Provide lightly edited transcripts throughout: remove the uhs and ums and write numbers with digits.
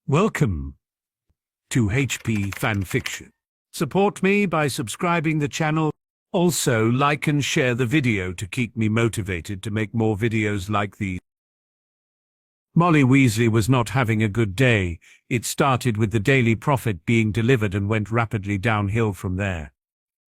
Welcome to HP Fanfiction. Support me by subscribing the channel. Also, like and share the video to keep me motivated to make more videos like these. Molly Weasley was not having a good day. It started with the Daily Prophet being delivered and went rapidly downhill from there.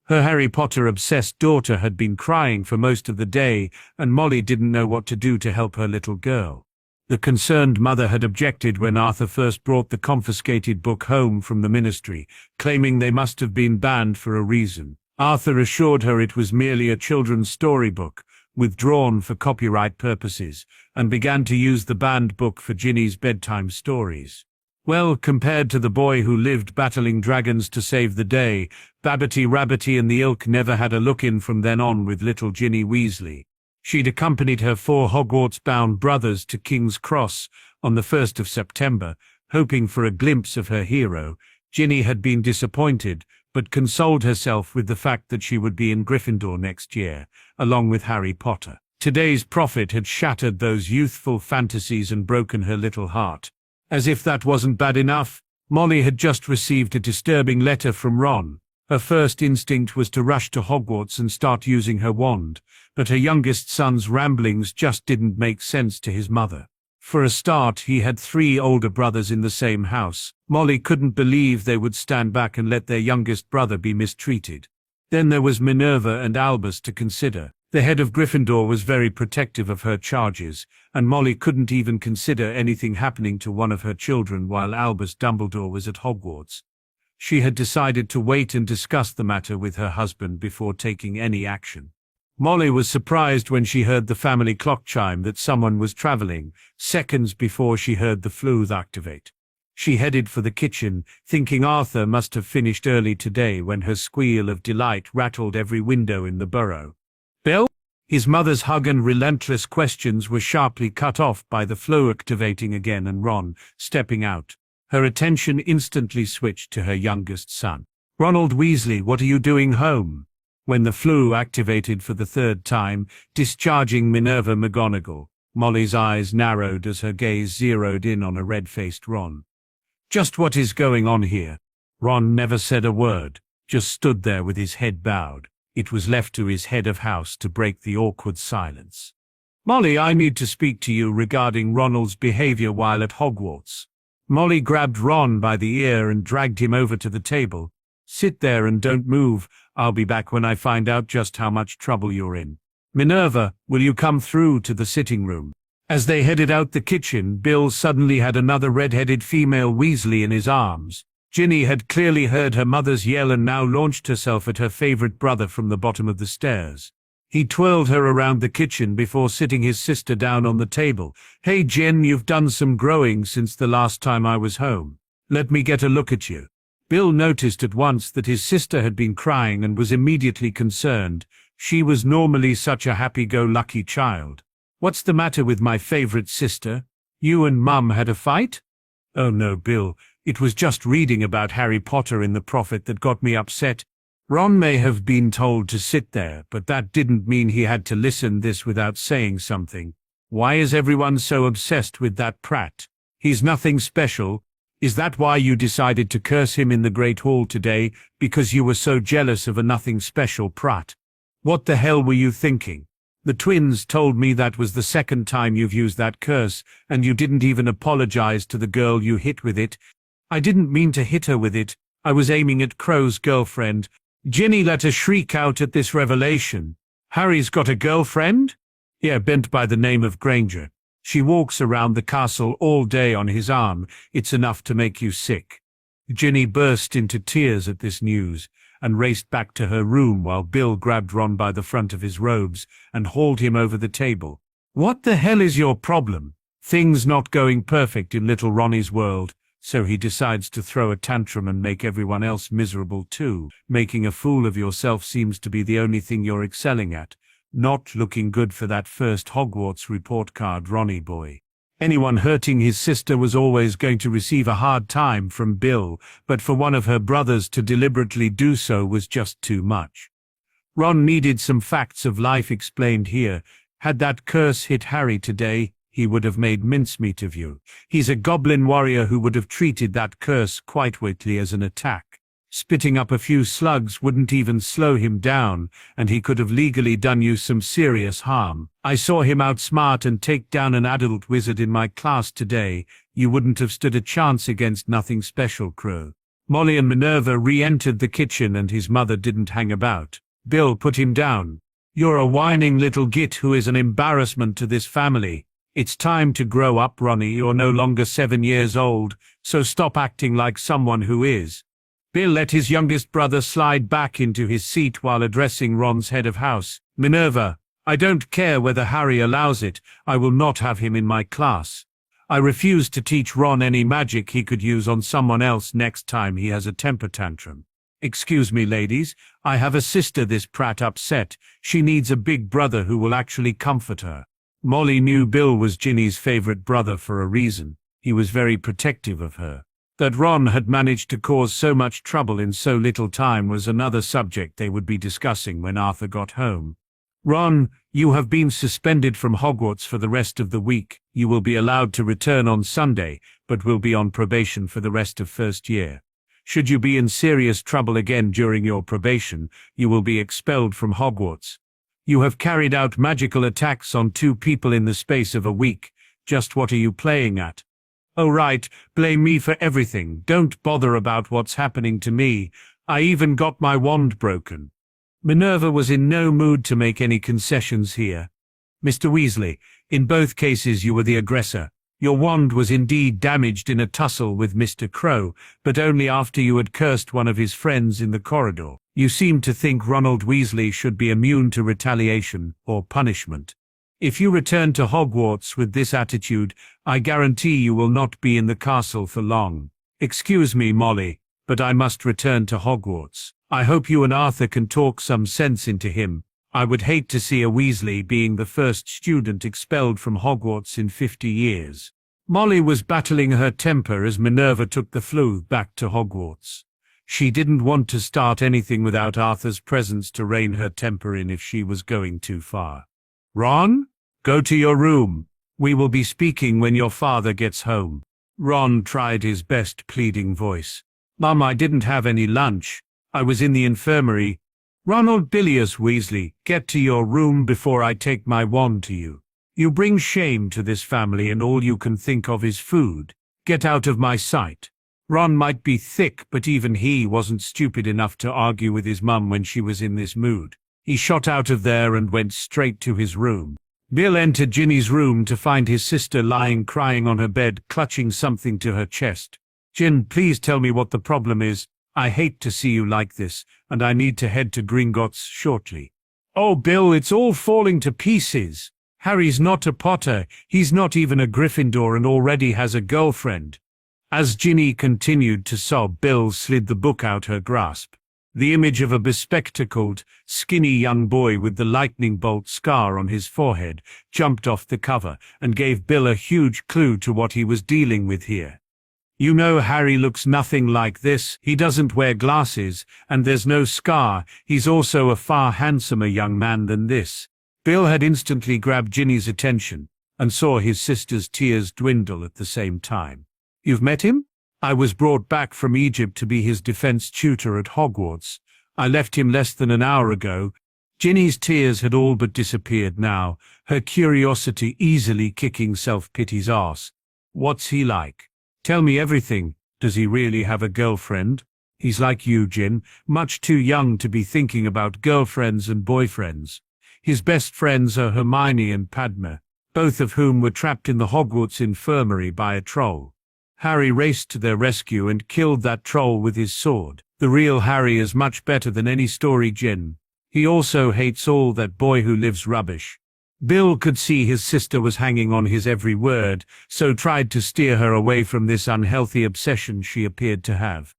Her Harry Potter-obsessed daughter had been crying for most of the day, and Molly didn't know what to do to help her little girl. The concerned mother had objected when Arthur first brought the confiscated book home from the ministry, claiming they must have been banned for a reason. Arthur assured her it was merely a children's storybook, withdrawn for copyright purposes, and began to use the banned book for Ginny's bedtime stories. Well, compared to the boy who lived battling dragons to save the day, Babbity Rabbity and the ilk never had a look-in from then on with little Ginny Weasley. She'd accompanied her 4 Hogwarts-bound brothers to King's Cross on the 1st of September, hoping for a glimpse of her hero. Ginny had been disappointed, but consoled herself with the fact that she would be in Gryffindor next year, along with Harry Potter. Today's prophet had shattered those youthful fantasies and broken her little heart. As if that wasn't bad enough, Molly had just received a disturbing letter from Ron. Her first instinct was to rush to Hogwarts and start using her wand, but her youngest son's ramblings just didn't make sense to his mother. For a start, he had 3 older brothers in the same house. Molly couldn't believe they would stand back and let their youngest brother be mistreated. Then there was Minerva and Albus to consider. The head of Gryffindor was very protective of her charges, and Molly couldn't even consider anything happening to one of her children while Albus Dumbledore was at Hogwarts. She had decided to wait and discuss the matter with her husband before taking any action. Molly was surprised when she heard the family clock chime that someone was traveling, seconds before she heard the flute activate. She headed for the kitchen, thinking Arthur must have finished early today when her squeal of delight rattled every window in the burrow. Bill? His mother's hug and relentless questions were sharply cut off by the flow activating again and Ron stepping out. Her attention instantly switched to her youngest son. "Ronald Weasley, what are you doing home?" When the flu activated for the 3rd time, discharging Minerva McGonagall, Molly's eyes narrowed as her gaze zeroed in on a red-faced Ron. "Just what is going on here?" Ron never said a word, just stood there with his head bowed. It was left to his head of house to break the awkward silence. "Molly, I need to speak to you regarding Ronald's behavior while at Hogwarts." Molly grabbed Ron by the ear and dragged him over to the table. "Sit there and don't move. I'll be back when I find out just how much trouble you're in. Minerva, will you come through to the sitting room?" As they headed out the kitchen, Bill suddenly had another red-headed female Weasley in his arms. Ginny had clearly heard her mother's yell and now launched herself at her favorite brother from the bottom of the stairs. He twirled her around the kitchen before sitting his sister down on the table. "Hey Jen, you've done some growing since the last time I was home. Let me get a look at you." Bill noticed at once that his sister had been crying and was immediately concerned. She was normally such a happy-go-lucky child. "What's the matter with my favorite sister? You and Mum had a fight?" "Oh no, Bill. It was just reading about Harry Potter in the Prophet that got me upset." Ron may have been told to sit there, but that didn't mean he had to listen this without saying something. "Why is everyone so obsessed with that prat? He's nothing special. Is that why you decided to curse him in the Great Hall today, because you were so jealous of a nothing special prat? What the hell were you thinking? The twins told me that was the 2nd time you've used that curse, and you didn't even apologize to the girl you hit with it." "I didn't mean to hit her with it. I was aiming at Crow's girlfriend." Ginny let a shriek out at this revelation. "Harry's got a girlfriend?" "Yeah, bent by the name of Granger. She walks around the castle all day on his arm. It's enough to make you sick." Ginny burst into tears at this news and raced back to her room while Bill grabbed Ron by the front of his robes and hauled him over the table. "What the hell is your problem?" Things not going perfect in little Ronnie's world, so he decides to throw a tantrum and make everyone else miserable too. Making a fool of yourself seems to be the only thing you're excelling at. Not looking good for that first Hogwarts report card, Ronnie boy. Anyone hurting his sister was always going to receive a hard time from Bill, but for one of her brothers to deliberately do so was just too much. Ron needed some facts of life explained here. Had that curse hit Harry today? he would have made mincemeat of you. He's a goblin warrior who would have treated that curse quite quickly as an attack. Spitting up a few slugs wouldn't even slow him down, and he could have legally done you some serious harm. I saw him outsmart and take down an adult wizard in my class today. You wouldn't have stood a chance against Nothing Special Crow. Molly and Minerva re-entered the kitchen and his mother didn't hang about. Bill put him down. You're a whining little git who is an embarrassment to this family. It's time to grow up, Ronnie. You're no longer 7 years old, so stop acting like someone who is. Bill let his youngest brother slide back into his seat while addressing Ron's head of house. Minerva, I don't care whether Harry allows it, I will not have him in my class. I refuse to teach Ron any magic he could use on someone else next time he has a temper tantrum. Excuse me, ladies, I have a sister this prat upset. She needs a big brother who will actually comfort her. Molly knew Bill was Ginny's favorite brother for a reason. He was very protective of her. That Ron had managed to cause so much trouble in so little time was another subject they would be discussing when Arthur got home. Ron, you have been suspended from Hogwarts for the rest of the week. You will be allowed to return on Sunday, but will be on probation for the rest of first year. Should you be in serious trouble again during your probation, you will be expelled from Hogwarts. You have carried out magical attacks on 2 people in the space of a week. Just what are you playing at? Oh right, blame me for everything. Don't bother about what's happening to me. I even got my wand broken. Minerva was in no mood to make any concessions here. Mr. Weasley, in both cases you were the aggressor. Your wand was indeed damaged in a tussle with Mr. Crow, but only after you had cursed one of his friends in the corridor. You seem to think Ronald Weasley should be immune to retaliation or punishment. If you return to Hogwarts with this attitude, I guarantee you will not be in the castle for long. Excuse me, Molly, but I must return to Hogwarts. I hope you and Arthur can talk some sense into him. I would hate to see a Weasley being the first student expelled from Hogwarts in 50 years. Molly was battling her temper as Minerva took the flu back to Hogwarts. She didn't want to start anything without Arthur's presence to rein her temper in if she was going too far. Ron? Go to your room. We will be speaking when your father gets home. Ron tried his best pleading voice. Mum, I didn't have any lunch. I was in the infirmary. Ronald Bilious Weasley, get to your room before I take my wand to you. You bring shame to this family and all you can think of is food. Get out of my sight. Ron might be thick, but even he wasn't stupid enough to argue with his mum when she was in this mood. He shot out of there and went straight to his room. Bill entered Ginny's room to find his sister lying crying on her bed, clutching something to her chest. Gin, please tell me what the problem is. I hate to see you like this, and I need to head to Gringotts shortly. Oh, Bill, it's all falling to pieces. Harry's not a Potter, he's not even a Gryffindor and already has a girlfriend. As Ginny continued to sob, Bill slid the book out her grasp. The image of a bespectacled, skinny young boy with the lightning bolt scar on his forehead jumped off the cover and gave Bill a huge clue to what he was dealing with here. You know Harry looks nothing like this. He doesn't wear glasses, and there's no scar. He's also a far handsomer young man than this. Bill had instantly grabbed Ginny's attention and saw his sister's tears dwindle at the same time. You've met him? I was brought back from Egypt to be his defense tutor at Hogwarts. I left him less than an hour ago. Ginny's tears had all but disappeared now, her curiosity easily kicking self-pity's ass. What's he like? Tell me everything. Does he really have a girlfriend? He's like you, Gin, much too young to be thinking about girlfriends and boyfriends. His best friends are Hermione and Padma, both of whom were trapped in the Hogwarts infirmary by a troll. Harry raced to their rescue and killed that troll with his sword. The real Harry is much better than any story, Gin. He also hates all that boy who lives rubbish. Bill could see his sister was hanging on his every word, so tried to steer her away from this unhealthy obsession she appeared to have.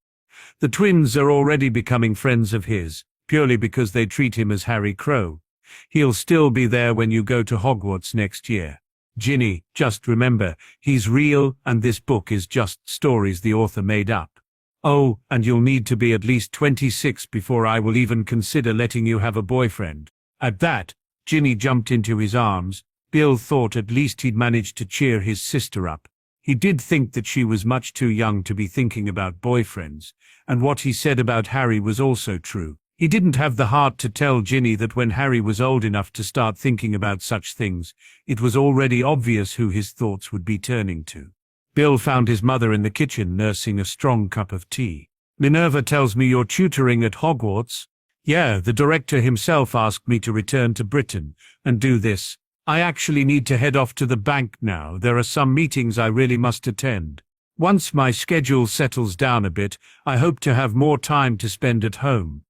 The twins are already becoming friends of his, purely because they treat him as Harry Crow. He'll still be there when you go to Hogwarts next year. Ginny, just remember, he's real and this book is just stories the author made up. Oh, and you'll need to be at least 26 before I will even consider letting you have a boyfriend. At that, Ginny jumped into his arms. Bill thought at least he'd managed to cheer his sister up. He did think that she was much too young to be thinking about boyfriends, and what he said about Harry was also true. He didn't have the heart to tell Ginny that when Harry was old enough to start thinking about such things, it was already obvious who his thoughts would be turning to. Bill found his mother in the kitchen nursing a strong cup of tea. "Minerva tells me you're tutoring at Hogwarts?" "Yeah, the director himself asked me to return to Britain and do this. I actually need to head off to the bank now. There are some meetings I really must attend. Once my schedule settles down a bit, I hope to have more time to spend at home."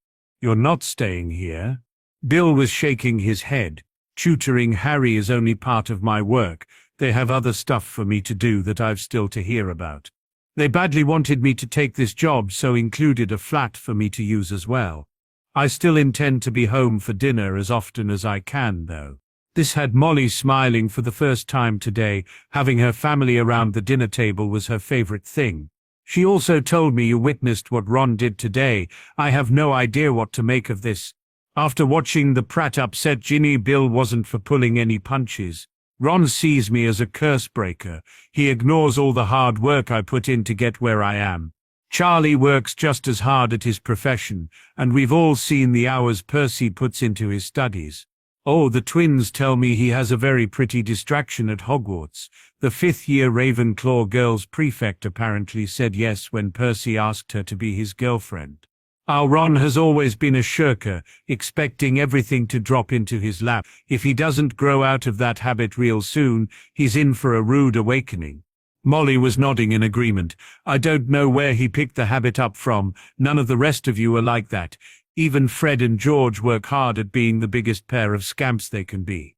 "You're not staying here?" Bill was shaking his head. "Tutoring Harry is only part of my work. They have other stuff for me to do that I've still to hear about. They badly wanted me to take this job, so included a flat for me to use as well. I still intend to be home for dinner as often as I can, though." This had Molly smiling for the first time today. Having her family around the dinner table was her favorite thing. "She also told me you witnessed what Ron did today. I have no idea what to make of this." After watching the prat upset Ginny, Bill wasn't for pulling any punches. "Ron sees me as a curse breaker. He ignores all the hard work I put in to get where I am. Charlie works just as hard at his profession, and we've all seen the hours Percy puts into his studies. Oh, the twins tell me he has a very pretty distraction at Hogwarts. The fifth-year Ravenclaw girls' prefect apparently said yes when Percy asked her to be his girlfriend. Our Ron has always been a shirker, expecting everything to drop into his lap. If he doesn't grow out of that habit real soon, he's in for a rude awakening." Molly was nodding in agreement. "I don't know where he picked the habit up from. None of the rest of you are like that. Even Fred and George work hard at being the biggest pair of scamps they can be.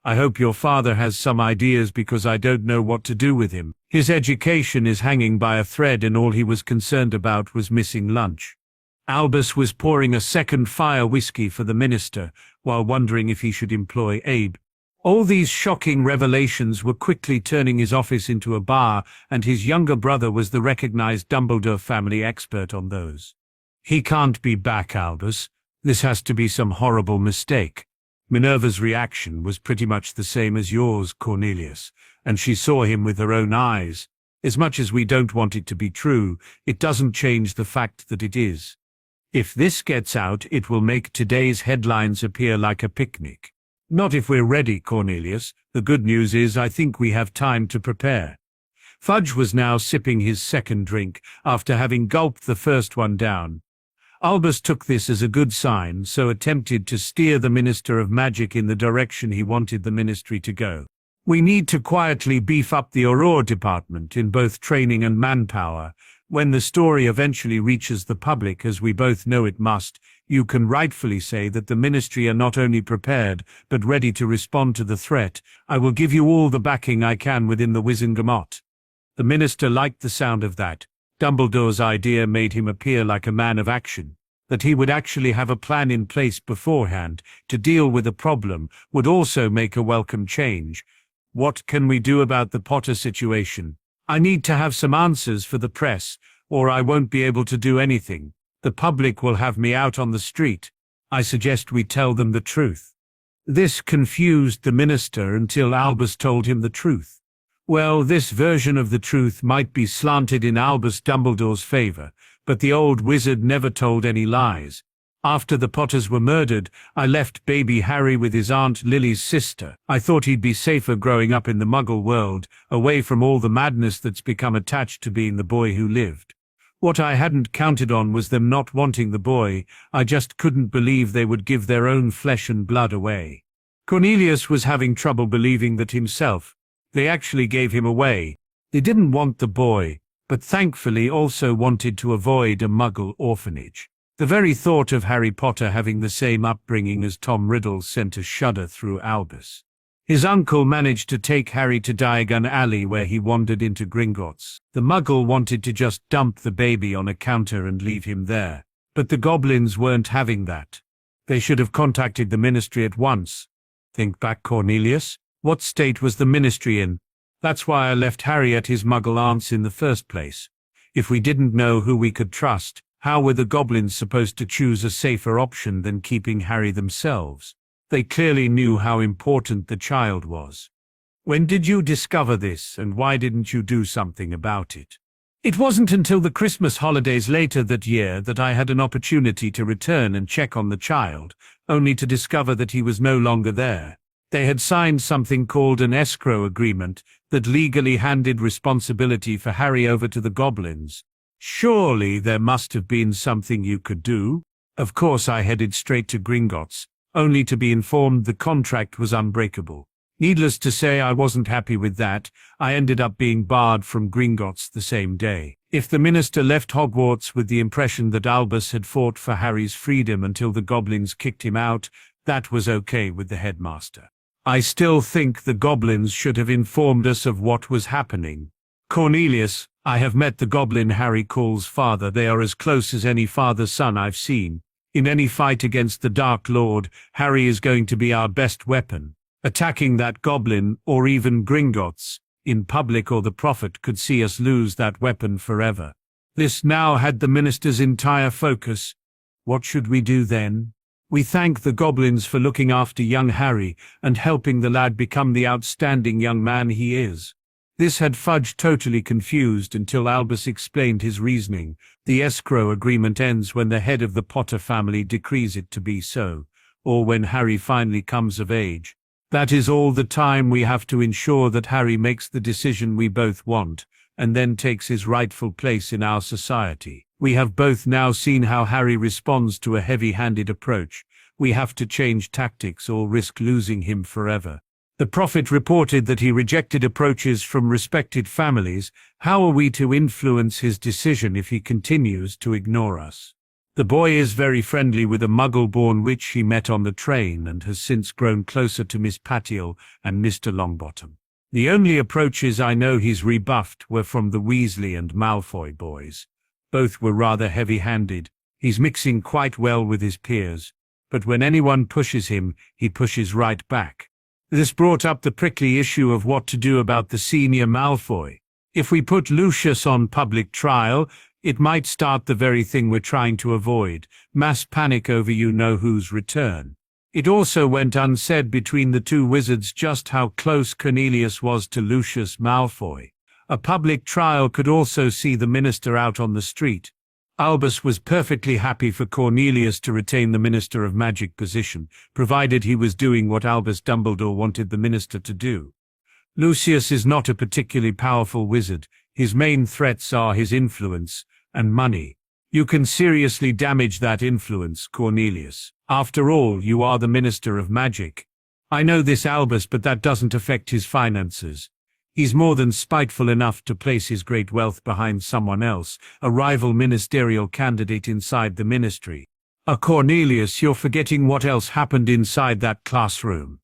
I hope your father has some ideas, because I don't know what to do with him. His education is hanging by a thread, and all he was concerned about was missing lunch." Albus was pouring a second fire whiskey for the minister, while wondering if he should employ Abe. All these shocking revelations were quickly turning his office into a bar, and his younger brother was the recognized Dumbledore family expert on those. "He can't be back, Albus. This has to be some horrible mistake." Minerva's reaction was pretty much the same as yours, Cornelius, and she saw him with her own eyes. As much as we don't want it to be true, it doesn't change the fact that it is. If this gets out, it will make today's headlines appear like a picnic. Not if we're ready, Cornelius. The good news is I think we have time to prepare. Fudge was now sipping his second drink, after having gulped the first one down. Albus took this as a good sign, so attempted to steer the Minister of Magic in the direction he wanted the ministry to go. "We need to quietly beef up the Aurora department in both training and manpower. When the story eventually reaches the public, as we both know it must, you can rightfully say that the ministry are not only prepared, but ready to respond to the threat. I will give you all the backing I can within the Wizengamot." The minister liked the sound of that. Dumbledore's idea made him appear like a man of action. That he would actually have a plan in place beforehand to deal with a problem would also make a welcome change. "What can we do about the Potter situation? I need to have some answers for the press, or I won't be able to do anything. The public will have me out on the street. I suggest we tell them the truth." This confused the minister until Albus told him the truth. Well, this version of the truth might be slanted in Albus Dumbledore's favor, but the old wizard never told any lies. "After the Potters were murdered, I left baby Harry with his Aunt Lily's sister. I thought he'd be safer growing up in the Muggle world, away from all the madness that's become attached to being the boy who lived. What I hadn't counted on was them not wanting the boy. I just couldn't believe they would give their own flesh and blood away." Cornelius was having trouble believing that himself. They actually gave him away. They didn't want the boy, but thankfully also wanted to avoid a Muggle orphanage. The very thought of Harry Potter having the same upbringing as Tom Riddle sent a shudder through Albus. His uncle managed to take Harry to Diagon Alley, where he wandered into Gringotts. The Muggle wanted to just dump the baby on a counter and leave him there, but the goblins weren't having that. They should have contacted the ministry at once. Think back, Cornelius. What state was the ministry in? That's why I left Harry at his Muggle aunt's in the first place. If we didn't know who we could trust, how were the goblins supposed to choose a safer option than keeping Harry themselves? They clearly knew how important the child was. When did you discover this, and why didn't you do something about it? It wasn't until the Christmas holidays later that year that I had an opportunity to return and check on the child, only to discover that he was no longer there. They had signed something called an escrow agreement that legally handed responsibility for Harry over to the goblins. Surely there must have been something you could do. Of course I headed straight to Gringotts, only to be informed the contract was unbreakable. Needless to say, I wasn't happy with that. I ended up being barred from Gringotts the same day. If the minister left Hogwarts with the impression that Albus had fought for Harry's freedom until the goblins kicked him out, that was okay with the headmaster. I still think the goblins should have informed us of what was happening. Cornelius, I have met the goblin Harry calls father. They are as close as any father-son I've seen. In any fight against the Dark Lord, Harry is going to be our best weapon. Attacking that goblin, or even Gringotts, in public or the Prophet could see us lose that weapon forever. This now had the minister's entire focus. What should we do then? We thank the goblins for looking after young Harry and helping the lad become the outstanding young man he is. This had Fudge totally confused until Albus explained his reasoning. The escrow agreement ends when the head of the Potter family decrees it to be so, or when Harry finally comes of age. That is all the time we have to ensure that Harry makes the decision we both want, and then takes his rightful place in our society. We have both now seen how Harry responds to a heavy-handed approach. We have to change tactics or risk losing him forever. The Prophet reported that he rejected approaches from respected families. How are we to influence his decision if he continues to ignore us? The boy is very friendly with a Muggle-born witch he met on the train and has since grown closer to Miss Patiel and Mr. Longbottom. The only approaches I know he's rebuffed were from the Weasley and Malfoy boys. Both were rather heavy-handed. He's mixing quite well with his peers, but when anyone pushes him, he pushes right back. This brought up the prickly issue of what to do about the senior Malfoy. If we put Lucius on public trial, it might start the very thing we're trying to avoid, mass panic over you-know-who's return. It also went unsaid between the two wizards just how close Cornelius was to Lucius Malfoy. A public trial could also see the minister out on the street. Albus was perfectly happy for Cornelius to retain the Minister of Magic position, provided he was doing what Albus Dumbledore wanted the minister to do. Lucius is not a particularly powerful wizard. His main threats are his influence and money. You can seriously damage that influence, Cornelius. After all, you are the Minister of Magic. I know this, Albus, but that doesn't affect his finances. He's more than spiteful enough to place his great wealth behind someone else, a rival ministerial candidate inside the ministry. Cornelius, you're forgetting what else happened inside that classroom.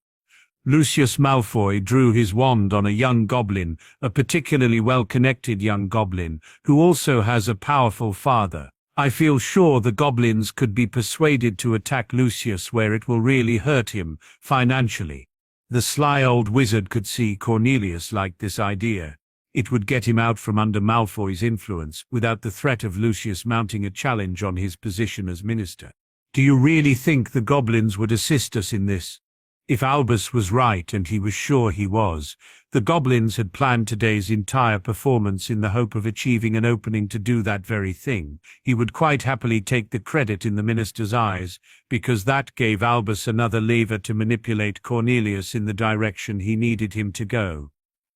Lucius Malfoy drew his wand on a young goblin, a particularly well-connected young goblin, who also has a powerful father. I feel sure the goblins could be persuaded to attack Lucius where it will really hurt him, financially. The sly old wizard could see Cornelius liked this idea. It would get him out from under Malfoy's influence, without the threat of Lucius mounting a challenge on his position as minister. Do you really think the goblins would assist us in this? If Albus was right, and he was sure he was, the goblins had planned today's entire performance in the hope of achieving an opening to do that very thing. He would quite happily take the credit in the minister's eyes, because that gave Albus another lever to manipulate Cornelius in the direction he needed him to go.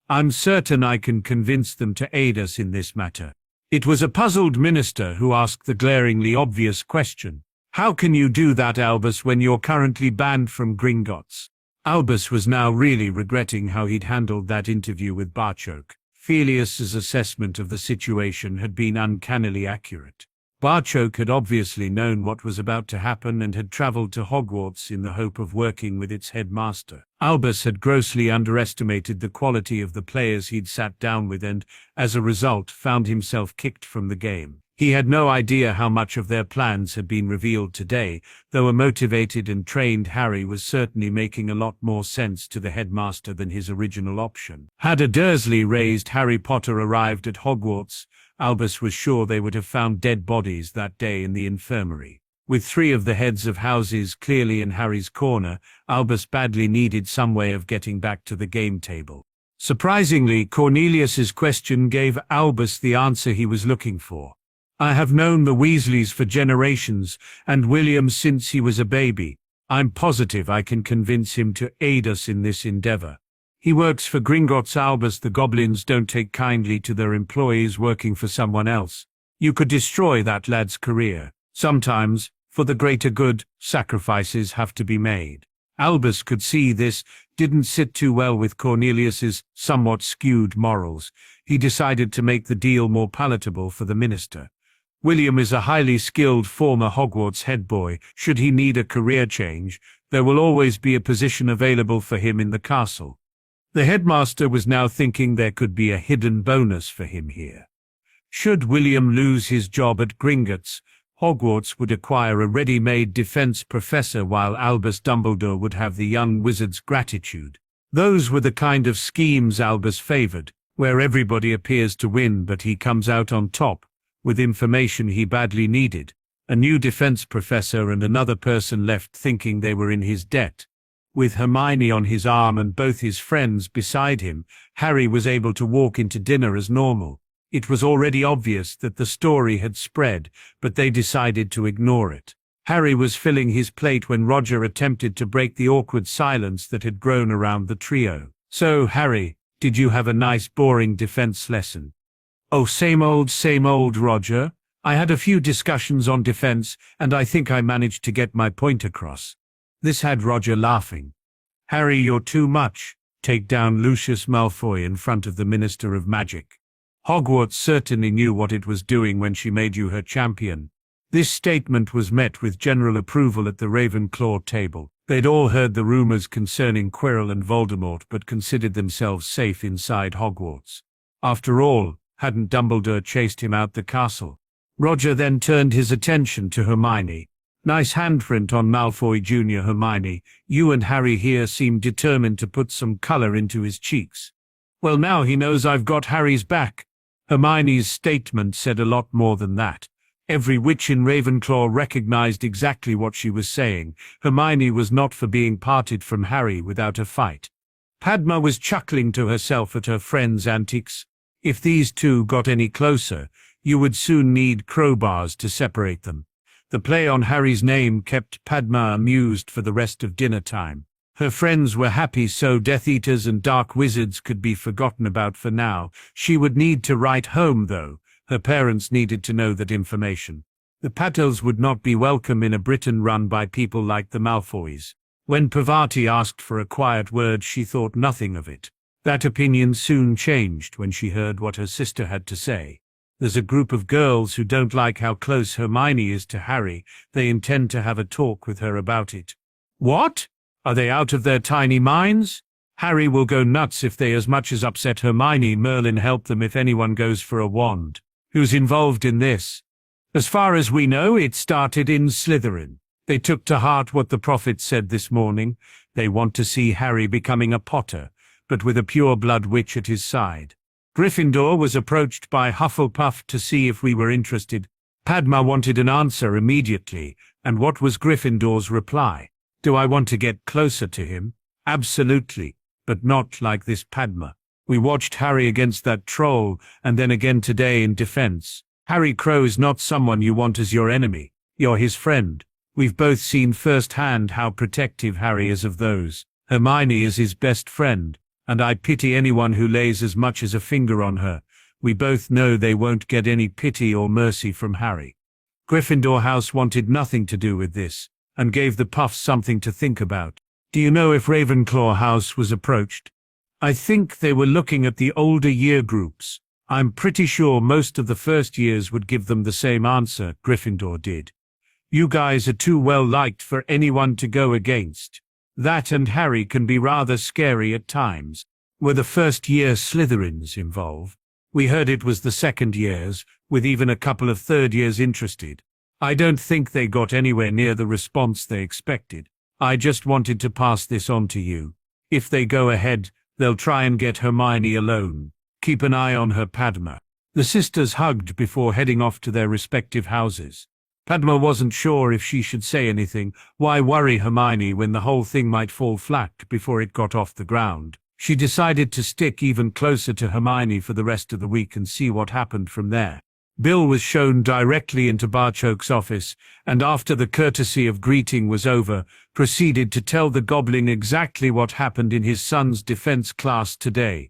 I'm certain I can convince them to aid us in this matter. It was a puzzled minister who asked the glaringly obvious question. How can you do that, Albus, when you're currently banned from Gringotts? Albus was now really regretting how he'd handled that interview with Barchoke. Felius's assessment of the situation had been uncannily accurate. Barchoke had obviously known what was about to happen and had traveled to Hogwarts in the hope of working with its headmaster. Albus had grossly underestimated the quality of the players he'd sat down with and, as a result, found himself kicked from the game. He had no idea how much of their plans had been revealed today, though a motivated and trained Harry was certainly making a lot more sense to the headmaster than his original option. Had a Dursley-raised Harry Potter arrived at Hogwarts, Albus was sure they would have found dead bodies that day in the infirmary. With three of the heads of houses clearly in Harry's corner, Albus badly needed some way of getting back to the game table. Surprisingly, Cornelius's question gave Albus the answer he was looking for. I have known the Weasleys for generations, and William since he was a baby. I'm positive I can convince him to aid us in this endeavor. He works for Gringotts. Albus, the goblins don't take kindly to their employees working for someone else. You could destroy that lad's career. Sometimes, for the greater good, sacrifices have to be made. Albus could see this didn't sit too well with Cornelius's somewhat skewed morals. He decided to make the deal more palatable for the minister. William is a highly skilled former Hogwarts head boy. Should he need a career change, there will always be a position available for him in the castle. The headmaster was now thinking there could be a hidden bonus for him here. Should William lose his job at Gringotts, Hogwarts would acquire a ready-made defense professor while Albus Dumbledore would have the young wizard's gratitude. Those were the kind of schemes Albus favored, where everybody appears to win but he comes out on top, with information he badly needed. A new defense professor and another person left thinking they were in his debt. With Hermione on his arm and both his friends beside him, Harry was able to walk into dinner as normal. It was already obvious that the story had spread, but they decided to ignore it. Harry was filling his plate when Roger attempted to break the awkward silence that had grown around the trio. So, Harry, did you have a nice boring defense lesson? Oh, same old, Roger. I had a few discussions on defense, and I think I managed to get my point across. This had Roger laughing. Harry, you're too much. Take down Lucius Malfoy in front of the Minister of Magic. Hogwarts certainly knew what it was doing when she made you her champion. This statement was met with general approval at the Ravenclaw table. They'd all heard the rumors concerning Quirrell and Voldemort but considered themselves safe inside Hogwarts. After all, hadn't Dumbledore chased him out the castle? Roger then turned his attention to Hermione. Nice handprint on Malfoy Jr. Hermione. You and Harry here seem determined to put some color into his cheeks. Well, now he knows I've got Harry's back. Hermione's statement said a lot more than that. Every witch in Ravenclaw recognized exactly what she was saying. Hermione was not for being parted from Harry without a fight. Padma was chuckling to herself at her friend's antics. If these two got any closer, you would soon need crowbars to separate them. The play on Harry's name kept Padma amused for the rest of dinner time. Her friends were happy, so Death Eaters and Dark Wizards could be forgotten about for now. She would need to write home, though. Her parents needed to know that information. The Patels would not be welcome in a Britain run by people like the Malfoys. When Parvati asked for a quiet word, she thought nothing of it. That opinion soon changed when she heard what her sister had to say. There's a group of girls who don't like how close Hermione is to Harry. They intend to have a talk with her about it. What? Are they out of their tiny minds? Harry will go nuts if they as much as upset Hermione. Merlin help them if anyone goes for a wand. Who's involved in this? As far as we know, it started in Slytherin. They took to heart what the prophet said this morning. They want to see Harry becoming a Potter, but with a pure-blood witch at his side. Gryffindor was approached by Hufflepuff to see if we were interested. Padma wanted an answer immediately, and what was Gryffindor's reply? Do I want to get closer to him? Absolutely, but not like this Padma. We watched Harry against that troll, and then again today in defense. Harry Crow is not someone you want as your enemy. You're his friend. We've both seen firsthand how protective Harry is of those. Hermione is his best friend, and I pity anyone who lays as much as a finger on her. We both know they won't get any pity or mercy from Harry. Gryffindor House wanted nothing to do with this, and gave the Puffs something to think about. Do you know if Ravenclaw House was approached? I think they were looking at the older year groups. I'm pretty sure most of the first years would give them the same answer. Gryffindor did. You guys are too well liked for anyone to go against. That and Harry can be rather scary at times. Were the first year Slytherins involved? We heard it was the second years, with even a couple of third years interested. I don't think they got anywhere near the response they expected. I just wanted to pass this on to you. If they go ahead, they'll try and get Hermione alone. Keep an eye on her, Padma. The sisters hugged before heading off to their respective houses. Padma wasn't sure if she should say anything. Why worry Hermione when the whole thing might fall flat before it got off the ground? She decided to stick even closer to Hermione for the rest of the week and see what happened from there. Bill was shown directly into Barchoke's office, and after the courtesy of greeting was over, proceeded to tell the goblin exactly what happened in his son's defense class today.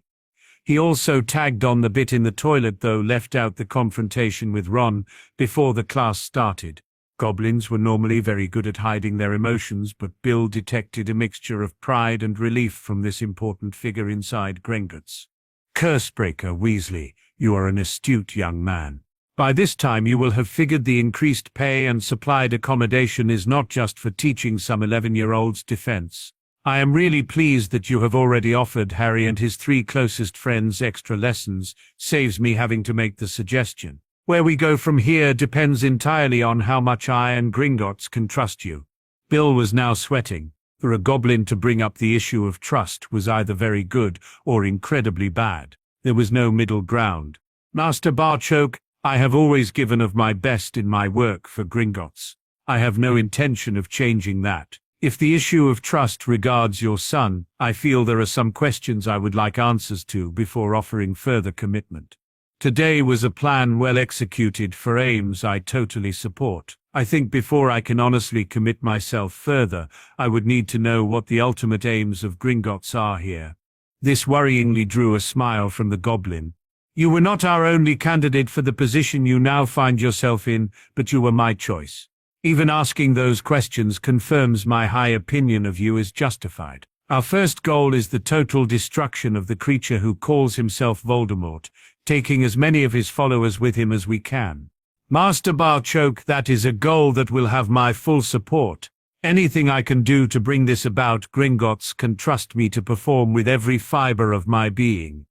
He also tagged on the bit in the toilet, though left out the confrontation with Ron before the class started. Goblins were normally very good at hiding their emotions, but Bill detected a mixture of pride and relief from this important figure inside Gringotts. Cursebreaker Weasley, you are an astute young man. By this time you will have figured the increased pay and supplied accommodation is not just for teaching some 11-year-olds defense. I am really pleased that you have already offered Harry and his 3 closest friends extra lessons. Saves me having to make the suggestion. Where we go from here depends entirely on how much I and Gringotts can trust you. Bill was now sweating. For a goblin to bring up the issue of trust was either very good or incredibly bad. There was no middle ground. Master Barchoke, I have always given of my best in my work for Gringotts. I have no intention of changing that. If the issue of trust regards your son, I feel there are some questions I would like answers to before offering further commitment. Today was a plan well executed for aims I totally support. I think before I can honestly commit myself further, I would need to know what the ultimate aims of Gringotts are here. This worryingly drew a smile from the goblin. You were not our only candidate for the position you now find yourself in, but you were my choice. Even asking those questions confirms my high opinion of you is justified. Our first goal is the total destruction of the creature who calls himself Voldemort, taking as many of his followers with him as we can. Master Barchoke, that is a goal that will have my full support. Anything I can do to bring this about, Gringotts can trust me to perform with every fiber of my being.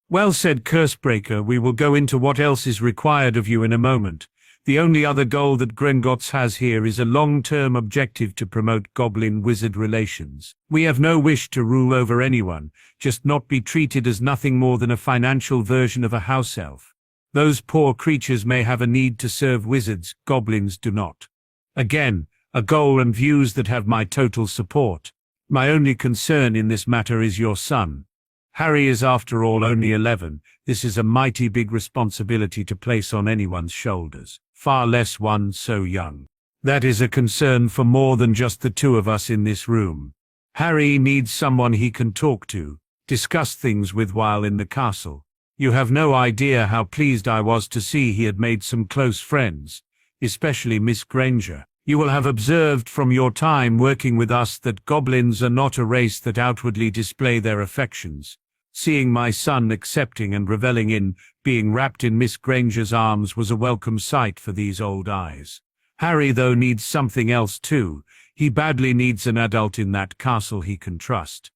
Well said, Cursebreaker. We will go into what else is required of you in a moment. The only other goal that Gringotts has here is a long-term objective to promote goblin-wizard relations. We have no wish to rule over anyone, just not be treated as nothing more than a financial version of a house elf. Those poor creatures may have a need to serve wizards, goblins do not. Again, a goal and views that have my total support. My only concern in this matter is your son. Harry is after all only 11. This is a mighty big responsibility to place on anyone's shoulders, far less one so young. That is a concern for more than just the 2 of us in this room. Harry needs someone he can talk to, discuss things with while in the castle. You have no idea how pleased I was to see he had made some close friends, especially Miss Granger. You will have observed from your time working with us that goblins are not a race that outwardly display their affections. Seeing my son accepting and reveling in being wrapped in Miss Granger's arms was a welcome sight for these old eyes. Harry, though, needs something else too. He badly needs an adult in that castle he can trust.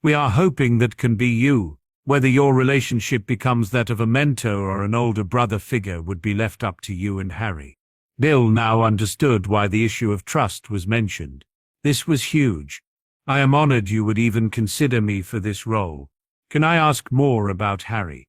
We are hoping that can be you. Whether your relationship becomes that of a mentor or an older brother figure would be left up to you and Harry. Bill now understood why the issue of trust was mentioned. This was huge. I am honored you would even consider me for this role. Can I ask more about Harry?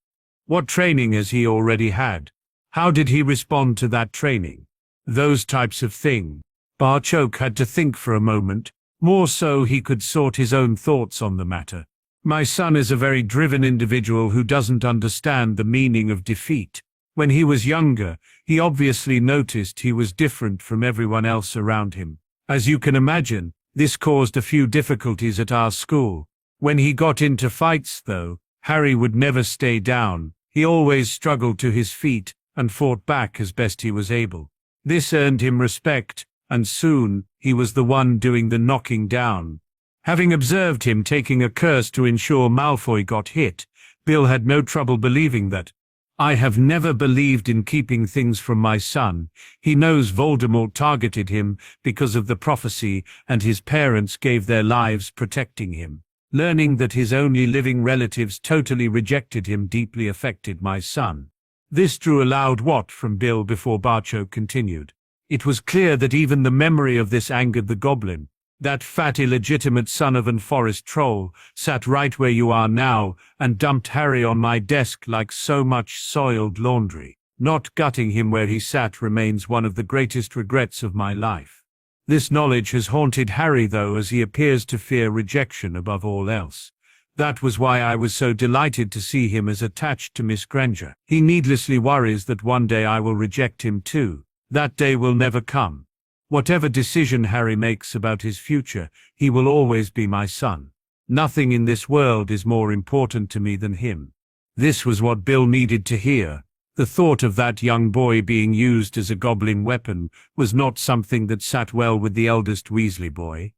What training has he already had? How did he respond to that training? Those types of thing. Barchoke had to think for a moment, more so he could sort his own thoughts on the matter. My son is a very driven individual who doesn't understand the meaning of defeat. When he was younger, he obviously noticed he was different from everyone else around him. As you can imagine, this caused a few difficulties at our school. When he got into fights, though, Harry would never stay down. He always struggled to his feet and fought back as best he was able. This earned him respect, and soon he was the one doing the knocking down. Having observed him taking a curse to ensure Malfoy got hit, Bill had no trouble believing that. I have never believed in keeping things from my son. He knows Voldemort targeted him because of the prophecy, and his parents gave their lives protecting him. Learning that his only living relatives totally rejected him deeply affected my son. This drew a loud "what" from Bill before Barchoke continued. It was clear that even the memory of this angered the goblin. That fat illegitimate son of an forest troll sat right where you are now and dumped Harry on my desk like so much soiled laundry. Not gutting him where he sat remains one of the greatest regrets of my life. This knowledge has haunted Harry though, as he appears to fear rejection above all else. That was why I was so delighted to see him as attached to Miss Granger. He needlessly worries that one day I will reject him too. That day will never come. Whatever decision Harry makes about his future, he will always be my son. Nothing in this world is more important to me than him. This was what Bill needed to hear. The thought of that young boy being used as a goblin weapon was not something that sat well with the eldest Weasley boy.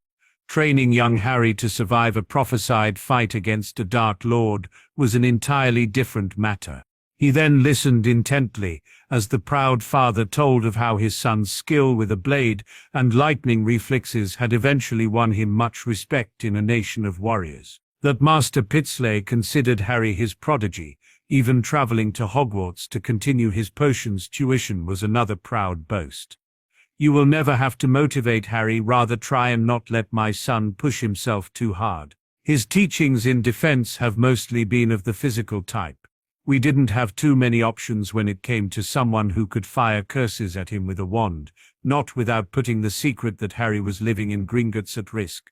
Training young Harry to survive a prophesied fight against a Dark Lord was an entirely different matter. He then listened intently as the proud father told of how his son's skill with a blade and lightning reflexes had eventually won him much respect in a nation of warriors. That Master Pitsley considered Harry his prodigy, even traveling to Hogwarts to continue his potions tuition was another proud boast. You will never have to motivate Harry, rather try and not let my son push himself too hard. His teachings in defense have mostly been of the physical type. We didn't have too many options when it came to someone who could fire curses at him with a wand, not without putting the secret that Harry was living in Gringotts at risk.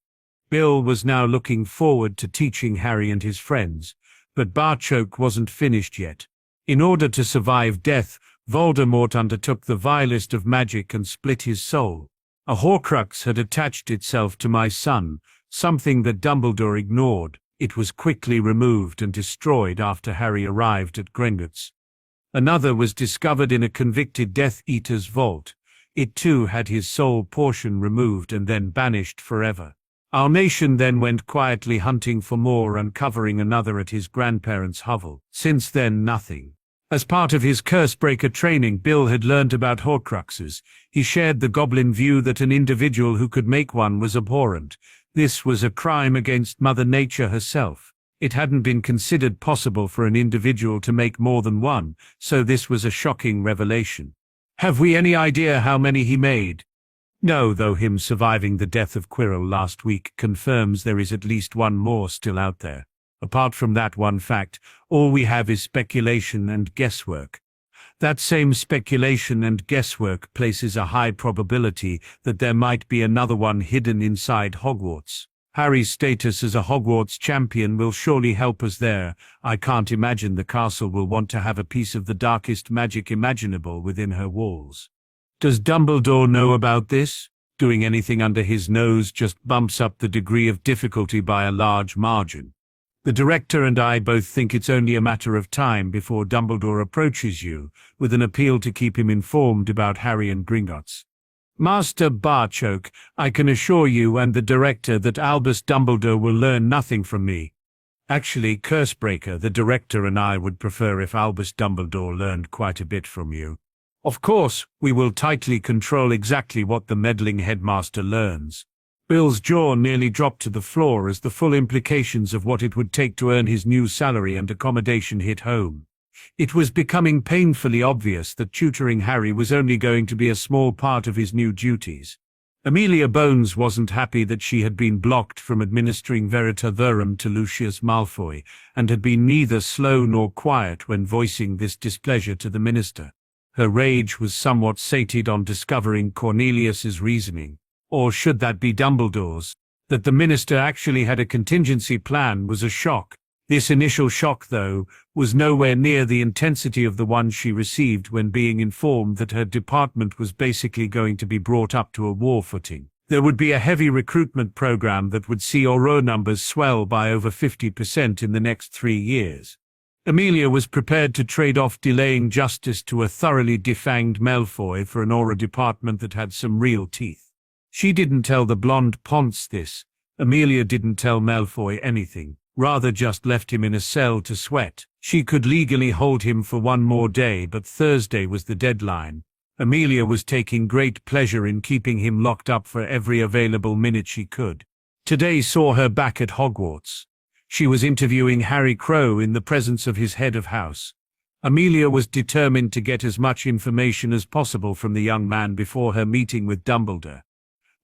Bill was now looking forward to teaching Harry and his friends, but Barchoke wasn't finished yet. In order to survive death, Voldemort undertook the vilest of magic and split his soul. A Horcrux had attached itself to my son, something that Dumbledore ignored. It was quickly removed and destroyed after Harry arrived at Gringotts. Another was discovered in a convicted Death Eater's vault. It too had his soul portion removed and then banished forever. Our nation then went quietly hunting for more, uncovering another at his grandparents' hovel. Since then, nothing. As part of his Cursebreaker training, Bill had learned about Horcruxes. He shared the goblin view that an individual who could make one was abhorrent. This was a crime against Mother Nature herself. It hadn't been considered possible for an individual to make more than one, so this was a shocking revelation. Have we any idea how many he made? No, though him surviving the death of Quirrell last week confirms there is at least one more still out there. Apart from that one fact, all we have is speculation and guesswork. That same speculation and guesswork places a high probability that there might be another one hidden inside Hogwarts. Harry's status as a Hogwarts champion will surely help us there. I can't imagine the castle will want to have a piece of the darkest magic imaginable within her walls. Does Dumbledore know about this? Doing anything under his nose just bumps up the degree of difficulty by a large margin. The director and I both think it's only a matter of time before Dumbledore approaches you with an appeal to keep him informed about Harry and Gringotts. Master Barchoke, I can assure you and the director that Albus Dumbledore will learn nothing from me. Actually, Cursebreaker, the director and I would prefer if Albus Dumbledore learned quite a bit from you. Of course, we will tightly control exactly what the meddling headmaster learns. Bill's jaw nearly dropped to the floor as the full implications of what it would take to earn his new salary and accommodation hit home. It was becoming painfully obvious that tutoring Harry was only going to be a small part of his new duties. Amelia Bones wasn't happy that she had been blocked from administering Verita Verum to Lucius Malfoy, and had been neither slow nor quiet when voicing this displeasure to the minister. Her rage was somewhat sated on discovering Cornelius's reasoning. Or should that be Dumbledore's? That the minister actually had a contingency plan was a shock. This initial shock, though, was nowhere near the intensity of the one she received when being informed that her department was basically going to be brought up to a war footing. There would be a heavy recruitment program that would see Auror numbers swell by over 50% in the next 3 years. Amelia was prepared to trade off delaying justice to a thoroughly defanged Malfoy for an Auror department that had some real teeth. She didn't tell the blonde Ponce this. Amelia didn't tell Malfoy anything, rather just left him in a cell to sweat. She could legally hold him for one more day, but Thursday was the deadline. Amelia was taking great pleasure in keeping him locked up for every available minute she could. Today saw her back at Hogwarts. She was interviewing Harry Crow in the presence of his head of house. Amelia was determined to get as much information as possible from the young man before her meeting with Dumbledore.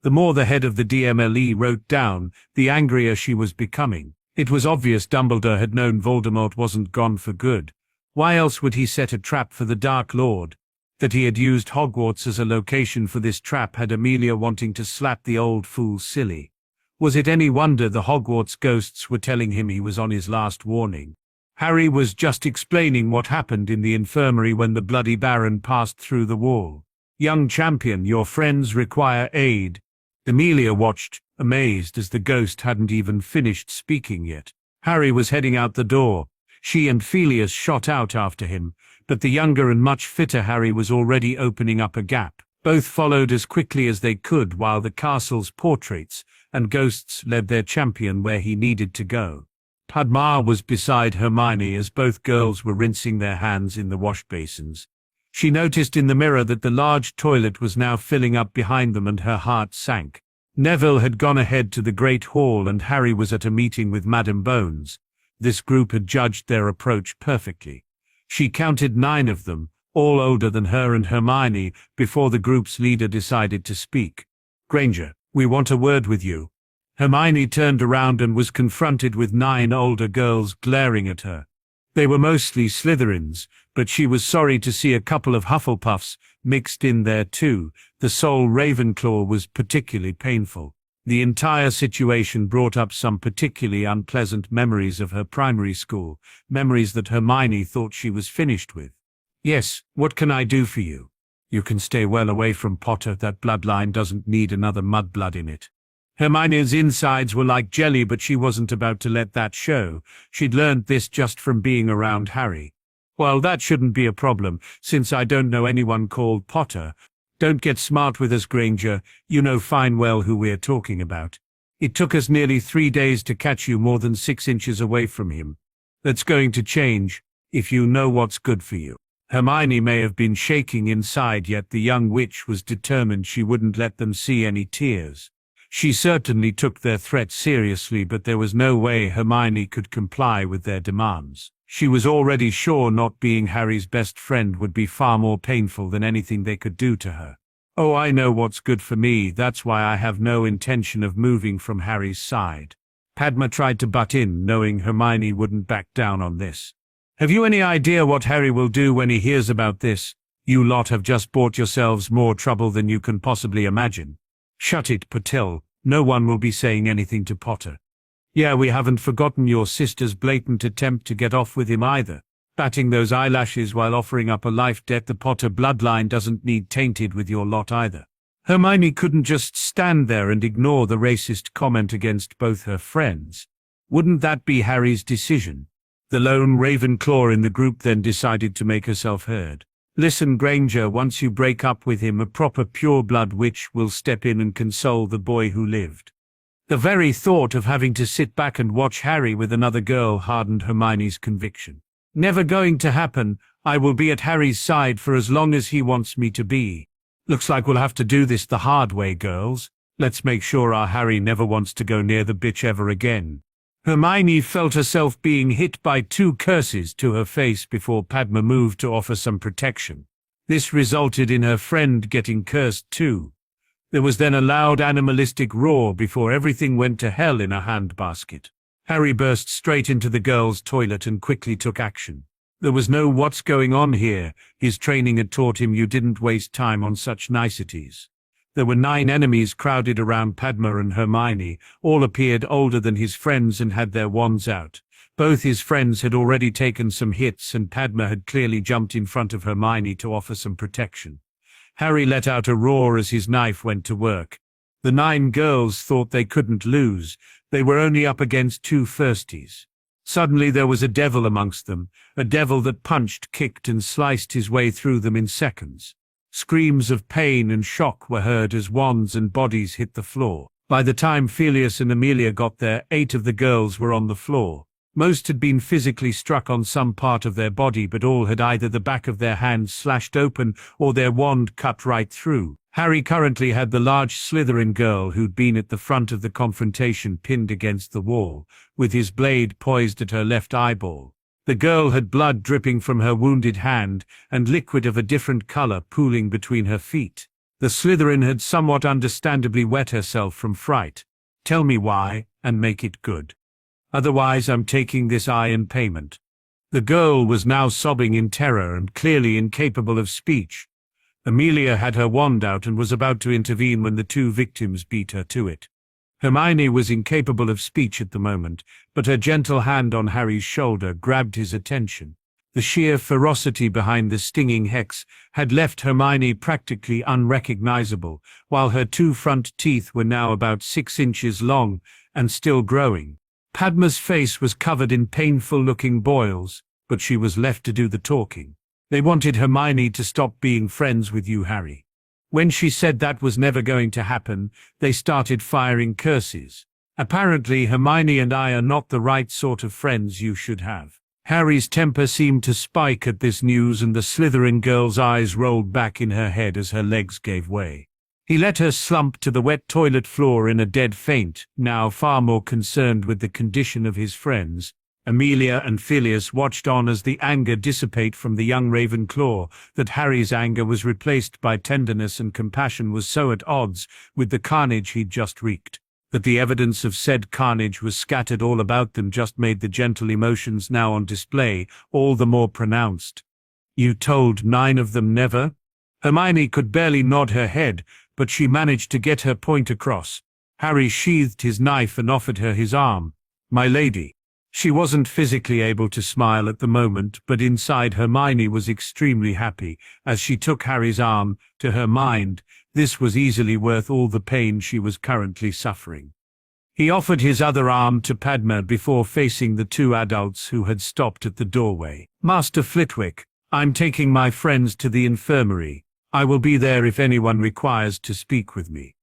The more the head of the DMLE wrote down, the angrier she was becoming. It was obvious Dumbledore had known Voldemort wasn't gone for good. Why else would he set a trap for the Dark Lord? That he had used Hogwarts as a location for this trap had Amelia wanting to slap the old fool silly. Was it any wonder the Hogwarts ghosts were telling him he was on his last warning? Harry was just explaining what happened in the infirmary when the bloody Baron passed through the wall. "Young champion, your friends require aid." Amelia watched, amazed, as the ghost hadn't even finished speaking yet. Harry was heading out the door. She and Phileas shot out after him, but the younger and much fitter Harry was already opening up a gap. Both followed as quickly as they could while the castle's portraits and ghosts led their champion where he needed to go. Padma was beside Hermione as both girls were rinsing their hands in the wash basins. She noticed in the mirror that the large toilet was now filling up behind them and her heart sank. Neville had gone ahead to the Great Hall and Harry was at a meeting with Madam Bones. This group had judged their approach perfectly. She counted 9 of them, all older than her and Hermione, before the group's leader decided to speak. "Granger, we want a word with you." Hermione turned around and was confronted with 9 older girls glaring at her. They were mostly Slytherins, but she was sorry to see a couple of Hufflepuffs mixed in there too. The sole Ravenclaw was particularly painful. The entire situation brought up some particularly unpleasant memories of her primary school, memories that Hermione thought she was finished with. "Yes, what can I do for you?" "You can stay well away from Potter. That bloodline doesn't need another mudblood in it." Hermione's insides were like jelly, but she wasn't about to let that show. She'd learned this just from being around Harry. "Well, that shouldn't be a problem, since I don't know anyone called Potter." "Don't get smart with us, Granger. You know fine well who we're talking about. It took us nearly 3 days to catch you more than 6 inches away from him. That's going to change, if you know what's good for you." Hermione may have been shaking inside, yet the young witch was determined she wouldn't let them see any tears. She certainly took their threat seriously, but there was no way Hermione could comply with their demands. She was already sure not being Harry's best friend would be far more painful than anything they could do to her. "Oh, I know what's good for me. That's why I have no intention of moving from Harry's side." Padma tried to butt in, knowing Hermione wouldn't back down on this. "Have you any idea what Harry will do when he hears about this? You lot have just bought yourselves more trouble than you can possibly imagine." "Shut it, Patel. No one will be saying anything to Potter." "Yeah, we haven't forgotten your sister's blatant attempt to get off with him either. Batting those eyelashes while offering up a life debt. The Potter bloodline doesn't need tainted with your lot either." Hermione couldn't just stand there and ignore the racist comment against both her friends. Wouldn't that be Harry's decision? The lone Ravenclaw in the group then decided to make herself heard. "Listen, Granger, once you break up with him, a proper pure-blood witch will step in and console the boy who lived." The very thought of having to sit back and watch Harry with another girl hardened Hermione's conviction. "Never going to happen. I will be at Harry's side for as long as he wants me to be. Looks like we'll have to do this the hard way, girls. Let's make sure our Harry never wants to go near the bitch ever again." Hermione felt herself being hit by 2 curses to her face before Padma moved to offer some protection. This resulted in her friend getting cursed too. There was then a loud animalistic roar before everything went to hell in a handbasket. Harry burst straight into the girls' toilet and quickly took action. There was no "what's going on here." His training had taught him you didn't waste time on such niceties. There were 9 enemies crowded around Padma and Hermione. All appeared older than his friends and had their wands out. Both his friends had already taken some hits and Padma had clearly jumped in front of Hermione to offer some protection. Harry let out a roar as his knife went to work. The 9 girls thought they couldn't lose. They were only up against 2 firsties. Suddenly there was a devil amongst them, a devil that punched, kicked and sliced his way through them in seconds. Screams of pain and shock were heard as wands and bodies hit the floor. By the time Phileas and Amelia got there, 8 of the girls were on the floor. Most had been physically struck on some part of their body, but all had either the back of their hand slashed open or their wand cut right through. Harry currently had the large Slytherin girl who'd been at the front of the confrontation pinned against the wall, with his blade poised at her left eyeball. The girl had blood dripping from her wounded hand, and liquid of a different color pooling between her feet. The Slytherin had somewhat understandably wet herself from fright. "Tell me why, and make it good. Otherwise I'm taking this eye in payment." The girl was now sobbing in terror and clearly incapable of speech. Amelia had her wand out and was about to intervene when the two victims beat her to it. Hermione was incapable of speech at the moment, but her gentle hand on Harry's shoulder grabbed his attention. The sheer ferocity behind the stinging hex had left Hermione practically unrecognizable, while her two front teeth were now about 6 inches long and still growing. Padma's face was covered in painful-looking boils, but she was left to do the talking. They wanted Hermione to stop being friends with you, Harry. When she said that was never going to happen, they started firing curses. Apparently, Hermione and I are not the right sort of friends you should have. Harry's temper seemed to spike at this news, and the Slytherin girl's eyes rolled back in her head as her legs gave way. He let her slump to the wet toilet floor in a dead faint, now far more concerned with the condition of his friends. Amelia and Phileas watched on as the anger dissipate from the young Ravenclaw. That Harry's anger was replaced by tenderness and compassion was so at odds with the carnage he'd just wreaked. That the evidence of said carnage was scattered all about them just made the gentle emotions now on display all the more pronounced. "You told 9 of them never?" Hermione could barely nod her head, but she managed to get her point across. Harry sheathed his knife and offered her his arm. "My lady." She wasn't physically able to smile at the moment, but inside Hermione was extremely happy as she took Harry's arm. To her mind, this was easily worth all the pain she was currently suffering. He offered his other arm to Padma before facing the two adults who had stopped at the doorway. "Master Flitwick, I'm taking my friends to the infirmary. I will be there if anyone requires to speak with me.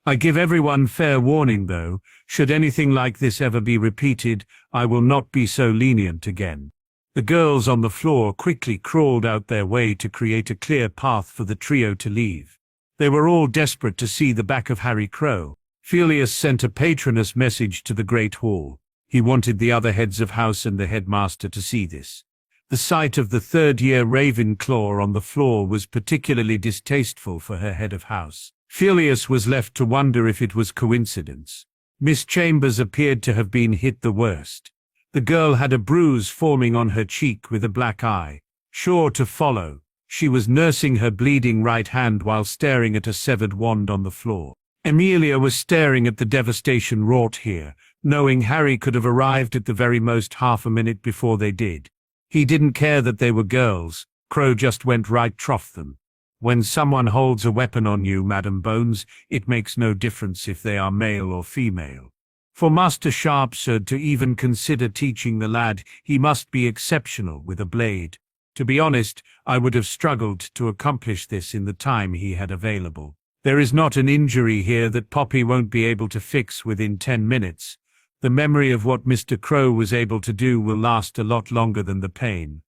I give everyone fair warning, though, should anything like this ever be repeated, I will not be so lenient again." The girls on the floor quickly crawled out their way to create a clear path for the trio to leave. They were all desperate to see the back of Harry Crow. Phileas sent a patronus message to the Great Hall. He wanted the other heads of house and the headmaster to see this. The sight of the third-year Ravenclaw on the floor was particularly distasteful for her head of house. Phileas was left to wonder if it was coincidence. Miss Chambers appeared to have been hit the worst. The girl had a bruise forming on her cheek with a black eye, sure to follow. She was nursing her bleeding right hand while staring at a severed wand on the floor. Amelia was staring at the devastation wrought here, knowing Harry could have arrived at the very most half a minute before they did. He didn't care that they were girls. Crow just went right trough them. "When someone holds a weapon on you, Madam Bones, it makes no difference if they are male or female. For Master Sharpsword to even consider teaching the lad, he must be exceptional with a blade. To be honest, I would have struggled to accomplish this in the time he had available. There is not an injury here that Poppy won't be able to fix within 10 minutes. The memory of what Mr. Crow was able to do will last a lot longer than the pain."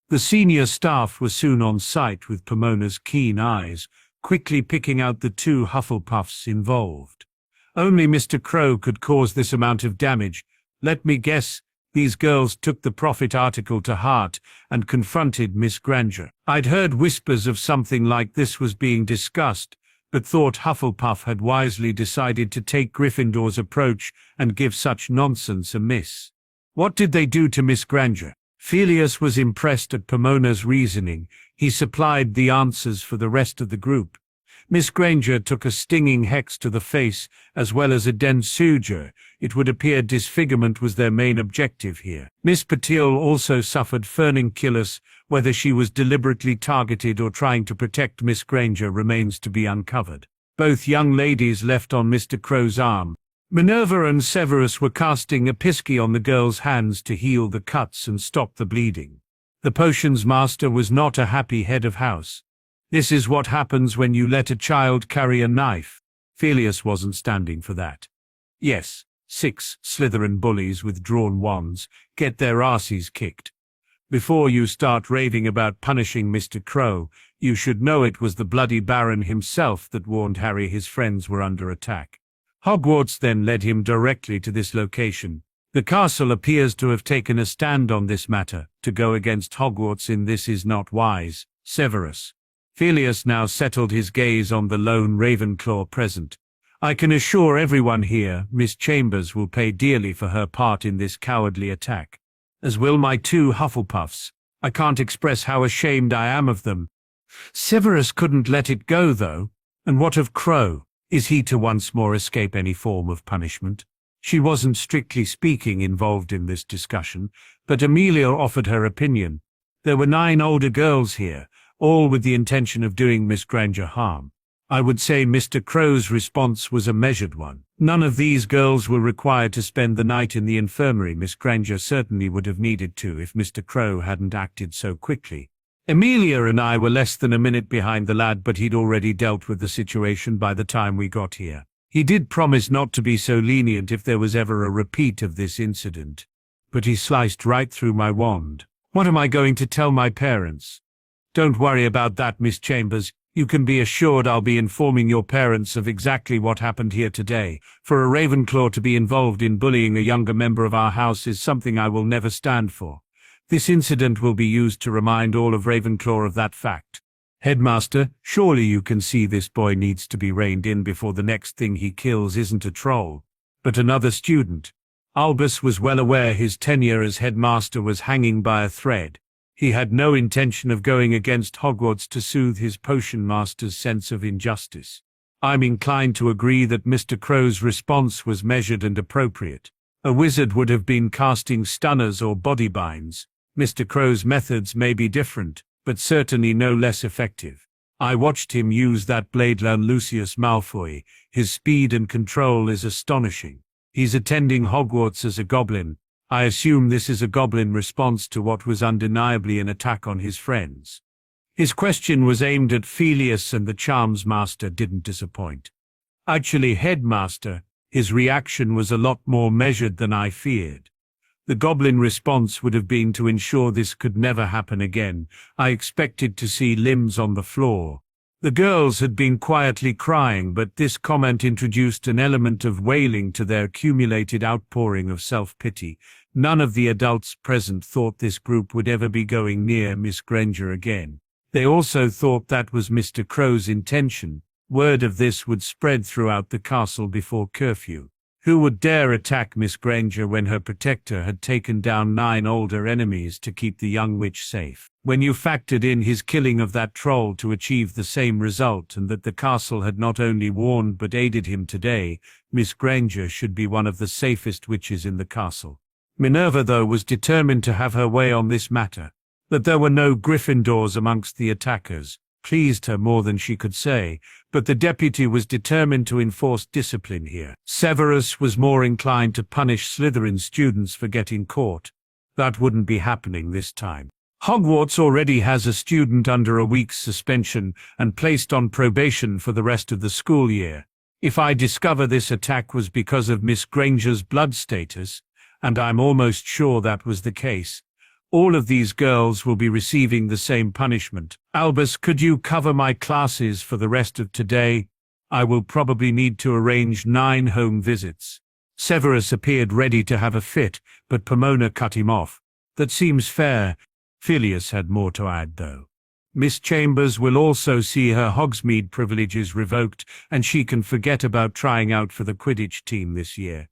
The senior staff were soon on site with Pomona's keen eyes, quickly picking out the 2 Hufflepuffs involved. Only Mr. Crow could cause this amount of damage. Let me guess, these girls took the Prophet article to heart and confronted Miss Granger. I'd heard whispers of something like this was being discussed, but thought Hufflepuff had wisely decided to take Gryffindor's approach and give such nonsense a miss. "What did they do to Miss Granger?" Phileas was impressed at Pomona's reasoning. He supplied the answers for the rest of the group. Miss Granger took a stinging hex to the face, as well as a dense suture. It would appear disfigurement was their main objective here. Miss Patil also suffered furunculus. Whether she was deliberately targeted or trying to protect Miss Granger remains to be uncovered. Both young ladies left on Mr. Crow's arm. Minerva and Severus were casting a pisky on the girl's hands to heal the cuts and stop the bleeding. The potions master was not a happy head of house. "This is what happens when you let a child carry a knife." Phileas wasn't standing for that. Yes, 6 Slytherin bullies with drawn wands get their asses kicked. Before you start raving about punishing Mr. Crow, you should know it was the bloody Baron himself that warned Harry his friends were under attack. Hogwarts then led him directly to this location. The castle appears to have taken a stand on this matter. To go against Hogwarts in this is not wise. Severus. Phileas now settled his gaze on the lone Ravenclaw present. "I can assure everyone here, Miss Chambers will pay dearly for her part in this cowardly attack." as will my 2 Hufflepuffs. I can't express how ashamed I am of them. Severus couldn't let it go, though. And what of Crow? Is he to once more escape any form of punishment? She wasn't strictly speaking involved in this discussion, but Amelia offered her opinion. There were 9 older girls here, all with the intention of doing Miss Granger harm. I would say Mr. Crow's response was a measured one. None of these girls were required to spend the night in the infirmary. Miss Granger certainly would have needed to if Mr. Crow hadn't acted so quickly. Amelia and I were less than a minute behind the lad, but he'd already dealt with the situation by the time we got here. He did promise not to be so lenient if there was ever a repeat of this incident. But he sliced right through my wand. What am I going to tell my parents? Don't worry about that, Miss Chambers. You can be assured I'll be informing your parents of exactly what happened here today. For a Ravenclaw to be involved in bullying a younger member of our house is something I will never stand for. This incident will be used to remind all of Ravenclaw of that fact. Headmaster, surely you can see this boy needs to be reined in before the next thing he kills isn't a troll, but another student. Albus was well aware his tenure as headmaster was hanging by a thread. He had no intention of going against Hogwarts to soothe his potion master's sense of injustice. I'm inclined to agree that Mr. Crow's response was measured and appropriate. A wizard would have been casting stunners or body binds. Mr. Crow's methods may be different, but certainly no less effective. I watched him use that blade on Lucius Malfoy. His speed and control is astonishing. He's attending Hogwarts as a goblin. I assume this is a goblin response to what was undeniably an attack on his friends. His question was aimed at Felius, and the charms master didn't disappoint. Actually, headmaster, his reaction was a lot more measured than I feared. The goblin response would have been to ensure this could never happen again. I expected to see limbs on the floor. The girls had been quietly crying, but this comment introduced an element of wailing to their accumulated outpouring of self-pity. None of the adults present thought this group would ever be going near Miss Granger again. They also thought that was Mr. Crow's intention. Word of this would spread throughout the castle before curfew. Who would dare attack Miss Granger when her protector had taken down 9 older enemies to keep the young witch safe? When you factored in his killing of that troll to achieve the same result, and that the castle had not only warned but aided him today, Miss Granger should be one of the safest witches in the castle. Minerva, though, was determined to have her way on this matter. That there were no Gryffindors amongst the attackers pleased her more than she could say, but the deputy was determined to enforce discipline here. Severus was more inclined to punish Slytherin students for getting caught. That wouldn't be happening this time. Hogwarts already has a student under a week's suspension and placed on probation for the rest of the school year. If I discover this attack was because of Miss Granger's blood status, and I'm almost sure that was the case, all of these girls will be receiving the same punishment. Albus, could you cover my classes for the rest of today? I will probably need to arrange 9 home visits. Severus appeared ready to have a fit, but Pomona cut him off. That seems fair. Felius had more to add, though. Miss Chambers will also see her Hogsmeade privileges revoked, and she can forget about trying out for the Quidditch team this year.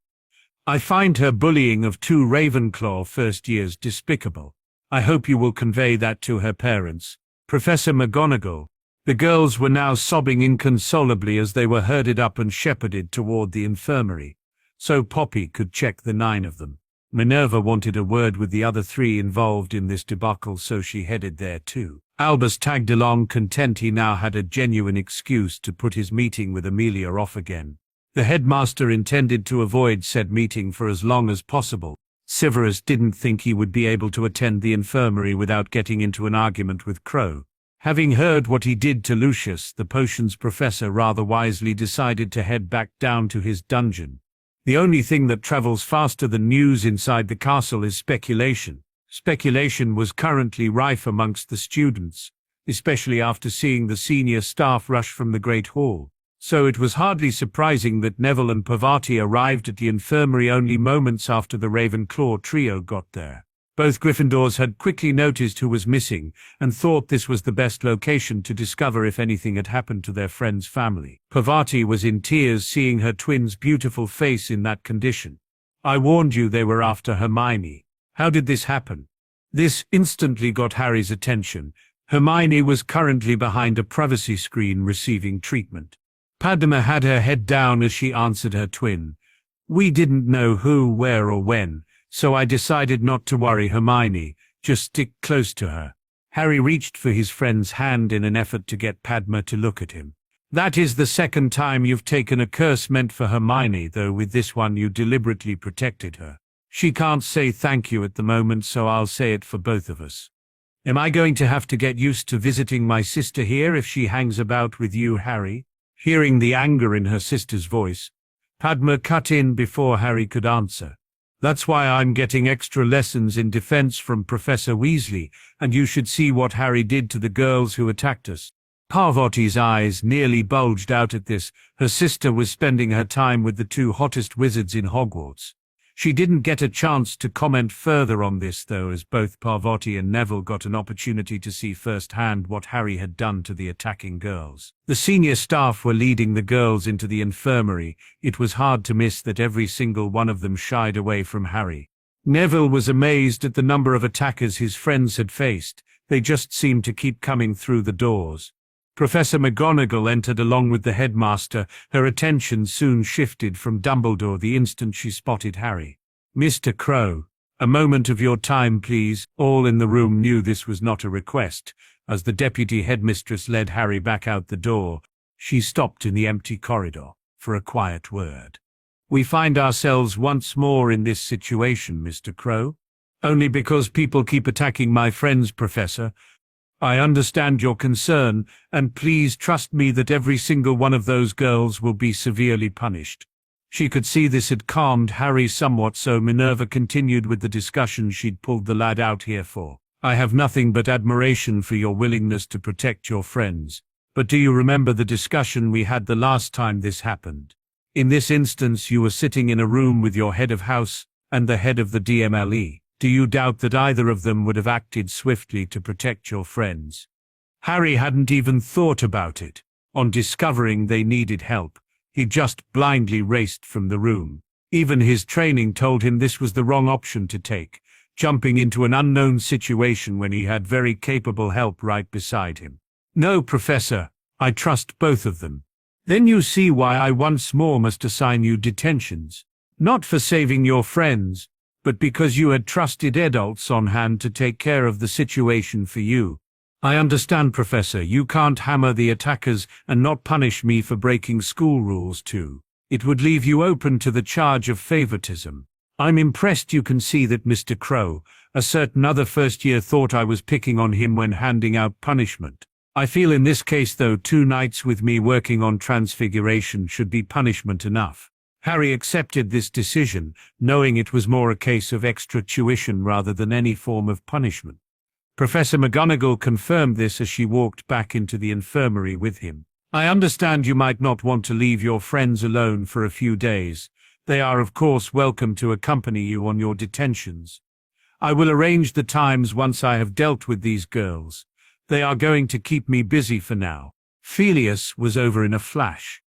I find her bullying of 2 Ravenclaw first years despicable. I hope you will convey that to her parents. Professor McGonagall. The girls were now sobbing inconsolably as they were herded up and shepherded toward the infirmary, so Poppy could check the 9 of them. Minerva wanted a word with the other 3 involved in this debacle, so she headed there too. Albus tagged along, content he now had a genuine excuse to put his meeting with Amelia off again. The headmaster intended to avoid said meeting for as long as possible. Severus didn't think he would be able to attend the infirmary without getting into an argument with Crow. Having heard what he did to Lucius, the potions professor rather wisely decided to head back down to his dungeon. The only thing that travels faster than news inside the castle is speculation. Speculation was currently rife amongst the students, especially after seeing the senior staff rush from the Great Hall. So it was hardly surprising that Neville and Parvati arrived at the infirmary only moments after the Ravenclaw trio got there. Both Gryffindors had quickly noticed who was missing and thought this was the best location to discover if anything had happened to their friend's family. Parvati was in tears seeing her twin's beautiful face in that condition. I warned you they were after Hermione. How did this happen? This instantly got Harry's attention. Hermione was currently behind a privacy screen receiving treatment. Padma had her head down as she answered her twin. We didn't know who, where or when, so I decided not to worry Hermione, just stick close to her. Harry reached for his friend's hand in an effort to get Padma to look at him. That is the second time you've taken a curse meant for Hermione, though with this one you deliberately protected her. She can't say thank you at the moment, so I'll say it for both of us. Am I going to have to get used to visiting my sister here if she hangs about with you, Harry? Hearing the anger in her sister's voice, Padma cut in before Harry could answer. That's why I'm getting extra lessons in defense from Professor Weasley, and you should see what Harry did to the girls who attacked us. Parvati's eyes nearly bulged out at this. Her sister was spending her time with the two hottest wizards in Hogwarts. She didn't get a chance to comment further on this, though, as both Parvati and Neville got an opportunity to see firsthand what Harry had done to the attacking girls. The senior staff were leading the girls into the infirmary. It was hard to miss that every single one of them shied away from Harry. Neville was amazed at the number of attackers his friends had faced. They just seemed to keep coming through the doors. Professor McGonagall entered along with the headmaster. Her attention soon shifted from Dumbledore the instant she spotted Harry. Mr. Crow, a moment of your time, please. All in the room knew this was not a request. As the deputy headmistress led Harry back out the door, she stopped in the empty corridor for a quiet word. We find ourselves once more in this situation, Mr. Crow. Only because people keep attacking my friends, Professor. I understand your concern, and please trust me that every single one of those girls will be severely punished. She could see this had calmed Harry somewhat, so Minerva continued with the discussion she'd pulled the lad out here for. I have nothing but admiration for your willingness to protect your friends. But do you remember the discussion we had the last time this happened? In this instance, you were sitting in a room with your head of house and the head of the DMLE. Do you doubt that either of them would have acted swiftly to protect your friends? Harry hadn't even thought about it. On discovering they needed help, he just blindly raced from the room. Even his training told him this was the wrong option to take, jumping into an unknown situation when he had very capable help right beside him. No, Professor, I trust both of them. Then you see why I once more must assign you detentions. Not for saving your friends, but because you had trusted adults on hand to take care of the situation for you. I understand, Professor, you can't hammer the attackers and not punish me for breaking school rules too. It would leave you open to the charge of favoritism. I'm impressed you can see that, Mr. Crow. A certain other first-year thought I was picking on him when handing out punishment. I feel in this case, though, 2 nights with me working on transfiguration should be punishment enough. Harry accepted this decision, knowing it was more a case of extra tuition rather than any form of punishment. Professor McGonagall confirmed this as she walked back into the infirmary with him. I understand you might not want to leave your friends alone for a few days. They are, of course, welcome to accompany you on your detentions. I will arrange the times once I have dealt with these girls. They are going to keep me busy for now. Phileas was over in a flash.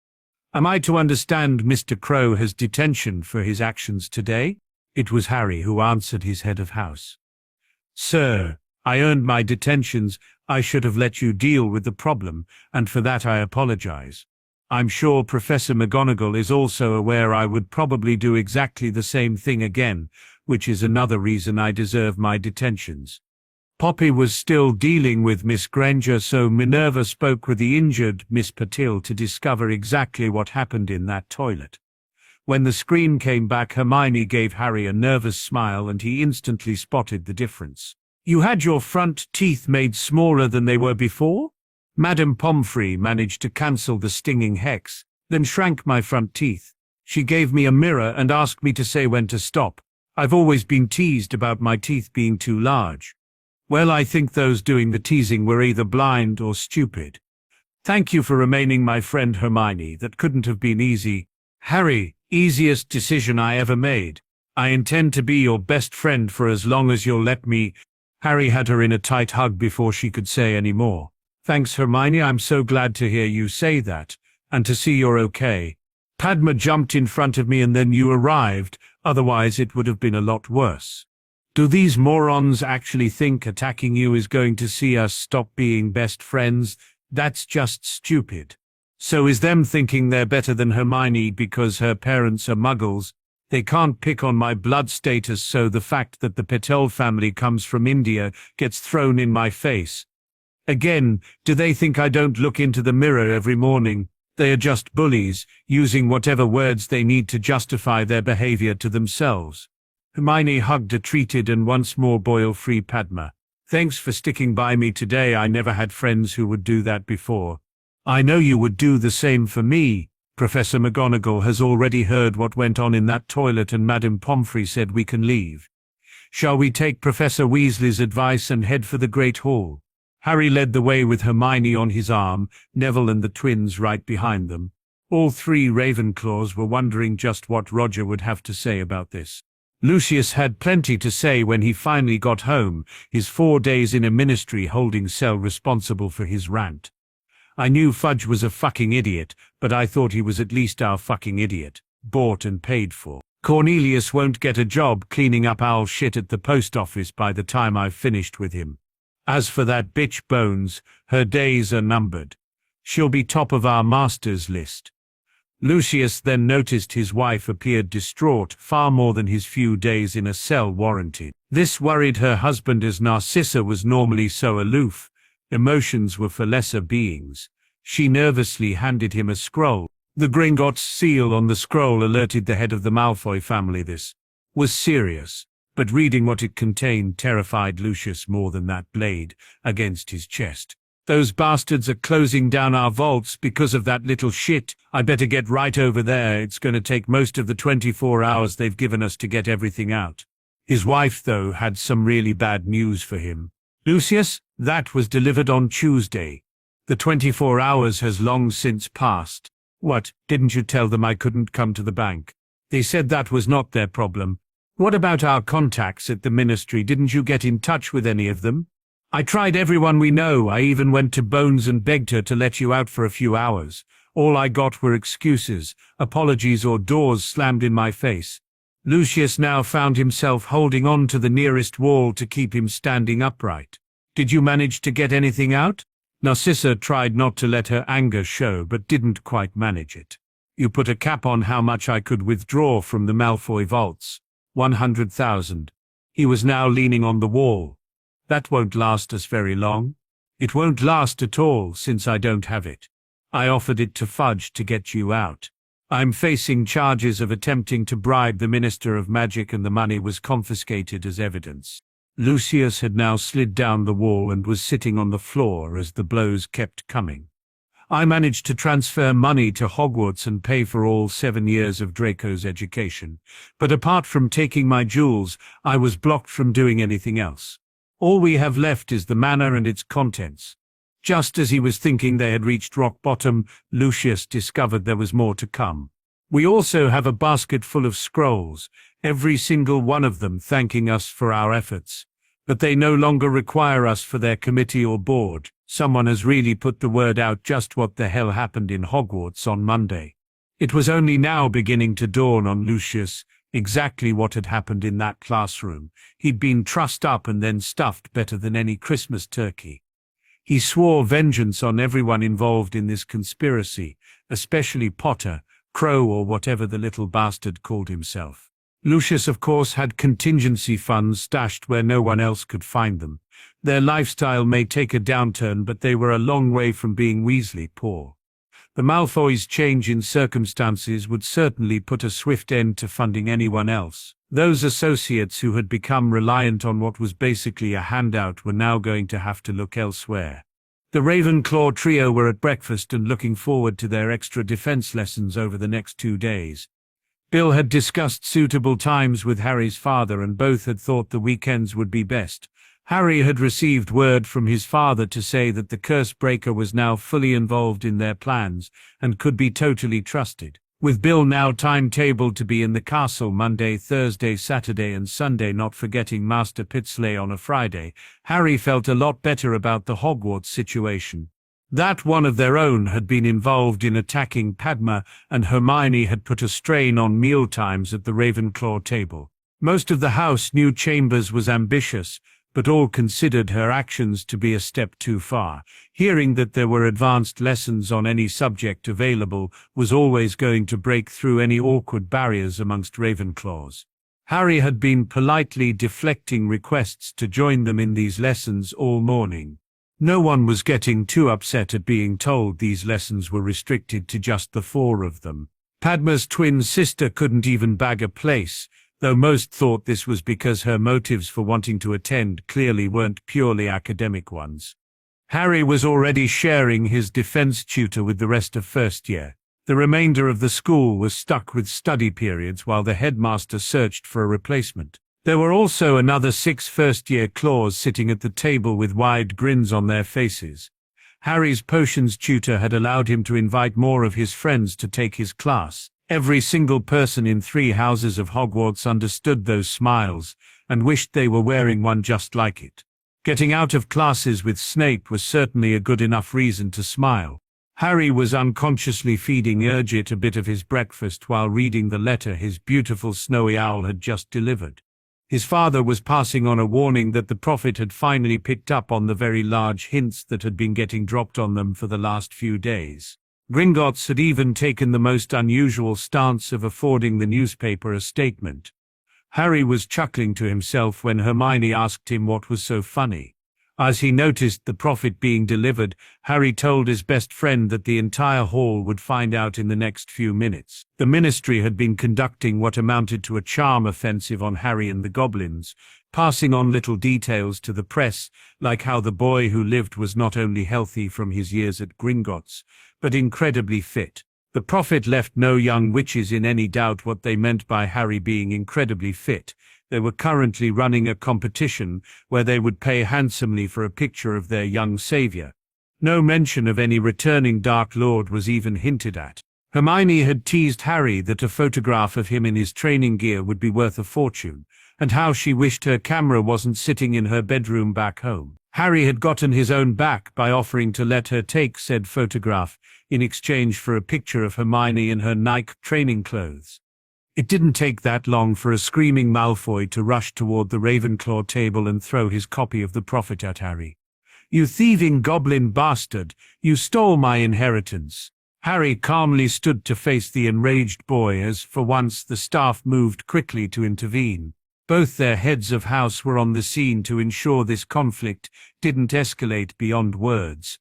Am I to understand Mr. Crow has detention for his actions today? It was Harry who answered his head of house. Sir, I earned my detentions. I should have let you deal with the problem, and for that I apologize. I'm sure Professor McGonagall is also aware I would probably do exactly the same thing again, which is another reason I deserve my detentions. Poppy was still dealing with Miss Granger, so Minerva spoke with the injured Miss Patil to discover exactly what happened in that toilet. When the screen came back, Hermione gave Harry a nervous smile and he instantly spotted the difference. You had your front teeth made smaller than they were before? Madame Pomfrey managed to cancel the stinging hex, then shrank my front teeth. She gave me a mirror and asked me to say when to stop. I've always been teased about my teeth being too large. Well, I think those doing the teasing were either blind or stupid. Thank you for remaining my friend, Hermione. That couldn't have been easy. Harry, easiest decision I ever made. I intend to be your best friend for as long as you'll let me. Harry had her in a tight hug before she could say any more. Thanks, Hermione. I'm so glad to hear you say that, and to see you're okay. Padma jumped in front of me and then you arrived, otherwise it would have been a lot worse. Do these morons actually think attacking you is going to see us stop being best friends? That's just stupid. So is them thinking they're better than Hermione because her parents are muggles? They can't pick on my blood status, so the fact that the Patel family comes from India gets thrown in my face. Again, do they think I don't look into the mirror every morning? They are just bullies, using whatever words they need to justify their behavior to themselves. Hermione hugged a treated and once more boil-free Padma. Thanks for sticking by me today. I never had friends who would do that before. I know you would do the same for me. Professor McGonagall has already heard what went on in that toilet, and Madame Pomfrey said we can leave. Shall we take Professor Weasley's advice and head for the Great Hall? Harry led the way with Hermione on his arm, Neville and the twins right behind them. All three Ravenclaws were wondering just what Roger would have to say about this. Lucius had plenty to say when he finally got home, his 4 days in a ministry holding cell responsible for his rant. I knew Fudge was a fucking idiot, but I thought he was at least our fucking idiot, bought and paid for. Cornelius won't get a job cleaning up owl shit at the post office by the time I've finished with him. As for that bitch Bones, her days are numbered. She'll be top of our masters list. Lucius then noticed his wife appeared distraught, far more than his few days in a cell warranted. This worried her husband, as Narcissa was normally so aloof. Emotions were for lesser beings. She nervously handed him a scroll. The Gringotts seal on the scroll alerted the head of the Malfoy family. This was serious, but reading what it contained terrified Lucius more than that blade against his chest. Those bastards are closing down our vaults because of that little shit. I better get right over there. It's going to take most of the 24 hours they've given us to get everything out. His wife, though, had some really bad news for him. Lucius, that was delivered on Tuesday. The 24 hours has long since passed. What, didn't you tell them I couldn't come to the bank? They said that was not their problem. What about our contacts at the ministry? Didn't you get in touch with any of them? I tried everyone we know. I even went to Bones and begged her to let you out for a few hours. All I got were excuses, apologies, or doors slammed in my face. Lucius now found himself holding on to the nearest wall to keep him standing upright. Did you manage to get anything out? Narcissa tried not to let her anger show, but didn't quite manage it. You put a cap on how much I could withdraw from the Malfoy vaults. 100,000. He was now leaning on the wall. That won't last us very long. It won't last at all, since I don't have it. I offered it to Fudge to get you out. I'm facing charges of attempting to bribe the Minister of Magic, and the money was confiscated as evidence. Lucius had now slid down the wall and was sitting on the floor as the blows kept coming. I managed to transfer money to Hogwarts and pay for all 7 years of Draco's education, but apart from taking my jewels, I was blocked from doing anything else. All we have left is the manor and its contents. Just as he was thinking they had reached rock bottom, Lucius discovered there was more to come. We also have a basket full of scrolls, every single one of them thanking us for our efforts. But they no longer require us for their committee or board. Someone has really put the word out just what the hell happened in Hogwarts on Monday. It was only now beginning to dawn on Lucius exactly what had happened in that classroom. He'd been trussed up and then stuffed better than any Christmas turkey. He swore vengeance on everyone involved in this conspiracy, especially Potter, Crow, or whatever the little bastard called himself. Lucius, of course, had contingency funds stashed where no one else could find them. Their lifestyle may take a downturn, but they were a long way from being Weasley poor. The Malfoys' change in circumstances would certainly put a swift end to funding anyone else. Those associates who had become reliant on what was basically a handout were now going to have to look elsewhere. The Ravenclaw trio were at breakfast and looking forward to their extra defense lessons over the next 2 days. Bill had discussed suitable times with Harry's father, and both had thought the weekends would be best. Harry had received word from his father to say that the curse breaker was now fully involved in their plans and could be totally trusted. With Bill now timetabled to be in the castle Monday, Thursday, Saturday and Sunday, not forgetting Master Pitsley on a Friday, Harry felt a lot better about the Hogwarts situation. That one of their own had been involved in attacking Padma, and Hermione had put a strain on mealtimes at the Ravenclaw table. Most of the house knew Chambers was ambitious, but all considered her actions to be a step too far. Hearing that there were advanced lessons on any subject available was always going to break through any awkward barriers amongst Ravenclaws. Harry had been politely deflecting requests to join them in these lessons all morning. No one was getting too upset at being told these lessons were restricted to just the four of them. Padma's twin sister couldn't even bag a place, though most thought this was because her motives for wanting to attend clearly weren't purely academic ones. Harry was already sharing his defense tutor with the rest of first year. The remainder of the school was stuck with study periods while the headmaster searched for a replacement. There were also another 6 first-year claws sitting at the table with wide grins on their faces. Harry's potions tutor had allowed him to invite more of his friends to take his class. Every single person in 3 houses of Hogwarts understood those smiles, and wished they were wearing one just like it. Getting out of classes with Snape was certainly a good enough reason to smile. Harry was unconsciously feeding Urgit a bit of his breakfast while reading the letter his beautiful snowy owl had just delivered. His father was passing on a warning that the prophet had finally picked up on the very large hints that had been getting dropped on them for the last few days. Gringotts had even taken the most unusual stance of affording the newspaper a statement. Harry was chuckling to himself when Hermione asked him what was so funny. As he noticed the prophet being delivered, Harry told his best friend that the entire hall would find out in the next few minutes. The Ministry had been conducting what amounted to a charm offensive on Harry and the Goblins, passing on little details to the press, like how the boy who lived was not only healthy from his years at Gringotts, but incredibly fit. The prophet left no young witches in any doubt what they meant by Harry being incredibly fit. They were currently running a competition where they would pay handsomely for a picture of their young savior. No mention of any returning Dark Lord was even hinted at. Hermione had teased Harry that a photograph of him in his training gear would be worth a fortune, and how she wished her camera wasn't sitting in her bedroom back home. Harry had gotten his own back by offering to let her take said photograph in exchange for a picture of Hermione in her Nike training clothes. It didn't take that long for a screaming Malfoy to rush toward the Ravenclaw table and throw his copy of the prophet at Harry. "You thieving goblin bastard! You stole my inheritance!" Harry calmly stood to face the enraged boy as, for once, the staff moved quickly to intervene. Both their heads of house were on the scene to ensure this conflict didn't escalate beyond words.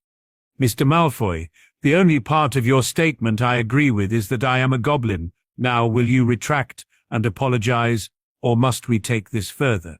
"Mr. Malfoy, the only part of your statement I agree with is that I am a goblin. Now will you retract and apologize, or must we take this further?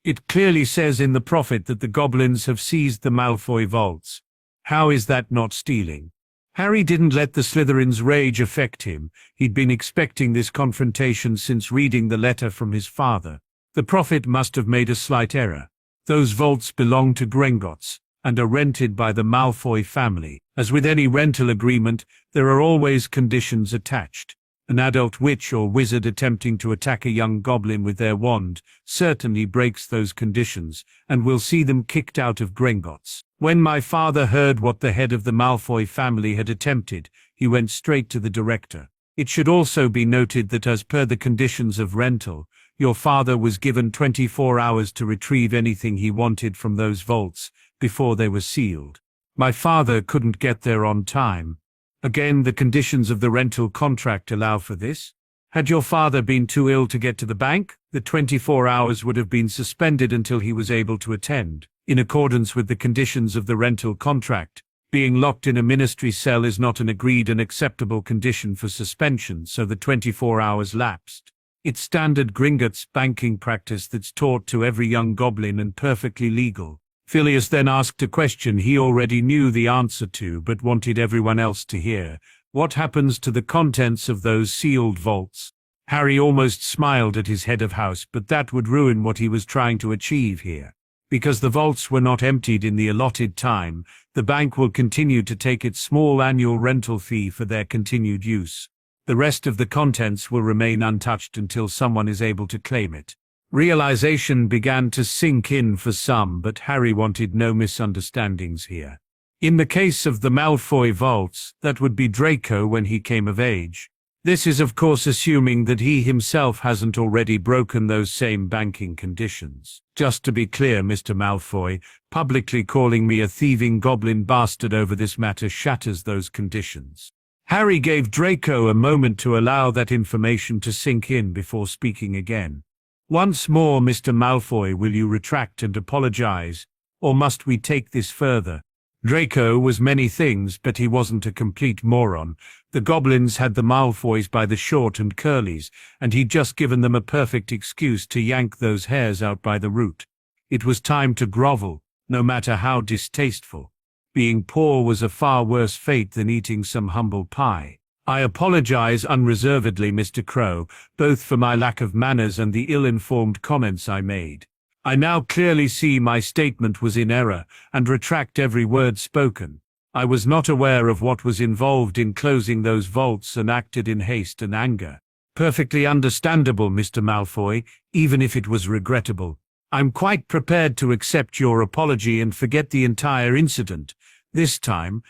It clearly says in the prophet that the goblins have seized the Malfoy vaults. How is that not stealing?" Harry didn't let the Slytherin's rage affect him. He'd been expecting this confrontation since reading the letter from his father. The prophet must have made a slight error. Those vaults belong to Gringotts, and are rented by the Malfoy family. As with any rental agreement, there are always conditions attached. An adult witch or wizard attempting to attack a young goblin with their wand certainly breaks those conditions, and will see them kicked out of Gringotts. When my father heard what the head of the Malfoy family had attempted, he went straight to the director. It should also be noted that as per the conditions of rental, your father was given 24 hours to retrieve anything he wanted from those vaults before they were sealed. My father couldn't get there on time. Again, the conditions of the rental contract allow for this. Had your father been too ill to get to the bank, the 24 hours would have been suspended until he was able to attend. In accordance with the conditions of the rental contract, being locked in a ministry cell is not an agreed and acceptable condition for suspension, so the 24 hours lapsed. It's standard Gringotts banking practice that's taught to every young goblin and perfectly legal. Phileas then asked a question he already knew the answer to but wanted everyone else to hear. What happens to the contents of those sealed vaults? Harry almost smiled at his head of house, but that would ruin what he was trying to achieve here. Because the vaults were not emptied in the allotted time, the bank will continue to take its small annual rental fee for their continued use. The rest of the contents will remain untouched until someone is able to claim it. Realization began to sink in for some, but Harry wanted no misunderstandings here. In the case of the Malfoy vaults, that would be Draco when he came of age. This is of course assuming that he himself hasn't already broken those same banking conditions. Just to be clear, Mr. Malfoy, publicly calling me a thieving goblin bastard over this matter shatters those conditions. Harry gave Draco a moment to allow that information to sink in before speaking again. Once more, Mr. Malfoy, will you retract and apologize, or must we take this further? Draco was many things, but he wasn't a complete moron. The goblins had the Malfoys by the short and curlies, and he'd just given them a perfect excuse to yank those hairs out by the root. It was time to grovel, no matter how distasteful. Being poor was a far worse fate than eating some humble pie. I apologize unreservedly, Mr. Crow, both for my lack of manners and the ill-informed comments I made. I now clearly see my statement was in error, and retract every word spoken. I was not aware of what was involved in closing those vaults and acted in haste and anger. Perfectly understandable, Mr. Malfoy, even if it was regrettable. I'm quite prepared to accept your apology and forget the entire incident. This time,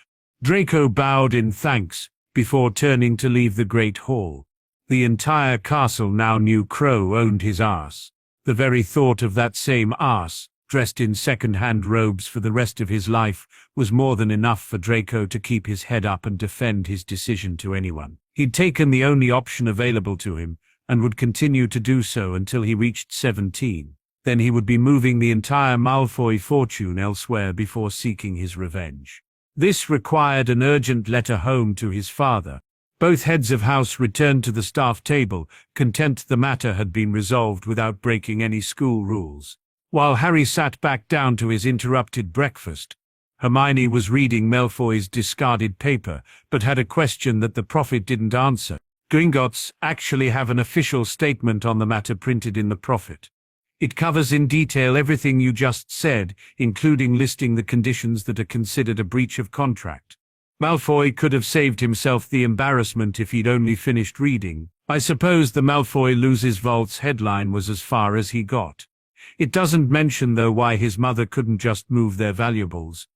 Draco bowed in thanks, before turning to leave the Great Hall. The entire castle now knew Crow owned his arse. The very thought of that same arse, dressed in second-hand robes for the rest of his life, was more than enough for Draco to keep his head up and defend his decision to anyone. He'd taken the only option available to him, and would continue to do so until he reached 17. Then he would be moving the entire Malfoy fortune elsewhere before seeking his revenge. This required an urgent letter home to his father. Both heads of house returned to the staff table, content the matter had been resolved without breaking any school rules. While Harry sat back down to his interrupted breakfast, Hermione was reading Malfoy's discarded paper, but had a question that the prophet didn't answer. Gringotts actually have an official statement on the matter printed in the prophet. It covers in detail everything you just said, including listing the conditions that are considered a breach of contract. Malfoy could have saved himself the embarrassment if he'd only finished reading. I suppose the Malfoy loses vaults headline was as far as he got. It doesn't mention though why his mother couldn't just move their valuables.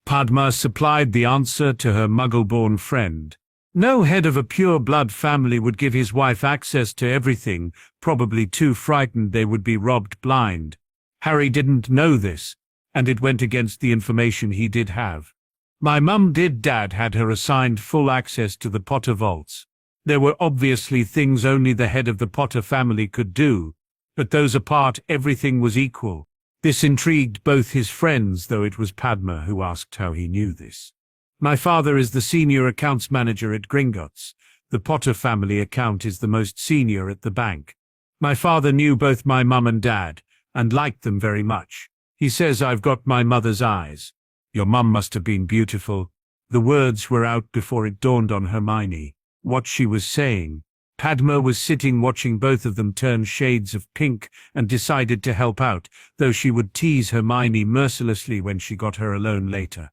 Padma supplied the answer to her muggle-born friend. No head of a pure-blood family would give his wife access to everything, probably too frightened they would be robbed blind. Harry didn't know this, and it went against the information he did have. My dad had her assigned full access to the Potter vaults. There were obviously things only the head of the Potter family could do, but those apart everything was equal. This intrigued both his friends, though it was Padma who asked how he knew this. My father is the senior accounts manager at Gringotts. The Potter family account is the most senior at the bank. My father knew both my mum and dad, and liked them very much. He says I've got my mother's eyes. Your mum must have been beautiful. The words were out before it dawned on Hermione what she was saying. Padma was sitting watching both of them turn shades of pink and decided to help out, though she would tease Hermione mercilessly when she got her alone later.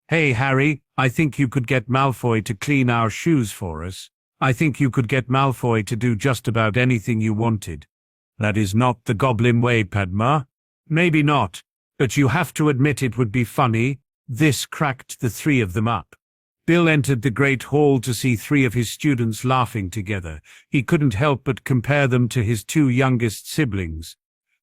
Hey Harry, I think you could get Malfoy to clean our shoes for us. I think you could get Malfoy to do just about anything you wanted. That is not the goblin way, Padma. Maybe not, but you have to admit it would be funny. This cracked the three of them up. Bill entered the Great Hall to see three of his students laughing together. He couldn't help but compare them to his two youngest siblings.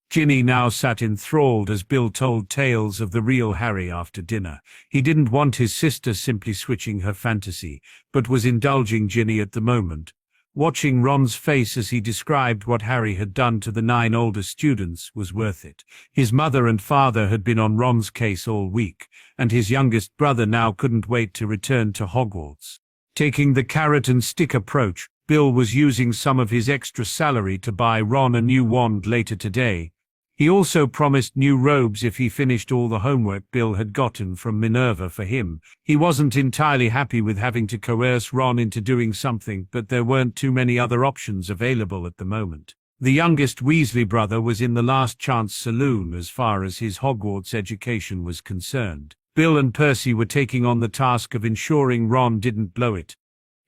Ginny now sat enthralled as Bill told tales of the real Harry after dinner. He didn't want his sister simply switching her fantasy, but was indulging Ginny at the moment. Watching Ron's face as he described what Harry had done to the 9 older students was worth it. His mother and father had been on Ron's case all week, and his youngest brother now couldn't wait to return to Hogwarts. Taking the carrot and stick approach, Bill was using some of his extra salary to buy Ron a new wand later today. He also promised new robes if he finished all the homework Bill had gotten from Minerva for him. He wasn't entirely happy with having to coerce Ron into doing something, but there weren't too many other options available at the moment. The youngest Weasley brother was in the last chance saloon as far as his Hogwarts education was concerned. Bill and Percy were taking on the task of ensuring Ron didn't blow it.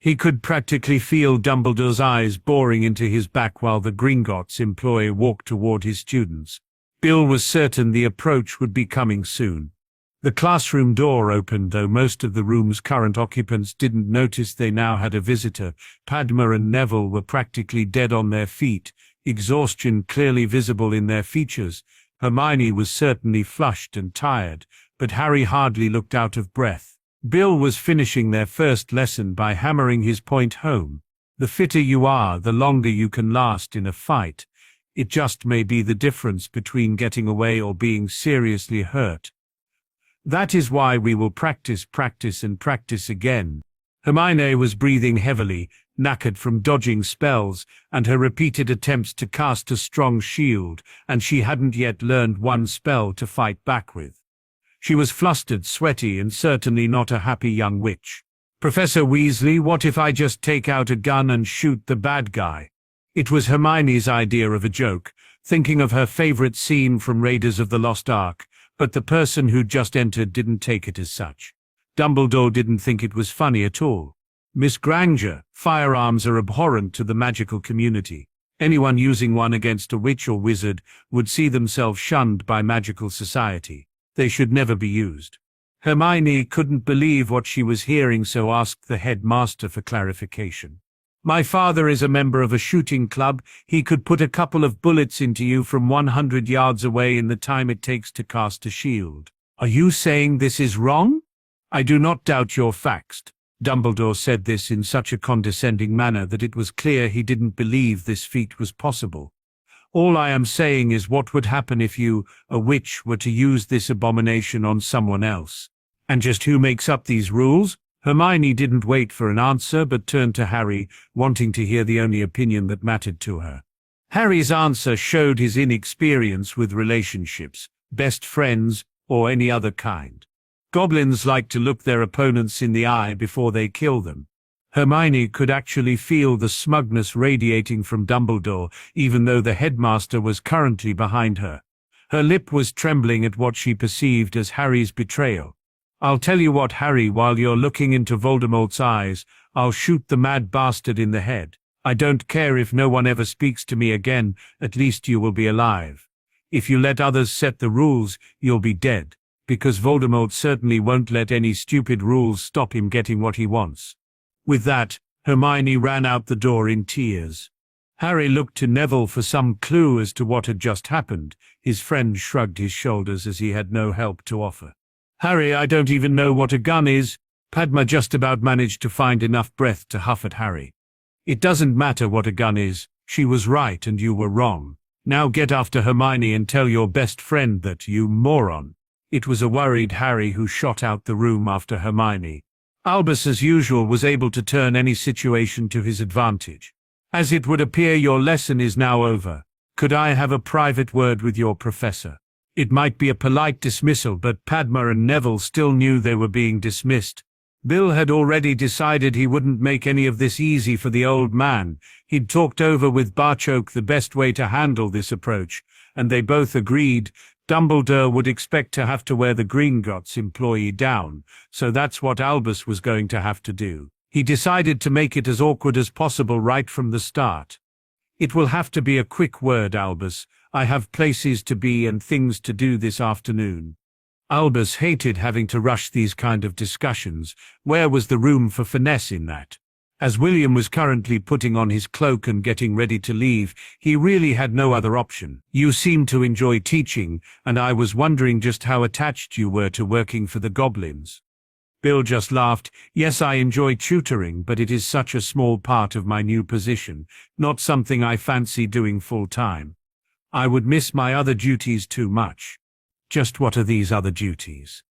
He could practically feel Dumbledore's eyes boring into his back while the Gringotts employee walked toward his students. Bill was certain the approach would be coming soon. The classroom door opened, though most of the room's current occupants didn't notice they now had a visitor. Padma and Neville were practically dead on their feet, exhaustion clearly visible in their features. Hermione was certainly flushed and tired, but Harry hardly looked out of breath. Bill was finishing their first lesson by hammering his point home. The fitter you are, the longer you can last in a fight. It just may be the difference between getting away or being seriously hurt. That is why we will practice, practice and practice again. Hermione was breathing heavily, knackered from dodging spells and her repeated attempts to cast a strong shield, and she hadn't yet learned one spell to fight back with. She was flustered, sweaty, and certainly not a happy young witch. "Professor Weasley, what if I just take out a gun and shoot the bad guy?" It was Hermione's idea of a joke, thinking of her favorite scene from Raiders of the Lost Ark, but the person who'd just entered didn't take it as such. Dumbledore didn't think it was funny at all. "Miss Granger, firearms are abhorrent to the magical community. Anyone using one against a witch or wizard would see themselves shunned by magical society. They should never be used." Hermione couldn't believe what she was hearing, so asked the headmaster for clarification. "My father is a member of a shooting club. He could put a couple of bullets into you from 100 yards away in the time it takes to cast a shield." "Are you saying this is wrong?" "I do not doubt your facts." Dumbledore said this in such a condescending manner that it was clear he didn't believe this feat was possible. "All I am saying is what would happen if you, a witch, were to use this abomination on someone else. And just who makes up these rules?" Hermione didn't wait for an answer but turned to Harry, wanting to hear the only opinion that mattered to her. Harry's answer showed his inexperience with relationships, best friends, or any other kind. Goblins like to look their opponents in the eye before they kill them. Hermione could actually feel the smugness radiating from Dumbledore, even though the headmaster was currently behind her. Her lip was trembling at what she perceived as Harry's betrayal. "I'll tell you what, Harry, while you're looking into Voldemort's eyes, I'll shoot the mad bastard in the head. I don't care if no one ever speaks to me again, at least you will be alive. If you let others set the rules, you'll be dead, because Voldemort certainly won't let any stupid rules stop him getting what he wants." With that, Hermione ran out the door in tears. Harry looked to Neville for some clue as to what had just happened. His friend shrugged his shoulders as he had no help to offer. "Harry, I don't even know what a gun is." Padma just about managed to find enough breath to huff at Harry. "It doesn't matter what a gun is. She was right and you were wrong. Now get after Hermione and tell your best friend that, you moron." It was a worried Harry who shot out the room after Hermione. Albus, as usual, was able to turn any situation to his advantage. "As it would appear your lesson is now over. Could I have a private word with your professor?" It might be a polite dismissal, but Padma and Neville still knew they were being dismissed. Bill had already decided he wouldn't make any of this easy for the old man. He'd talked over with Barchoke the best way to handle this approach, and they both agreed. Dumbledore would expect to have to wear the Gringotts employee down, so that's what Albus was going to have to do. He decided to make it as awkward as possible right from the start. "It will have to be a quick word, Albus. I have places to be and things to do this afternoon." Albus hated having to rush these kind of discussions. Where was the room for finesse in that? As William was currently putting on his cloak and getting ready to leave, he really had no other option. "You seem to enjoy teaching, and I was wondering just how attached you were to working for the Goblins." Bill just laughed. "Yes, I enjoy tutoring, but it is such a small part of my new position, not something I fancy doing full-time. I would miss my other duties too much." "Just what are these other duties?"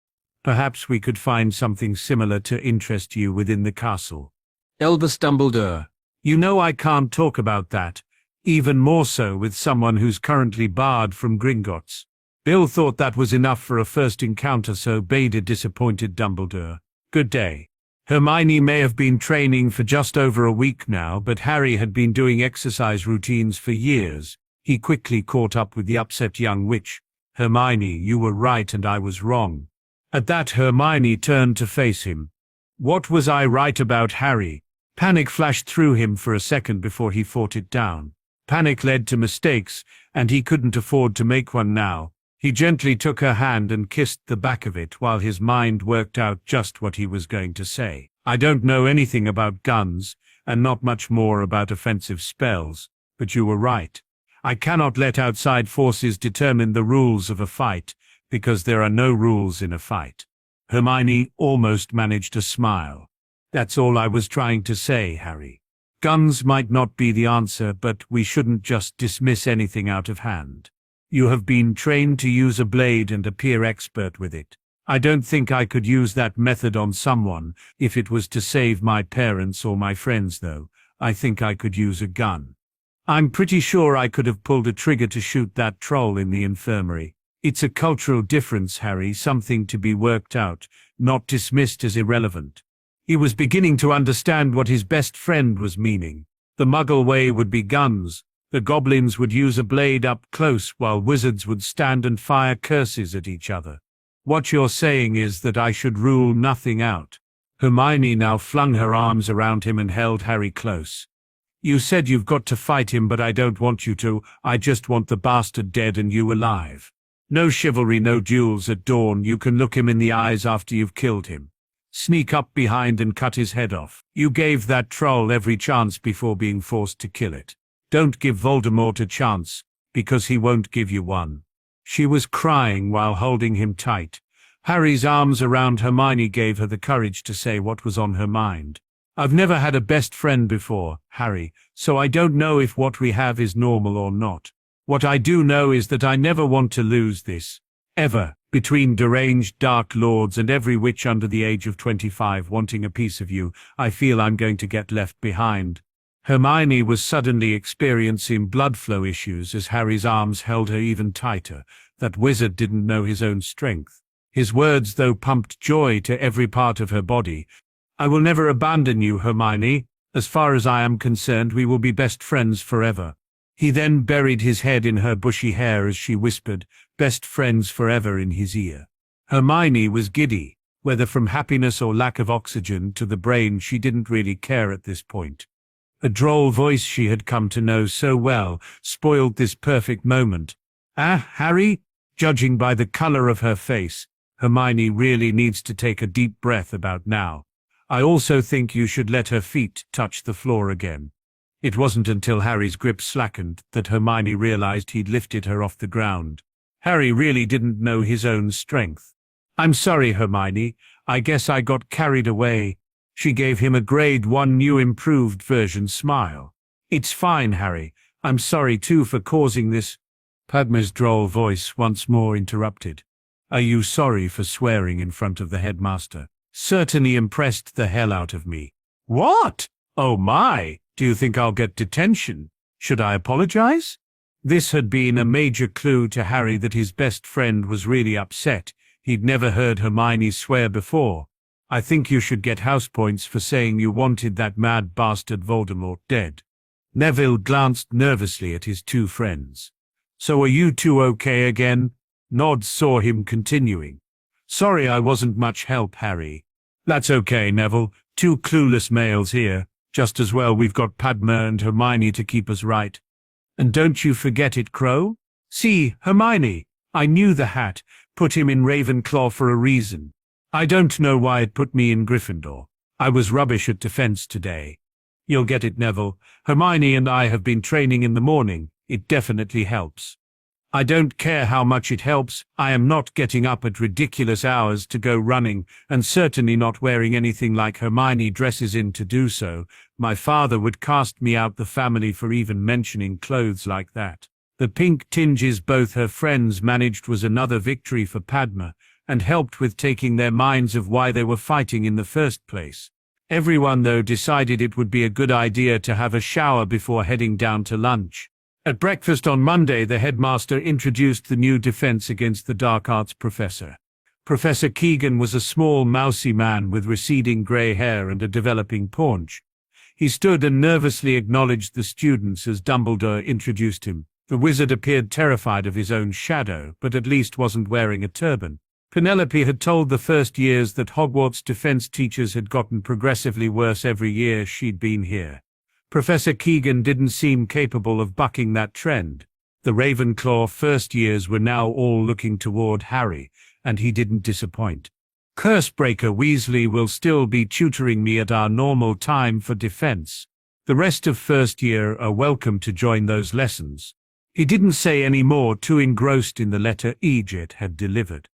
"Perhaps we could find something similar to interest you within the castle." "Albus Dumbledore, you know I can't talk about that, even more so with someone who's currently barred from Gringotts." Bill thought that was enough for a first encounter, so bade a disappointed Dumbledore. "Good day." Hermione may have been training for just over a week now, but Harry had been doing exercise routines for years. He quickly caught up with the upset young witch. "Hermione, you were right and I was wrong." At that, Hermione turned to face him. "What was I right about, Harry?" Panic flashed through him for a second before he fought it down. Panic led to mistakes, and he couldn't afford to make one now. He gently took her hand and kissed the back of it while his mind worked out just what he was going to say. I don't know anything about guns, and not much more about offensive spells, but you were right. I cannot let outside forces determine the rules of a fight, because there are no rules in a fight. Hermione almost managed a smile. That's all I was trying to say, Harry. Guns might not be the answer, but we shouldn't just dismiss anything out of hand. You have been trained to use a blade and appear expert with it. I don't think I could use that method on someone if it was to save my parents or my friends, though. I think I could use a gun. I'm pretty sure I could have pulled a trigger to shoot that troll in the infirmary. It's a cultural difference, Harry, something to be worked out, not dismissed as irrelevant. He was beginning to understand what his best friend was meaning. The Muggle way would be guns. The goblins would use a blade up close while wizards would stand and fire curses at each other. What you're saying is that I should rule nothing out. Hermione now flung her arms around him and held Harry close. You said you've got to fight him, but I don't want you to. I just want the bastard dead and you alive. No chivalry, no duels at dawn. You can look him in the eyes after you've killed him. Sneak up behind and cut his head off. You gave that troll every chance before being forced to kill it. Don't give Voldemort a chance, because he won't give you one. She was crying while holding him tight. Harry's arms around Hermione gave her the courage to say what was on her mind. I've never had a best friend before, Harry, so I don't know if what we have is normal or not. What I do know is that I never want to lose this. Ever. Between deranged dark lords and every witch under the age of 25 wanting a piece of you, I feel I'm going to get left behind. Hermione was suddenly experiencing blood flow issues as Harry's arms held her even tighter. That wizard didn't know his own strength. His words, though, pumped joy to every part of her body. I will never abandon you, Hermione. As far as I am concerned, we will be best friends forever. He then buried his head in her bushy hair as she whispered, best friends forever, in his ear. Hermione was giddy. Whether from happiness or lack of oxygen to the brain, she didn't really care at this point. A droll voice she had come to know so well spoiled this perfect moment. Ah, Harry? Judging by the color of her face, Hermione really needs to take a deep breath about now. I also think you should let her feet touch the floor again. It wasn't until Harry's grip slackened that Hermione realized he'd lifted her off the ground. Harry really didn't know his own strength. I'm sorry, Hermione. I guess I got carried away. She gave him a grade 1 new improved version smile. It's fine, Harry. I'm sorry too for causing this. Padma's droll voice once more interrupted. Are you sorry for swearing in front of the headmaster? Certainly impressed the hell out of me. What? Oh my, do you think I'll get detention? Should I apologize? This had been a major clue to Harry that his best friend was really upset. He'd never heard Hermione swear before. I think you should get house points for saying you wanted that mad bastard Voldemort dead. Neville glanced nervously at his two friends. So are you two okay again? Nod saw him continuing. Sorry I wasn't much help, Harry. That's okay, Neville. Two clueless males here. Just as well we've got Padma and Hermione to keep us right. And don't you forget it, Crow? See, Hermione, I knew the hat put him in Ravenclaw for a reason. I don't know why it put me in Gryffindor. I was rubbish at defense today. You'll get it, Neville. Hermione and I have been training in the morning. It definitely helps. I don't care how much it helps. I am not getting up at ridiculous hours to go running, and certainly not wearing anything like Hermione dresses in to do so. My father would cast me out the family for even mentioning clothes like that. The pink tinges both her friends managed was another victory for Padma, and helped with taking their minds of why they were fighting in the first place. Everyone, though, decided it would be a good idea to have a shower before heading down to lunch. At breakfast on Monday, the headmaster introduced the new defense against the dark arts professor. Professor Keegan was a small, mousy man with receding grey hair and a developing paunch. He stood and nervously acknowledged the students as Dumbledore introduced him. The wizard appeared terrified of his own shadow, but at least wasn't wearing a turban. Penelope had told the first years that Hogwarts defense teachers had gotten progressively worse every year she'd been here. Professor Keegan didn't seem capable of bucking that trend. The Ravenclaw first years were now all looking toward Harry, and he didn't disappoint. Cursebreaker Weasley will still be tutoring me at our normal time for defense. The rest of first year are welcome to join those lessons. He didn't say any more, too engrossed in the letter Egypt had delivered.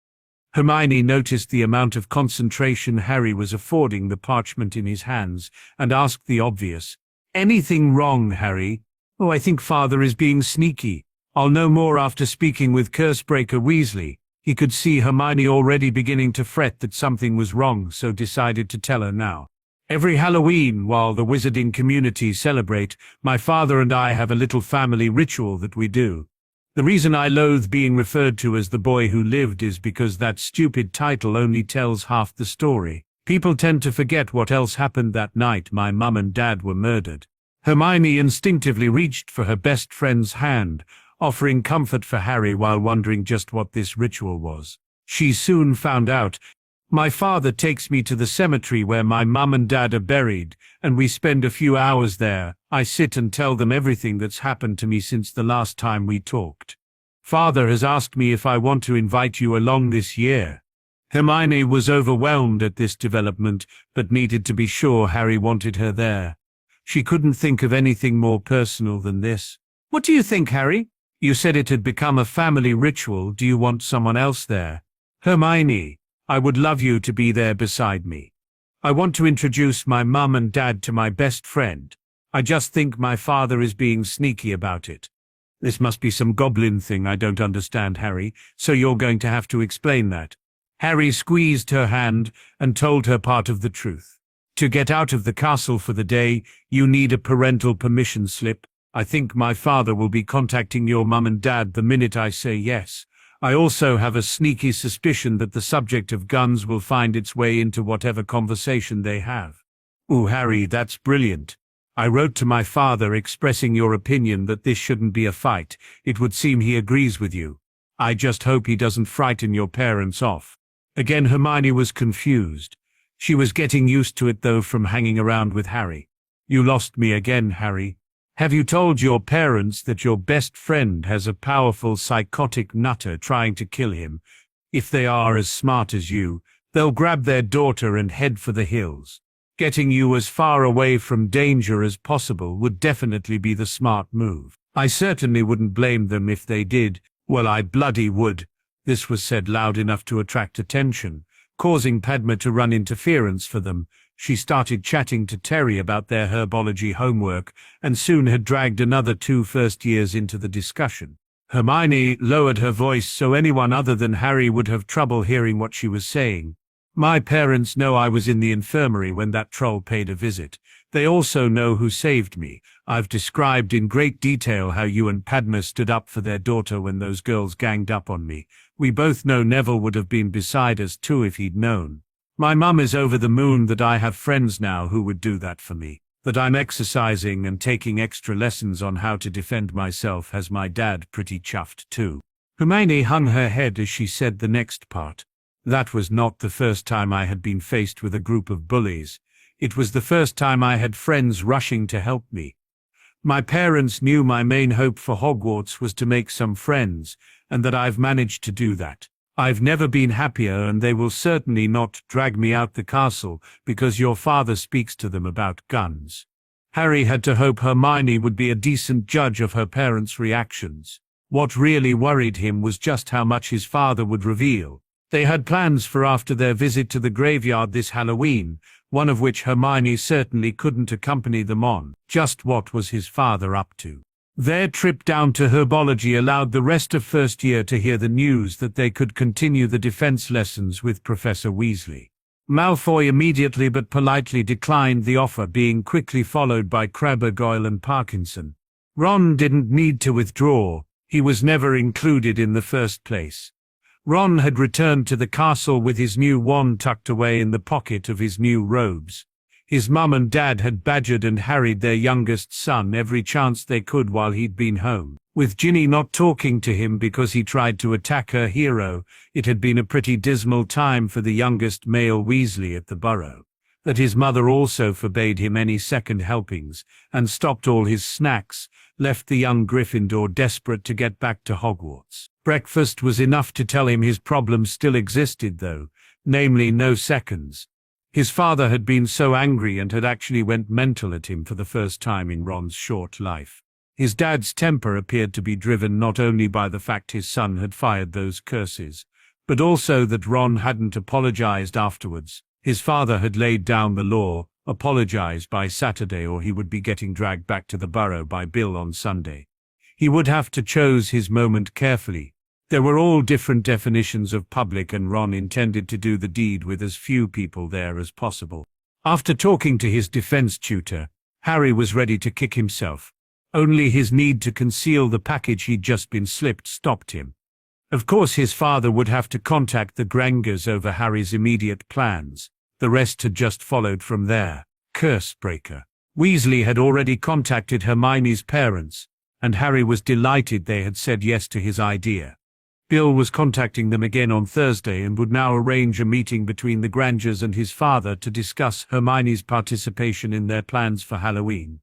Hermione noticed the amount of concentration Harry was affording the parchment in his hands, and asked the obvious, "Anything wrong, Harry?" "Oh, I think Father is being sneaky. I'll know more after speaking with Cursebreaker Weasley." He could see Hermione already beginning to fret that something was wrong, so decided to tell her now. "Every Halloween, while the wizarding community celebrate, my father and I have a little family ritual that we do. The reason I loathe being referred to as the boy who lived is because that stupid title only tells half the story. People tend to forget what else happened that night my mum and dad were murdered." Hermione instinctively reached for her best friend's hand, offering comfort for Harry while wondering just what this ritual was. She soon found out. "My father takes me to the cemetery where my mum and dad are buried, and we spend a few hours there. I sit and tell them everything that's happened to me since the last time we talked. Father has asked me if I want to invite you along this year." Hermione was overwhelmed at this development, but needed to be sure Harry wanted her there. She couldn't think of anything more personal than this. "What do you think, Harry? You said it had become a family ritual. Do you want someone else there?" "Hermione, I would love you to be there beside me. I want to introduce my mum and dad to my best friend. I just think my father is being sneaky about it." "This must be some goblin thing I don't understand, Harry, so you're going to have to explain that." Harry squeezed her hand and told her part of the truth. "To get out of the castle for the day, you need a parental permission slip. I think my father will be contacting your mum and dad the minute I say yes. I also have a sneaky suspicion that the subject of guns will find its way into whatever conversation they have." "Ooh, Harry, that's brilliant. I wrote to my father expressing your opinion that this shouldn't be a fight. It would seem he agrees with you. I just hope he doesn't frighten your parents off." Again Hermione was confused. She was getting used to it though from hanging around with Harry. "You lost me again, Harry. Have you told your parents that your best friend has a powerful psychotic nutter trying to kill him? If they are as smart as you, they'll grab their daughter and head for the hills. Getting you as far away from danger as possible would definitely be the smart move. I certainly wouldn't blame them if they did. Well, I bloody would." This was said loud enough to attract attention, causing Padma to run interference for them. She started chatting to Terry about their herbology homework, and soon had dragged another 2 first years into the discussion. Hermione lowered her voice so anyone other than Harry would have trouble hearing what she was saying. "My parents know I was in the infirmary when that troll paid a visit. They also know who saved me. I've described in great detail how you and Padma stood up for their daughter when those girls ganged up on me. We both know Neville would have been beside us too if he'd known. My mum is over the moon that I have friends now who would do that for me. That I'm exercising and taking extra lessons on how to defend myself has my dad pretty chuffed too." Hermione hung her head as she said the next part. "That was not the first time I had been faced with a group of bullies. It was the first time I had friends rushing to help me. My parents knew my main hope for Hogwarts was to make some friends, and that I've managed to do that. I've never been happier, and they will certainly not drag me out the castle because your father speaks to them about guns." Harry had to hope Hermione would be a decent judge of her parents' reactions. What really worried him was just how much his father would reveal. They had plans for after their visit to the graveyard this Halloween, one of which Hermione certainly couldn't accompany them on. Just what was his father up to? Their trip down to herbology allowed the rest of first year to hear the news that they could continue the defense lessons with Professor Weasley. Malfoy immediately but politely declined the offer, being quickly followed by Crabbe, Goyle and Parkinson. Ron didn't need to withdraw. He was never included in the first place. Ron had returned to the castle with his new wand tucked away in the pocket of his new robes. His mum and dad had badgered and harried their youngest son every chance they could while he'd been home. With Ginny not talking to him because he tried to attack her hero, it had been a pretty dismal time for the youngest male Weasley at the Burrow. that his mother also forbade him any second helpings and stopped all his snacks, left the young Gryffindor desperate to get back to Hogwarts. Breakfast was enough to tell him his problem still existed though, namely no seconds. His father had been so angry and had actually went mental at him for the first time in Ron's short life. His dad's temper appeared to be driven not only by the fact his son had fired those curses, but also that Ron hadn't apologized afterwards. His father had laid down the law, apologize by Saturday or he would be getting dragged back to the burrow by Bill on Sunday. He would have to choose his moment carefully. There were all different definitions of public and Ron intended to do the deed with as few people there as possible. After talking to his defense tutor, Harry was ready to kick himself. Only his need to conceal the package he'd just been slipped stopped him. Of course his father would have to contact the Grangers over Harry's immediate plans. The rest had just followed from there. Cursebreaker. Weasley had already contacted Hermione's parents, and Harry was delighted they had said yes to his idea. Bill was contacting them again on Thursday and would now arrange a meeting between the Grangers and his father to discuss Hermione's participation in their plans for Halloween.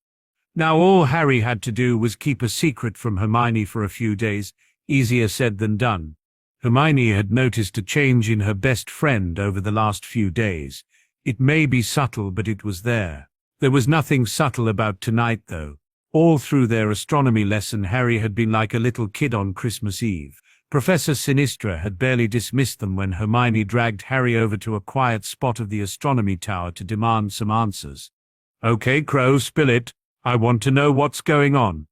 Now all Harry had to do was keep a secret from Hermione for a few days, easier said than done. Hermione had noticed a change in her best friend over the last few days. It may be subtle, but it was there. There was nothing subtle about tonight, though. All through their astronomy lesson, Harry had been like a little kid on Christmas Eve. Professor Sinistra had barely dismissed them when Hermione dragged Harry over to a quiet spot of the astronomy tower to demand some answers. "Okay, Crow, spill it. I want to know what's going on."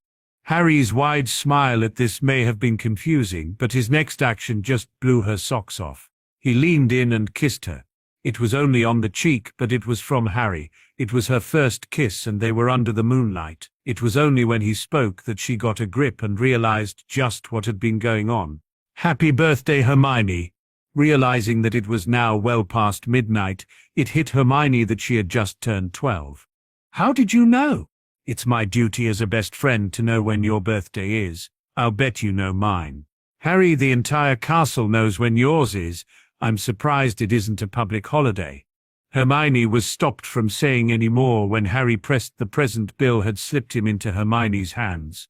Harry's wide smile at this may have been confusing, but his next action just blew her socks off. He leaned in and kissed her. It was only on the cheek, but it was from Harry. It was her first kiss and they were under the moonlight. It was only when he spoke that she got a grip and realized just what had been going on. "Happy birthday, Hermione." Realizing that it was now well past midnight, it hit Hermione that she had just turned 12. "How did you know?" "It's my duty as a best friend to know when your birthday is. I'll bet you know mine." "Harry, the entire castle knows when yours is. I'm surprised it isn't a public holiday." Hermione was stopped from saying any more when Harry pressed the present Bill had slipped him into Hermione's hands.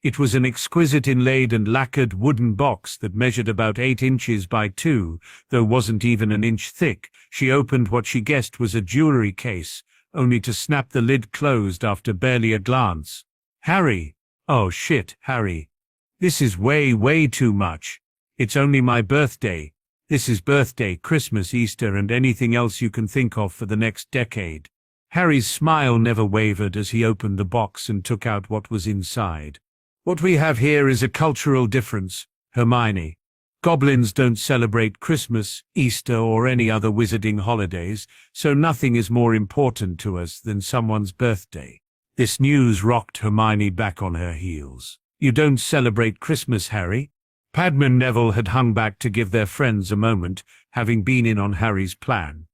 It was an exquisite inlaid and lacquered wooden box that measured about 8 inches by 2, though wasn't even an inch thick. She opened what she guessed was a jewelry case, only to snap the lid closed after barely a glance. "Harry." "Oh shit, Harry. This is way too much. It's only my birthday. This is birthday, Christmas, Easter, and anything else you can think of for the next decade." Harry's smile never wavered as he opened the box and took out what was inside. "What we have here is a cultural difference, Hermione. Goblins don't celebrate Christmas, Easter, or any other wizarding holidays, so nothing is more important to us than someone's birthday." This news rocked Hermione back on her heels. "You don't celebrate Christmas, Harry?" Padma and Neville had hung back to give their friends a moment, having been in on Harry's plan.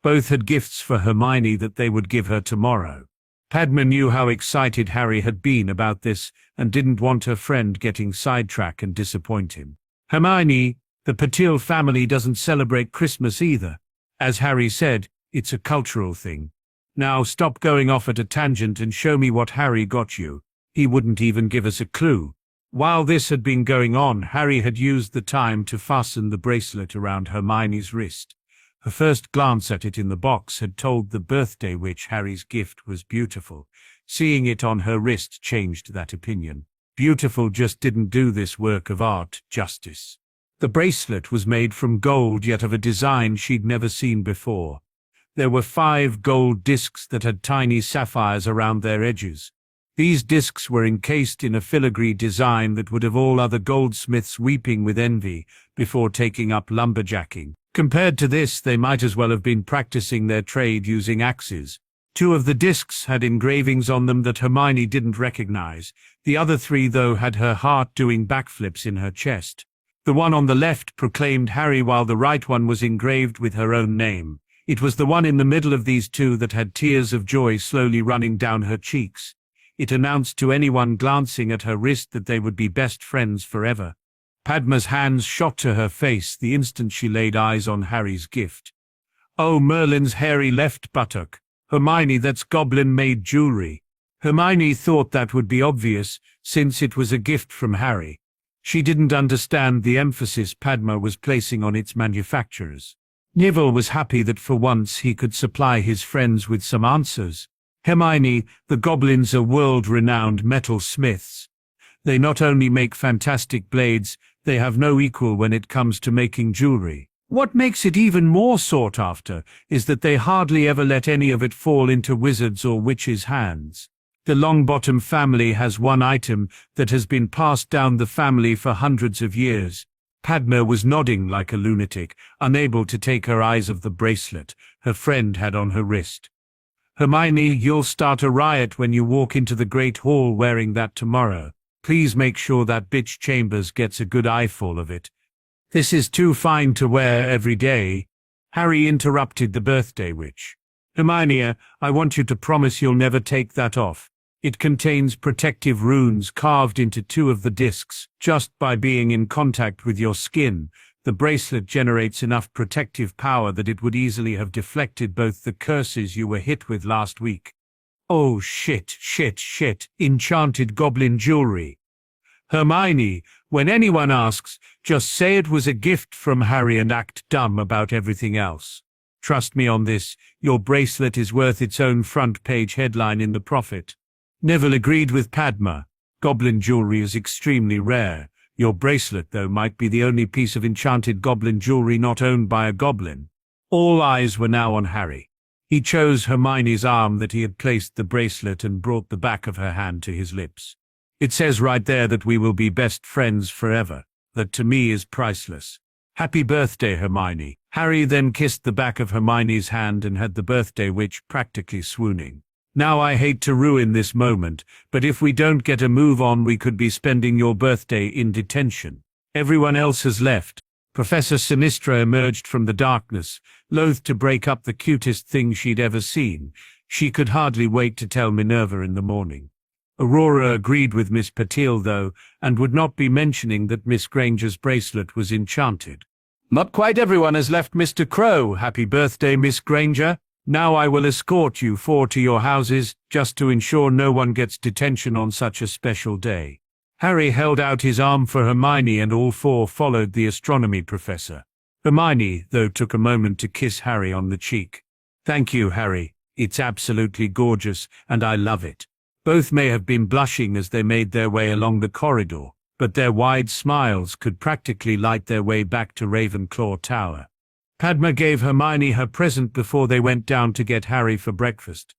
Both had gifts for Hermione that they would give her tomorrow. Padma knew how excited Harry had been about this and didn't want her friend getting sidetracked and disappoint him. "Hermione, the Patil family doesn't celebrate Christmas either. As Harry said, it's a cultural thing. Now stop going off at a tangent and show me what Harry got you." He wouldn't even give us a clue. While this had been going on, Harry had used the time to fasten the bracelet around Hermione's wrist. Her first glance at it in the box had told the birthday witch Harry's gift was beautiful. Seeing it on her wrist changed that opinion. Beautiful just didn't do this work of art justice. The bracelet was made from gold, yet of a design she'd never seen before. There were 5 gold discs that had tiny sapphires around their edges. These discs were encased in a filigree design that would have all other goldsmiths weeping with envy before taking up lumberjacking. Compared to this, they might as well have been practicing their trade using axes. 2 of the discs had engravings on them that Hermione didn't recognize. The other 3, though, had her heart doing backflips in her chest. The one on the left proclaimed Harry, while the right one was engraved with her own name. It was the one in the middle of these 2 that had tears of joy slowly running down her cheeks. It announced to anyone glancing at her wrist that they would be best friends forever. Padma's hands shot to her face the instant she laid eyes on Harry's gift. Oh, Merlin's hairy left buttock. Hermione, that's goblin-made jewelry. Hermione thought that would be obvious, since it was a gift from Harry. She didn't understand the emphasis Padma was placing on its manufacturers. Neville was happy that for once he could supply his friends with some answers. Hermione, the goblins are world-renowned metal smiths. They not only make fantastic blades, they have no equal when it comes to making jewelry. What makes it even more sought after is that they hardly ever let any of it fall into wizards' or witches' hands. The Longbottom family has one item that has been passed down the family for hundreds of years. Padma was nodding like a lunatic, unable to take her eyes off the bracelet her friend had on her wrist. Hermione, you'll start a riot when you walk into the Great Hall wearing that tomorrow. Please make sure that bitch Chambers gets a good eyeful of it. This is too fine to wear every day. Harry interrupted the birthday witch. Hermione, I want you to promise you'll never take that off. It contains protective runes carved into 2 of the discs. Just by being in contact with your skin, the bracelet generates enough protective power that it would easily have deflected both the curses you were hit with last week. Oh shit, enchanted goblin jewelry. Hermione, when anyone asks, just say it was a gift from Harry and act dumb about everything else. Trust me on this, your bracelet is worth its own front-page headline in the Prophet. Neville agreed with Padma. Goblin jewelry is extremely rare. Your bracelet, though, might be the only piece of enchanted goblin jewelry not owned by a goblin. All eyes were now on Harry. He chose Hermione's arm that he had placed the bracelet and brought the back of her hand to his lips. It says right there that we will be best friends forever. That to me is priceless. Happy birthday, Hermione. Harry then kissed the back of Hermione's hand and had the birthday witch practically swooning. Now I hate to ruin this moment, but if we don't get a move on we could be spending your birthday in detention. Everyone else has left. Professor Sinistra emerged from the darkness, loath to break up the cutest thing she'd ever seen. She could hardly wait to tell Minerva in the morning. Aurora agreed with Miss Patil, though, and would not be mentioning that Miss Granger's bracelet was enchanted. Not quite everyone has left, Mr. Crow. Happy birthday, Miss Granger. Now I will escort you 4 to your houses, just to ensure no one gets detention on such a special day. Harry held out his arm for Hermione and all 4 followed the astronomy professor. Hermione, though, took a moment to kiss Harry on the cheek. Thank you, Harry. It's absolutely gorgeous, and I love it. Both may have been blushing as they made their way along the corridor, but their wide smiles could practically light their way back to Ravenclaw Tower. Padma gave Hermione her present before they went down to get Harry for breakfast.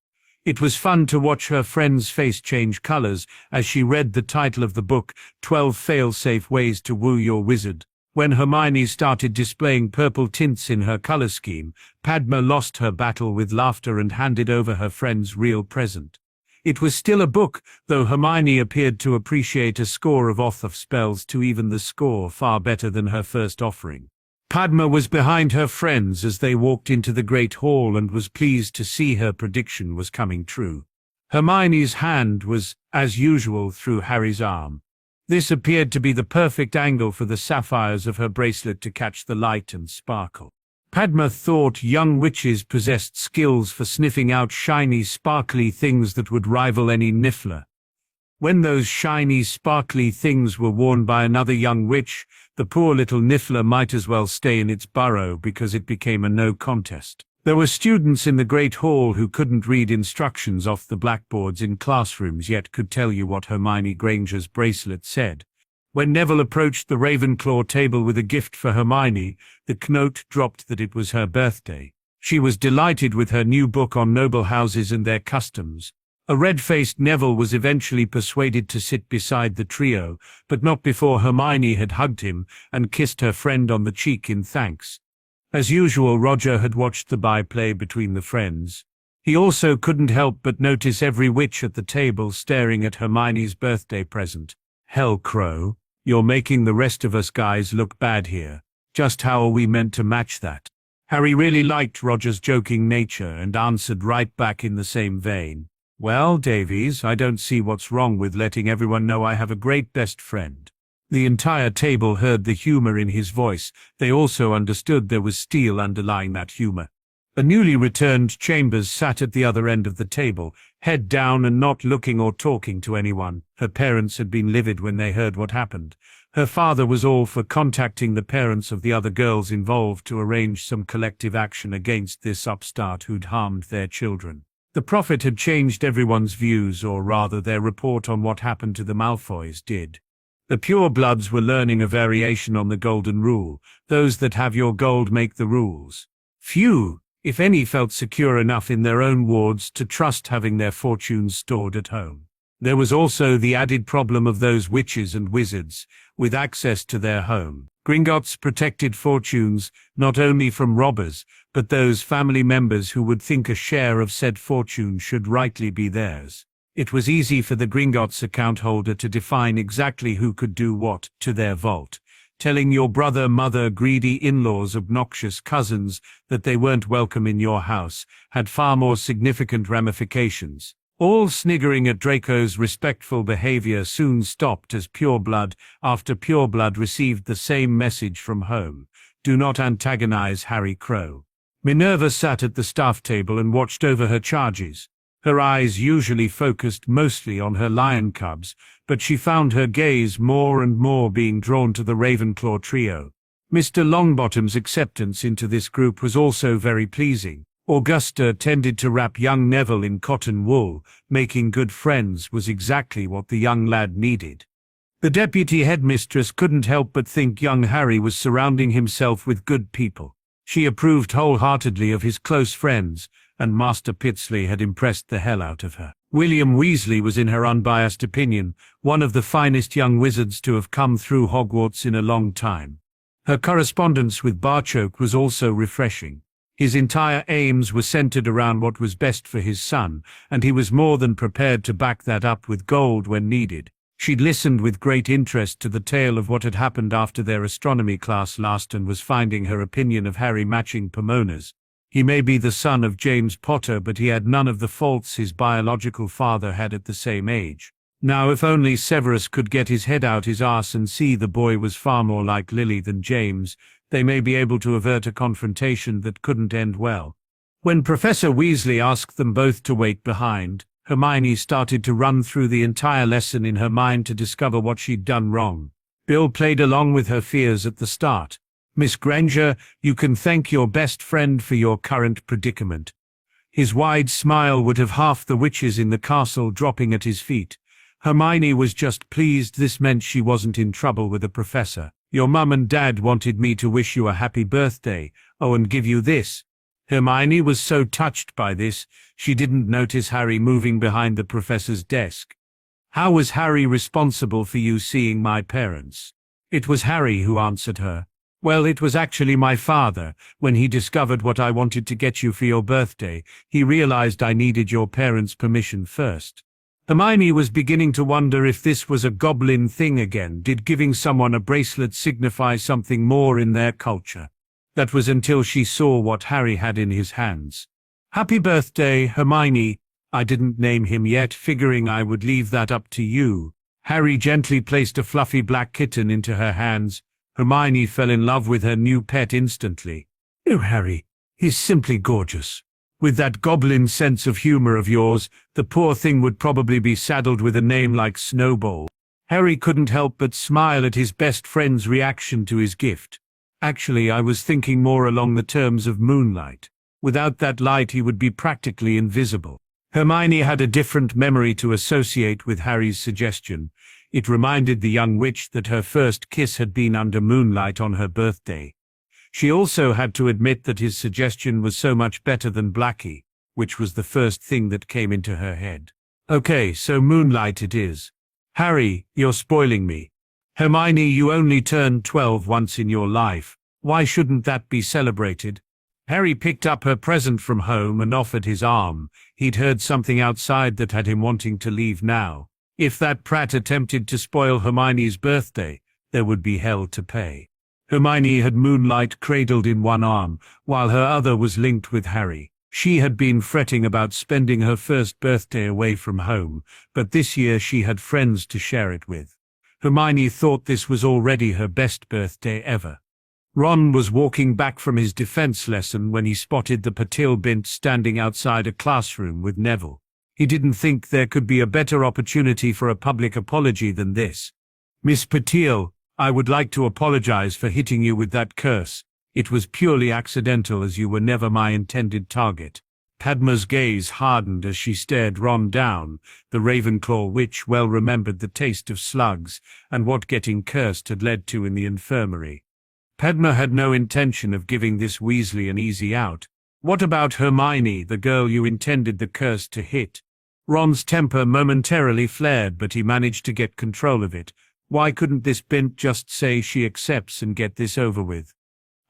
It was fun to watch her friend's face change colors as she read the title of the book, 12 Fail-Safe Ways to Woo Your Wizard. When Hermione started displaying purple tints in her color scheme, Padma lost her battle with laughter and handed over her friend's real present. It was still a book, though Hermione appeared to appreciate a score of off spells to even the score far better than her first offering. Padma was behind her friends as they walked into the Great Hall and was pleased to see her prediction was coming true. Hermione's hand was, as usual, through Harry's arm. This appeared to be the perfect angle for the sapphires of her bracelet to catch the light and sparkle. Padma thought young witches possessed skills for sniffing out shiny, sparkly things that would rival any niffler. When those shiny, sparkly things were worn by another young witch, the poor little niffler might as well stay in its burrow because it became a no contest. There were students in the Great Hall who couldn't read instructions off the blackboards in classrooms yet could tell you what Hermione Granger's bracelet said. When Neville approached the Ravenclaw table with a gift for Hermione, the note dropped that it was her birthday. She was delighted with her new book on noble houses and their customs. A red-faced Neville was eventually persuaded to sit beside the trio, but not before Hermione had hugged him and kissed her friend on the cheek in thanks. As usual, Roger had watched the byplay between the friends. He also couldn't help but notice every witch at the table staring at Hermione's birthday present. Hell, Crow, you're making the rest of us guys look bad here. Just how are we meant to match that? Harry really liked Roger's joking nature and answered right back in the same vein. Well, Davies, I don't see what's wrong with letting everyone know I have a great best friend. The entire table heard the humor in his voice. They also understood there was steel underlying that humor. A newly returned Chambers sat at the other end of the table, head down and not looking or talking to anyone. Her parents had been livid when they heard what happened. Her father was all for contacting the parents of the other girls involved to arrange some collective action against this upstart who'd harmed their children. The prophet had changed everyone's views, or rather their report on what happened to the Malfoys did. The purebloods were learning a variation on the golden rule: those that have your gold make the rules. Few, if any, felt secure enough in their own wards to trust having their fortunes stored at home. There was also the added problem of those witches and wizards, with access to their home. Gringotts protected fortunes, not only from robbers, but those family members who would think a share of said fortune should rightly be theirs. It was easy for the Gringotts account holder to define exactly who could do what to their vault. Telling your brother, mother, greedy in-laws, obnoxious cousins that they weren't welcome in your house had far more significant ramifications. All sniggering at Draco's respectful behavior soon stopped as Pureblood after Pureblood received the same message from home: do not antagonize Harry Crow. Minerva sat at the staff table and watched over her charges. Her eyes usually focused mostly on her lion cubs, but she found her gaze more and more being drawn to the Ravenclaw trio. Mr. Longbottom's acceptance into this group was also very pleasing. Augusta tended to wrap young Neville in cotton wool. Making good friends was exactly what the young lad needed. The deputy headmistress couldn't help but think young Harry was surrounding himself with good people. She approved wholeheartedly of his close friends, and Master Pitsley had impressed the hell out of her. William Weasley was, in her unbiased opinion, one of the finest young wizards to have come through Hogwarts in a long time. Her correspondence with Barchoke was also refreshing. His entire aims were centered around what was best for his son, and he was more than prepared to back that up with gold when needed. She'd listened with great interest to the tale of what had happened after their astronomy class last, and was finding her opinion of Harry matching Pomona's. He may be the son of James Potter, but he had none of the faults his biological father had at the same age. Now, if only Severus could get his head out his arse and see the boy was far more like Lily than James, they may be able to avert a confrontation that couldn't end well. When Professor Weasley asked them both to wait behind, Hermione started to run through the entire lesson in her mind to discover what she'd done wrong. Bill played along with her fears at the start. Miss Granger, you can thank your best friend for your current predicament. His wide smile would have half the witches in the castle dropping at his feet. Hermione was just pleased this meant she wasn't in trouble with the professor. Your mum and dad wanted me to wish you a happy birthday, and give you this. Hermione was so touched by this, she didn't notice Harry moving behind the professor's desk. How was Harry responsible for you seeing my parents? It was Harry who answered her. Well, it was actually my father. When he discovered what I wanted to get you for your birthday, he realized I needed your parents' permission first. Hermione was beginning to wonder if this was a goblin thing again. Did giving someone a bracelet signify something more in their culture? That was until she saw what Harry had in his hands. Happy birthday, Hermione. I didn't name him yet, figuring I would leave that up to you. Harry gently placed a fluffy black kitten into her hands. Hermione fell in love with her new pet instantly. Oh, Harry, he's simply gorgeous. With that goblin sense of humor of yours, the poor thing would probably be saddled with a name like Snowball. Harry couldn't help but smile at his best friend's reaction to his gift. Actually, I was thinking more along the terms of moonlight. Without that light, he would be practically invisible. Hermione had a different memory to associate with Harry's suggestion. It reminded the young witch that her first kiss had been under moonlight on her birthday. She also had to admit that his suggestion was so much better than Blackie, which was the first thing that came into her head. Okay, so moonlight it is. Harry, you're spoiling me. Hermione, you only turned 12 once in your life. Why shouldn't that be celebrated? Harry picked up her present from home and offered his arm. He'd heard something outside that had him wanting to leave now. If that prat attempted to spoil Hermione's birthday, there would be hell to pay. Hermione had moonlight cradled in one arm, while her other was linked with Harry. She had been fretting about spending her first birthday away from home, but this year she had friends to share it with. Hermione thought this was already her best birthday ever. Ron was walking back from his defense lesson when he spotted the Patil Bint standing outside a classroom with Neville. He didn't think there could be a better opportunity for a public apology than this. "Miss Patil, I would like to apologize for hitting you with that curse. It was purely accidental, as you were never my intended target." Padma's gaze hardened as she stared Ron down. The Ravenclaw witch well remembered the taste of slugs and what getting cursed had led to in the infirmary. Padma had no intention of giving this Weasley an easy out. "What about Hermione, the girl you intended the curse to hit?" Ron's temper momentarily flared, but he managed to get control of it. Why couldn't this Bint just say she accepts and get this over with?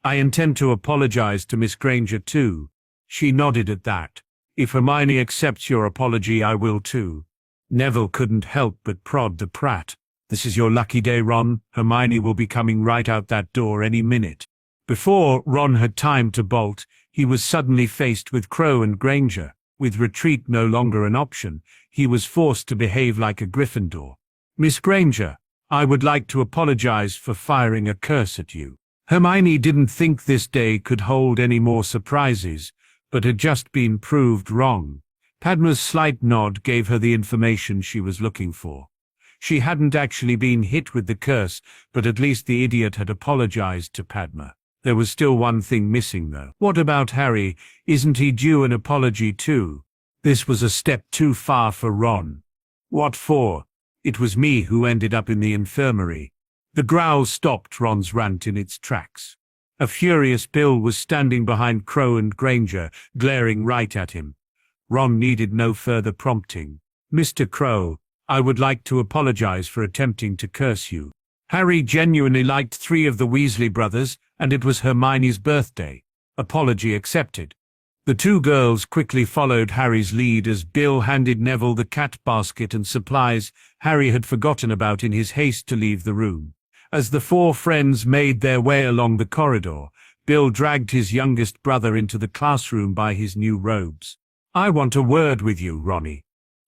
"I intend to apologize to Miss Granger too." She nodded at that. "If Hermione accepts your apology, I will too." Neville couldn't help but prod the prat. "This is your lucky day, Ron. Hermione will be coming right out that door any minute." Before Ron had time to bolt, he was suddenly faced with Crow and Granger. With retreat no longer an option, he was forced to behave like a Gryffindor. "Miss Granger, I would like to apologize for firing a curse at you." Hermione didn't think this day could hold any more surprises, but had just been proved wrong. Padma's slight nod gave her the information she was looking for. She hadn't actually been hit with the curse, but at least the idiot had apologized to Padma. There was still one thing missing, though. What about Harry? Isn't he due an apology too? This was a step too far for Ron. "What for? It was me who ended up in the infirmary." The growl stopped Ron's rant in its tracks. A furious Bill was standing behind Crow and Granger, glaring right at him. Ron needed no further prompting. "Mr. Crow, I would like to apologize for attempting to curse you. Harry genuinely liked 3 of the Weasley brothers, and it was Hermione's birthday. Apology accepted." The 2 girls quickly followed Harry's lead as Bill handed Neville the cat basket and supplies Harry had forgotten about in his haste to leave the room. As the 4 friends made their way along the corridor, Bill dragged his youngest brother into the classroom by his new robes. "I want a word with you, Ronnie."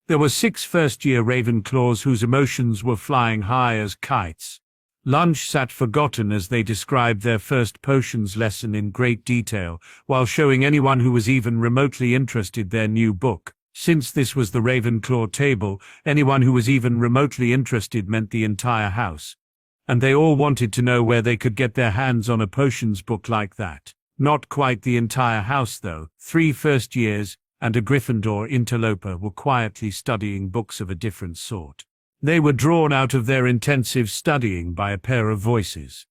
There were 6 first-year Ravenclaws whose emotions were flying high as kites. Lunch sat forgotten as they described their first potions lesson in great detail, while showing anyone who was even remotely interested their new book. Since this was the Ravenclaw table, anyone who was even remotely interested meant the entire house. And they all wanted to know where they could get their hands on a potions book like that. Not quite the entire house, though. 3 first years and a Gryffindor interloper were quietly studying books of a different sort. They were drawn out of their intensive studying by a pair of voices.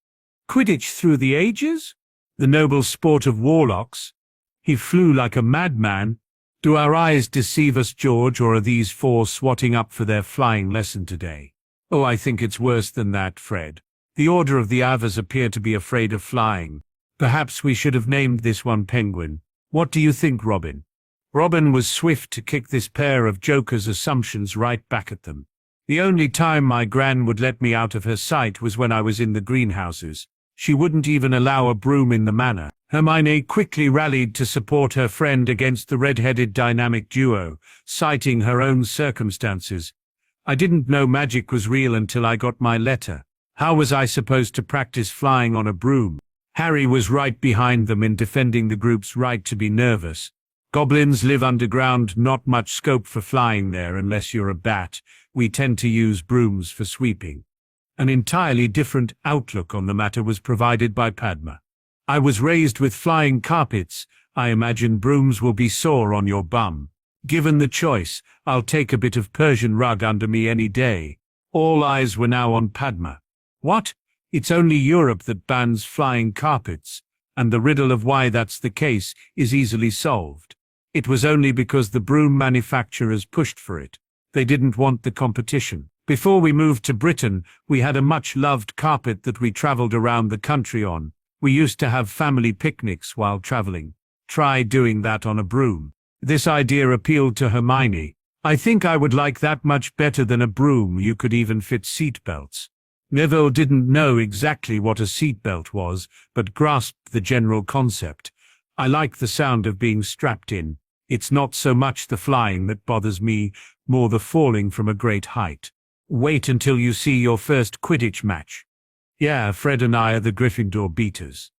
"Quidditch through the ages? The noble sport of warlocks? He flew like a madman. Do our eyes deceive us, George, or are these 4 swatting up for their flying lesson today?" "Oh, I think it's worse than that, Fred. The Order of the Avars appear to be afraid of flying. Perhaps we should have named this one Penguin. What do you think, Robin?" Robin was swift to kick this pair of jokers' assumptions right back at them. "The only time my gran would let me out of her sight was when I was in the greenhouses. She wouldn't even allow a broom in the manor." Hermione quickly rallied to support her friend against the red-headed dynamic duo, citing her own circumstances. "I didn't know magic was real until I got my letter. How was I supposed to practice flying on a broom?" Harry was right behind them in defending the group's right to be nervous. "Goblins live underground, not much scope for flying there unless you're a bat. We tend to use brooms for sweeping." An entirely different outlook on the matter was provided by Padma. "I was raised with flying carpets. I imagine brooms will be sore on your bum. Given the choice, I'll take a bit of Persian rug under me any day." All eyes were now on Padma. "What? It's only Europe that bans flying carpets, and the riddle of why that's the case is easily solved. It was only because the broom manufacturers pushed for it. They didn't want the competition. Before we moved to Britain, we had a much-loved carpet that we traveled around the country on. We used to have family picnics while traveling. Try doing that on a broom." This idea appealed to Hermione. "I think I would like that much better than a broom. You could even fit seatbelts." Neville didn't know exactly what a seatbelt was, but grasped the general concept. "I like the sound of being strapped in. It's not so much the flying that bothers me, more the falling from a great height. Wait until you see your first Quidditch match." Yeah, Fred and I are the Gryffindor beaters.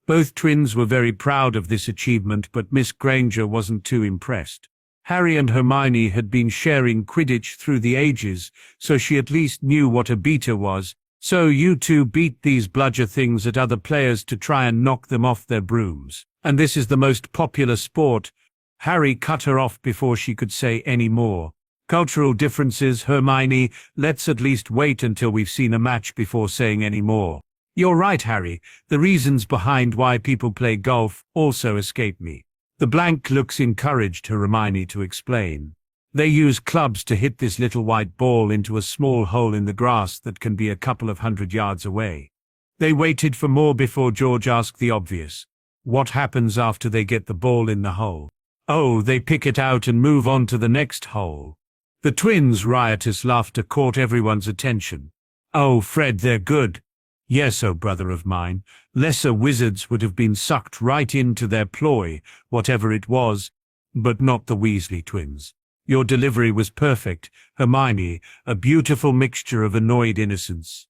Both twins were very proud of this achievement, but Miss Granger wasn't too impressed. Harry and Hermione had been sharing Quidditch through the ages, so she at least knew what a beater was. So you two beat these bludger things at other players to try and knock them off their brooms. And this is the most popular sport. Harry cut her off before she could say any more. Cultural differences, Hermione. Let's at least wait until we've seen a match before saying any more. You're right, Harry. The reasons behind why people play golf also escape me. The blank looks encouraged Hermione to explain. They use clubs to hit this little white ball into a small hole in the grass that can be a couple of 100 yards away. They waited for more before George asked the obvious. What happens after they get the ball in the hole? Oh, they pick it out and move on to the next hole. The twins' riotous laughter caught everyone's attention. Oh, Fred, they're good. Yes, oh brother of mine, lesser wizards would have been sucked right into their ploy, whatever it was, but not the Weasley twins. Your delivery was perfect, Hermione, a beautiful mixture of annoyed innocence.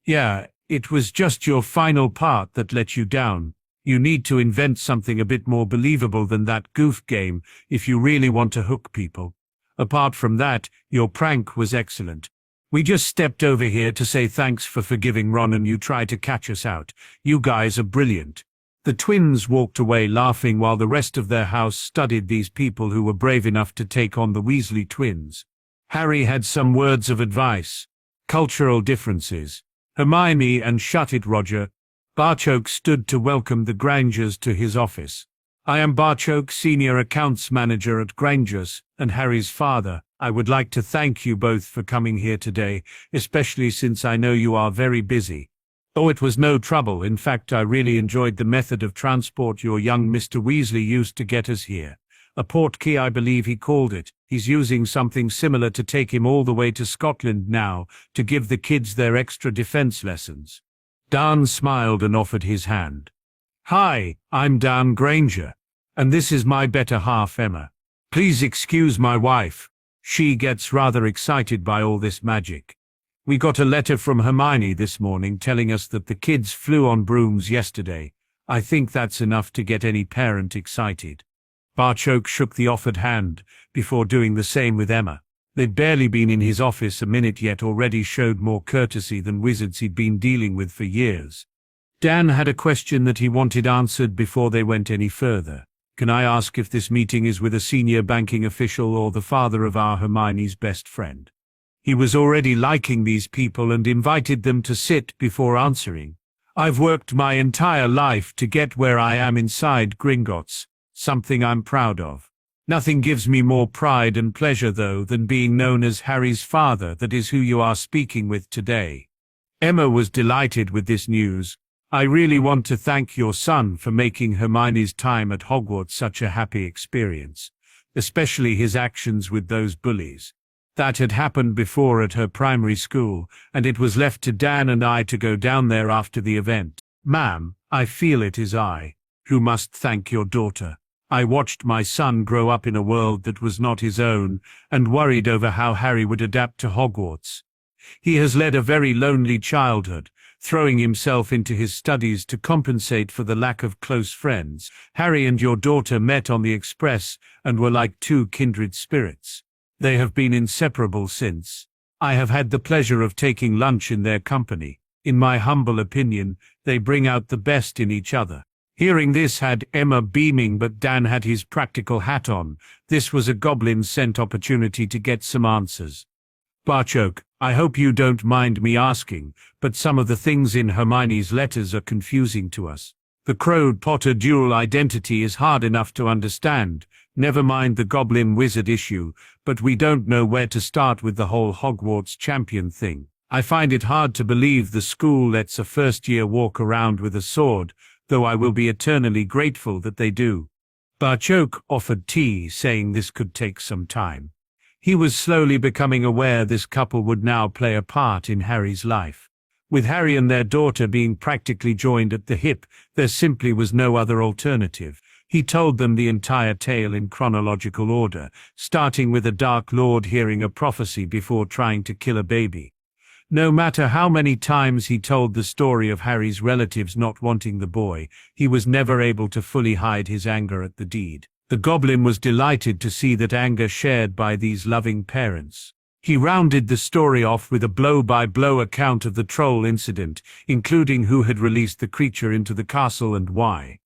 Yeah, it was just your final part that let you down. You need to invent something a bit more believable than that goof game if you really want to hook people. Apart from that, your prank was excellent. We just stepped over here to say thanks for forgiving Ron and you tried to catch us out. You guys are brilliant. The twins walked away laughing while the rest of their house studied these people who were brave enough to take on the Weasley twins. Harry had some words of advice. Cultural differences. Hermione and shut it, Roger. Barchoke stood to welcome the Grangers to his office. I am Barchoke, Senior Accounts Manager at Grangers, and Harry's father. I would like to thank you both for coming here today, especially since I know you are very busy. Oh, it was no trouble. In fact, I really enjoyed the method of transport your young Mr. Weasley used to get us here. A portkey, I believe he called it. He's using something similar to take him all the way to Scotland now, to give the kids their extra defense lessons. Dan smiled and offered his hand. Hi, I'm Dan Granger, and this is my better half, Emma. Please excuse my wife. She gets rather excited by all this magic. We got a letter from Hermione this morning telling us that the kids flew on brooms yesterday. I think that's enough to get any parent excited. Barchoke shook the offered hand, before doing the same with Emma. They'd barely been in his office a minute yet already showed more courtesy than wizards he'd been dealing with for years. Dan had a question that he wanted answered before they went any further. Can I ask if this meeting is with a senior banking official or the father of our Hermione's best friend? He was already liking these people and invited them to sit before answering. I've worked my entire life to get where I am inside Gringotts, something I'm proud of. Nothing gives me more pride and pleasure, though, than being known as Harry's father. That is who you are speaking with today. Emma was delighted with this news. I really want to thank your son for making Hermione's time at Hogwarts such a happy experience, especially his actions with those bullies. That had happened before at her primary school, and it was left to Dan and I to go down there after the event. Ma'am, I feel it is I who must thank your daughter. I watched my son grow up in a world that was not his own, and worried over how Harry would adapt to Hogwarts. He has led a very lonely childhood, throwing himself into his studies to compensate for the lack of close friends. Harry and your daughter met on the Express and were like two kindred spirits. They have been inseparable since. I have had the pleasure of taking lunch in their company. In my humble opinion, they bring out the best in each other. Hearing this had Emma beaming, but Dan had his practical hat on. This was a goblin-sent opportunity to get some answers. Barchoke, I hope you don't mind me asking, but some of the things in Hermione's letters are confusing to us. The Crowd-Potter dual identity is hard enough to understand, never mind the goblin-wizard issue, but we don't know where to start with the whole Hogwarts champion thing. I find it hard to believe the school lets a first-year walk around with a sword, though I will be eternally grateful that they do. Barchoke offered tea, saying this could take some time. He was slowly becoming aware this couple would now play a part in Harry's life. With Harry and their daughter being practically joined at the hip, there simply was no other alternative. He told them the entire tale in chronological order, starting with a Dark Lord hearing a prophecy before trying to kill a baby. No matter how many times he told the story of Harry's relatives not wanting the boy, he was never able to fully hide his anger at the deed. The goblin was delighted to see that anger shared by these loving parents. He rounded the story off with a blow-by-blow account of the troll incident, including who had released the creature into the castle and why.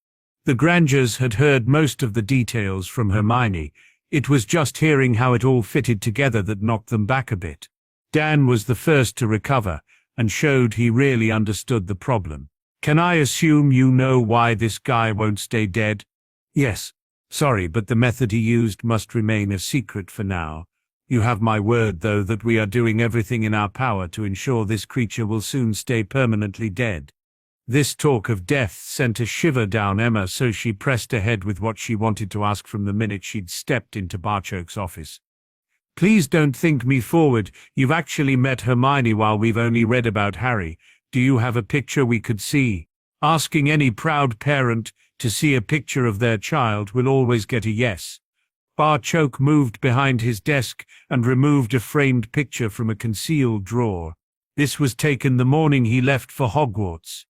The Grangers had heard most of the details from Hermione. It was just hearing how it all fitted together that knocked them back a bit. Dan was the first to recover, and showed he really understood the problem. "Can I assume you know why this guy won't stay dead?" "Yes. Sorry, but the method he used must remain a secret for now. You have my word, though, that we are doing everything in our power to ensure this creature will soon stay permanently dead." This talk of death sent a shiver down Emma, so she pressed ahead with what she wanted to ask from the minute she'd stepped into Barchoke's office. "Please don't think me forward. You've actually met Hermione while we've only read about Harry. Do you have a picture we could see?" Asking any proud parent to see a picture of their child will always get a yes. Barchoke moved behind his desk and removed a framed picture from a concealed drawer. This was taken the morning he left for Hogwarts.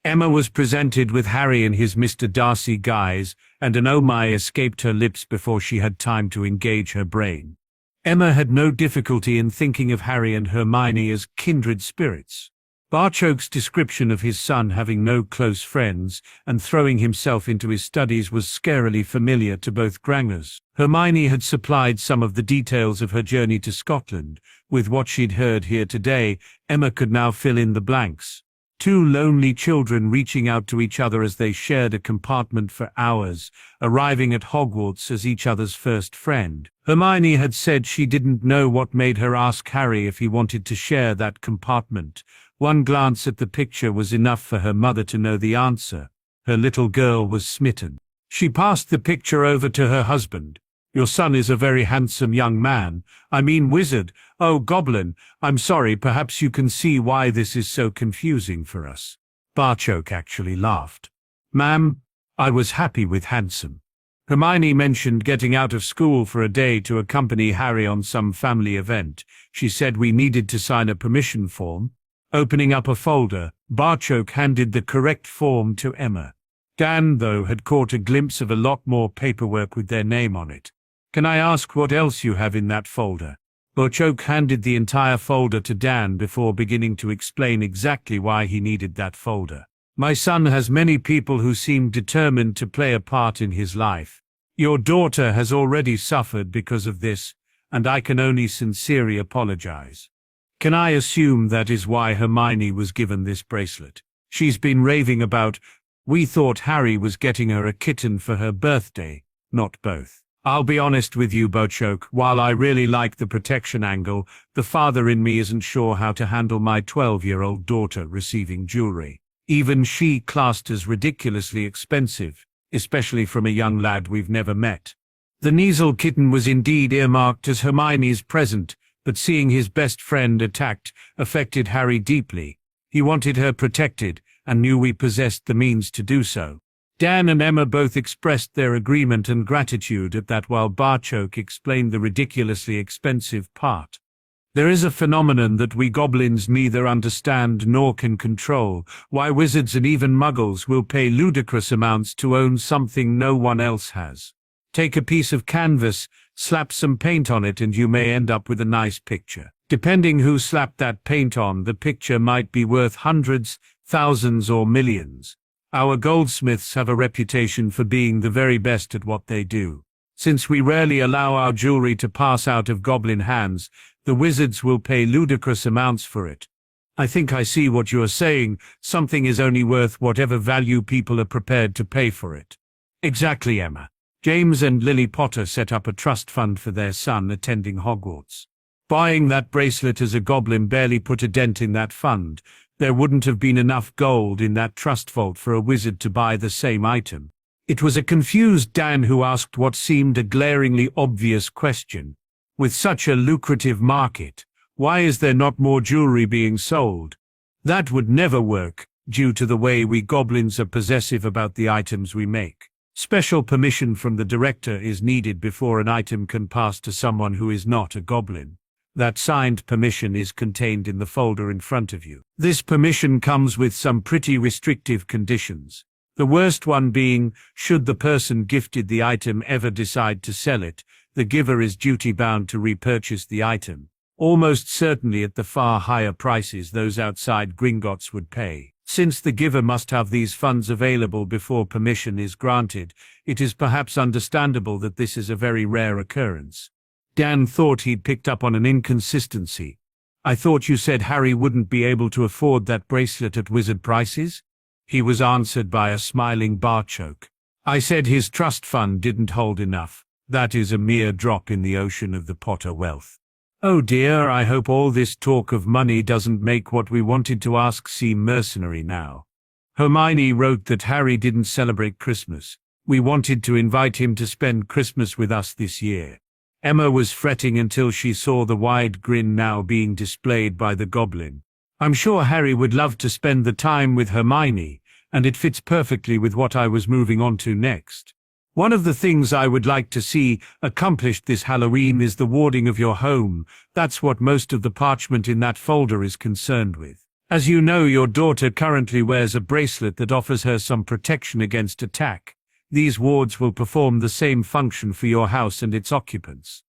Emma was presented with Harry in his Mr. Darcy guise, and an "oh my" escaped her lips before she had time to engage her brain. Emma had no difficulty in thinking of Harry and Hermione as kindred spirits. Barchoke's description of his son having no close friends and throwing himself into his studies was scarily familiar to both Grangers. Hermione had supplied some of the details of her journey to Scotland. With what she'd heard here today, Emma could now fill in the blanks. Two lonely children reaching out to each other as they shared a compartment for hours, arriving at Hogwarts as each other's first friend. Hermione had said she didn't know what made her ask Harry if he wanted to share that compartment. One glance at the picture was enough for her mother to know the answer. Her little girl was smitten. She passed the picture over to her husband. "Your son is a very handsome young man. I mean wizard. Oh, goblin. I'm sorry, perhaps you can see why this is so confusing for us." Barchoke actually laughed. "Ma'am, I was happy with handsome." Hermione mentioned getting out of school for a day to accompany Harry on some family event. She said we needed to sign a permission form. Opening up a folder, Barchoke handed the correct form to Emma. Dan, though, had caught a glimpse of a lot more paperwork with their name on it. "Can I ask what else you have in that folder?" Barchoke handed the entire folder to Dan before beginning to explain exactly why he needed that folder. "My son has many people who seem determined to play a part in his life. Your daughter has already suffered because of this, and I can only sincerely apologize. Can I assume that is why Hermione was given this bracelet? She's been raving about, we thought Harry was getting her a kitten for her birthday, not both." "I'll be honest with you, Barchoke, while I really like the protection angle, the father in me isn't sure how to handle my 12-year-old daughter receiving jewelry. Even she classed as ridiculously expensive, especially from a young lad we've never met." The Kneazle kitten was indeed earmarked as Hermione's present, but seeing his best friend attacked affected Harry deeply. He wanted her protected, and knew we possessed the means to do so. Dan and Emma both expressed their agreement and gratitude at that, while Barchoke explained the ridiculously expensive part. "There is a phenomenon that we goblins neither understand nor can control, why wizards and even muggles will pay ludicrous amounts to own something no one else has. Take a piece of canvas, slap some paint on it, and you may end up with a nice picture. Depending who slapped that paint on, the picture might be worth hundreds, thousands, or millions. Our goldsmiths have a reputation for being the very best at what they do. Since we rarely allow our jewelry to pass out of goblin hands, the wizards will pay ludicrous amounts for it. I think I see what you are saying. Something is only worth whatever value people are prepared to pay for it." "Exactly, Emma. James and Lily Potter set up a trust fund for their son attending Hogwarts. Buying that bracelet as a goblin barely put a dent in that fund. There wouldn't have been enough gold in that trust vault for a wizard to buy the same item." It was a confused Dan who asked what seemed a glaringly obvious question. "With such a lucrative market, why is there not more jewelry being sold?" "That would never work, due to the way we goblins are possessive about the items we make. Special permission from the director is needed before an item can pass to someone who is not a goblin. That signed permission is contained in the folder in front of you. This permission comes with some pretty restrictive conditions. The worst one being, should the person gifted the item ever decide to sell it, the giver is duty-bound to repurchase the item, almost certainly at the far higher prices those outside Gringotts would pay. Since the giver must have these funds available before permission is granted, it is perhaps understandable that this is a very rare occurrence. Dan thought he'd picked up on an inconsistency. I thought you said Harry wouldn't be able to afford that bracelet at wizard prices? He was answered by a smiling Barchoke. I said his trust fund didn't hold enough. That is a mere drop in the ocean of the Potter wealth. Oh dear, I hope all this talk of money doesn't make what we wanted to ask seem mercenary now. Hermione wrote that Harry didn't celebrate Christmas. We wanted to invite him to spend Christmas with us this year. Emma was fretting until she saw the wide grin now being displayed by the goblin. I'm sure Harry would love to spend the time with Hermione, and it fits perfectly with what I was moving on to next. One of the things I would like to see accomplished this Halloween is the warding of your home. That's what most of the parchment in that folder is concerned with. As you know, your daughter currently wears a bracelet that offers her some protection against attack. These wards will perform the same function for your house and its occupants.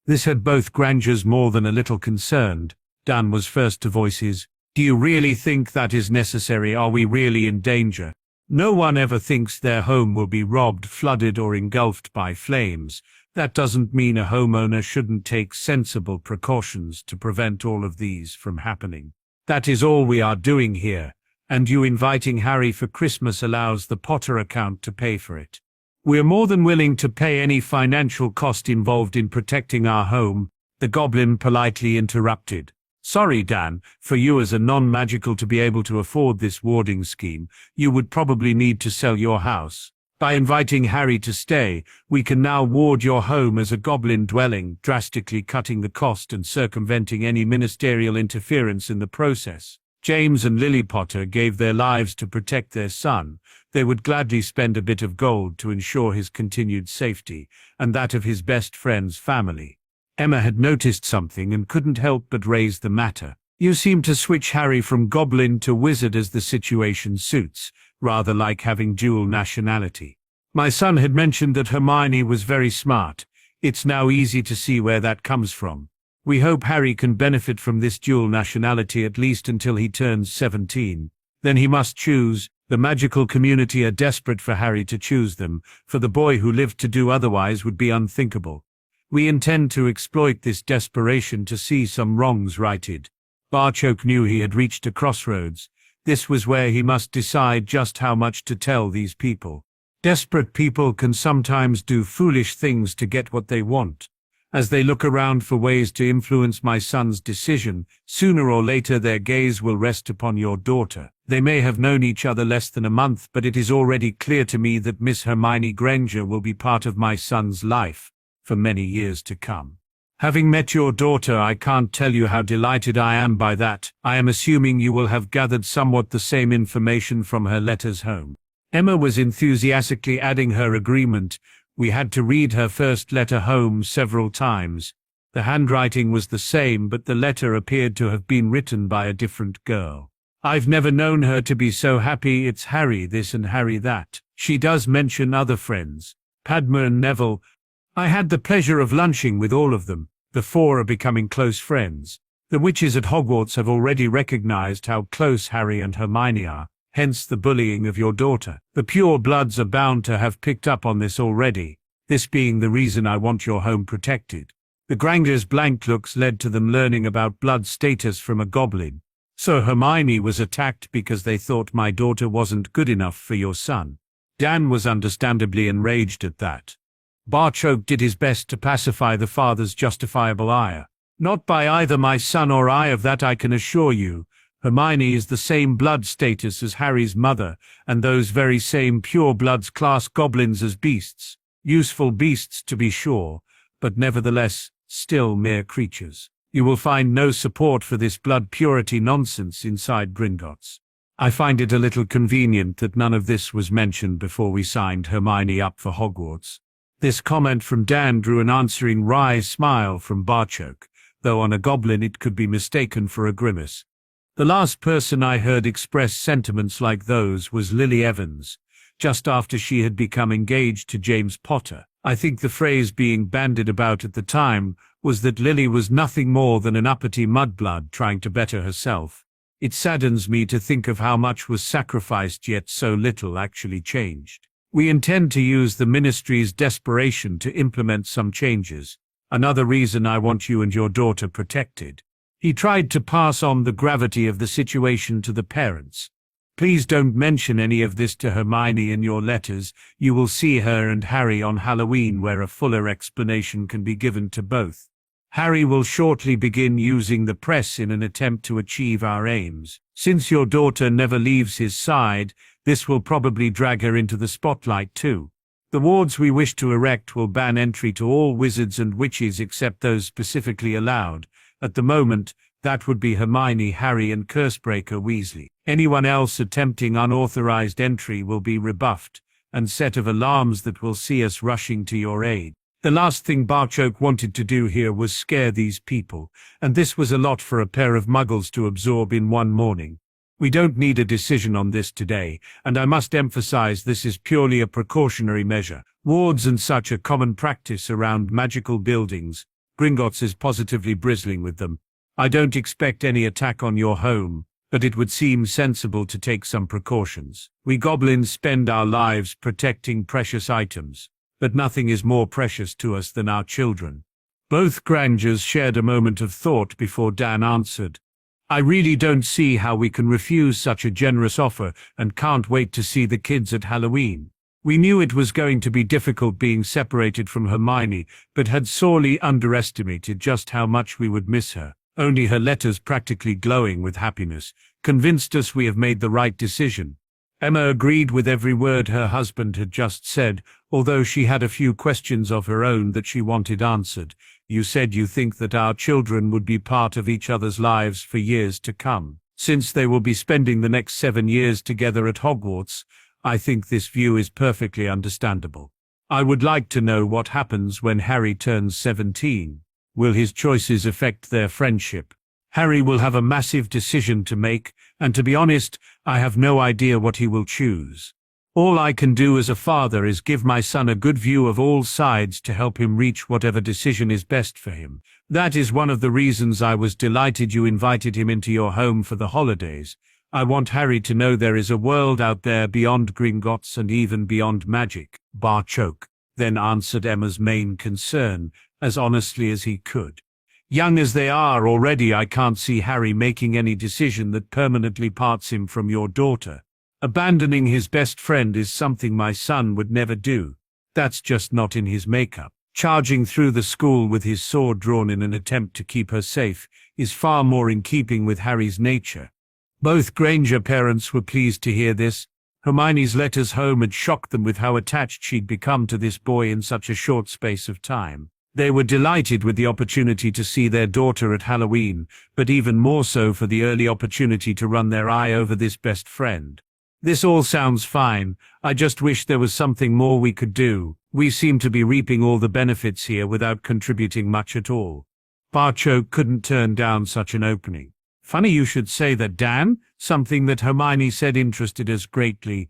This had both Grangers more than a little concerned. Dan was first to voice his, "Do you really think that is necessary? Are we really in danger? No one ever thinks their home will be robbed, flooded, or engulfed by flames. That doesn't mean a homeowner shouldn't take sensible precautions to prevent all of these from happening. That is all we are doing here, and you inviting Harry for Christmas allows the Potter account to pay for it. We're more than willing to pay any financial cost involved in protecting our home," the goblin politely interrupted. "Sorry, Dan, for you as a non-magical to be able to afford this warding scheme, you would probably need to sell your house. By inviting Harry to stay, we can now ward your home as a goblin dwelling, drastically cutting the cost and circumventing any ministerial interference in the process. James and Lily Potter gave their lives to protect their son. They would gladly spend a bit of gold to ensure his continued safety, and that of his best friend's family." Emma had noticed something and couldn't help but raise the matter. "You seem to switch Harry from goblin to wizard as the situation suits, rather like having dual nationality. My son had mentioned that Hermione was very smart. It's now easy to see where that comes from. We hope Harry can benefit from this dual nationality at least until he turns 17. Then he must choose. The magical community are desperate for Harry to choose them. For the boy who lived to do otherwise would be unthinkable. We intend to exploit this desperation to see some wrongs righted." Barchoke knew he had reached a crossroads. This was where he must decide just how much to tell these people. Desperate people can sometimes do foolish things to get what they want. As they look around for ways to influence my son's decision, sooner or later their gaze will rest upon your daughter. They may have known each other less than a month, but it is already clear to me that Miss Hermione Granger will be part of my son's life for many years to come. Having met your daughter, I can't tell you how delighted I am by that. I am assuming you will have gathered somewhat the same information from her letters home." Emma was enthusiastically adding her agreement. "We had to read her first letter home several times. The handwriting was the same, but the letter appeared to have been written by a different girl. I've never known her to be so happy. It's Harry this and Harry that. She does mention other friends, Padma and Neville. I had the pleasure of lunching with all of them. The four are becoming close friends. The witches at Hogwarts have already recognized how close Harry and Hermione are, hence the bullying of your daughter. The pure bloods are bound to have picked up on this already, this being the reason I want your home protected." The Grangers' blank looks led to them learning about blood status from a goblin. "So Hermione was attacked because they thought my daughter wasn't good enough for your son." Dan was understandably enraged at that. Barchoke did his best to pacify the father's justifiable ire. "Not by either my son or I, of that I can assure you. Hermione is the same blood status as Harry's mother, and those very same pure bloods class goblins as beasts. Useful beasts to be sure, but nevertheless, still mere creatures. You will find no support for this blood purity nonsense inside Gringotts. I find it a little convenient that none of this was mentioned before we signed Hermione up for Hogwarts." This comment from Dan drew an answering wry smile from Barchoke. though on a goblin it could be mistaken for a grimace. The last person I heard express sentiments like those was Lily Evans, just after she had become engaged to James Potter. I think the phrase being bandied about at the time was that Lily was nothing more than an uppity mudblood trying to better herself. It saddens me to think of how much was sacrificed yet so little actually changed. We intend to use the ministry's desperation to implement some changes. Another reason I want you and your daughter protected. He tried to pass on the gravity of the situation to the parents. Please don't mention any of this to Hermione in your letters. You will see her and Harry on Halloween, where a fuller explanation can be given to both. Harry will shortly begin using the press in an attempt to achieve our aims. Since your daughter never leaves his side, this will probably drag her into the spotlight too. The wards we wish to erect will ban entry to all wizards and witches except those specifically allowed. At the moment, that would be Hermione, Harry and Cursebreaker Weasley. Anyone else attempting unauthorized entry will be rebuffed, and set of alarms that will see us rushing to your aid. The last thing Barchoke wanted to do here was scare these people, and this was a lot for a pair of muggles to absorb in one morning. We don't need a decision on this today, and I must emphasize this is purely a precautionary measure. Wards and such are common practice around magical buildings. Gringotts is positively bristling with them. I don't expect any attack on your home, but it would seem sensible to take some precautions. We goblins spend our lives protecting precious items, but nothing is more precious to us than our children. Both Grangers shared a moment of thought before Dan answered. I really don't see how we can refuse such a generous offer and can't wait to see the kids at Halloween. We knew it was going to be difficult being separated from Hermione, but had sorely underestimated just how much we would miss her. Only her letters, practically glowing with happiness, convinced us we have made the right decision. Emma agreed with every word her husband had just said, although she had a few questions of her own that she wanted answered. You said you think that our children would be part of each other's lives for years to come. Since they will be spending the next 7 years together at Hogwarts, I think this view is perfectly understandable. I would like to know what happens when Harry turns 17. Will his choices affect their friendship? Harry will have a massive decision to make, and to be honest, I have no idea what he will choose. All I can do as a father is give my son a good view of all sides to help him reach whatever decision is best for him. That is one of the reasons I was delighted you invited him into your home for the holidays. I want Harry to know there is a world out there beyond Gringotts and even beyond magic. Barchoke then answered Emma's main concern, as honestly as he could. Young as they are already, I can't see Harry making any decision that permanently parts him from your daughter. Abandoning his best friend is something my son would never do. That's just not in his makeup. Charging through the school with his sword drawn in an attempt to keep her safe is far more in keeping with Harry's nature. Both Granger parents were pleased to hear this. Hermione's letters home had shocked them with how attached she'd become to this boy in such a short space of time. They were delighted with the opportunity to see their daughter at Halloween, but even more so for the early opportunity to run their eye over this best friend. This all sounds fine. I just wish there was something more we could do. We seem to be reaping all the benefits here without contributing much at all. Barchoke couldn't turn down such an opening. Funny you should say that, Dan. Something that Hermione said interested us greatly.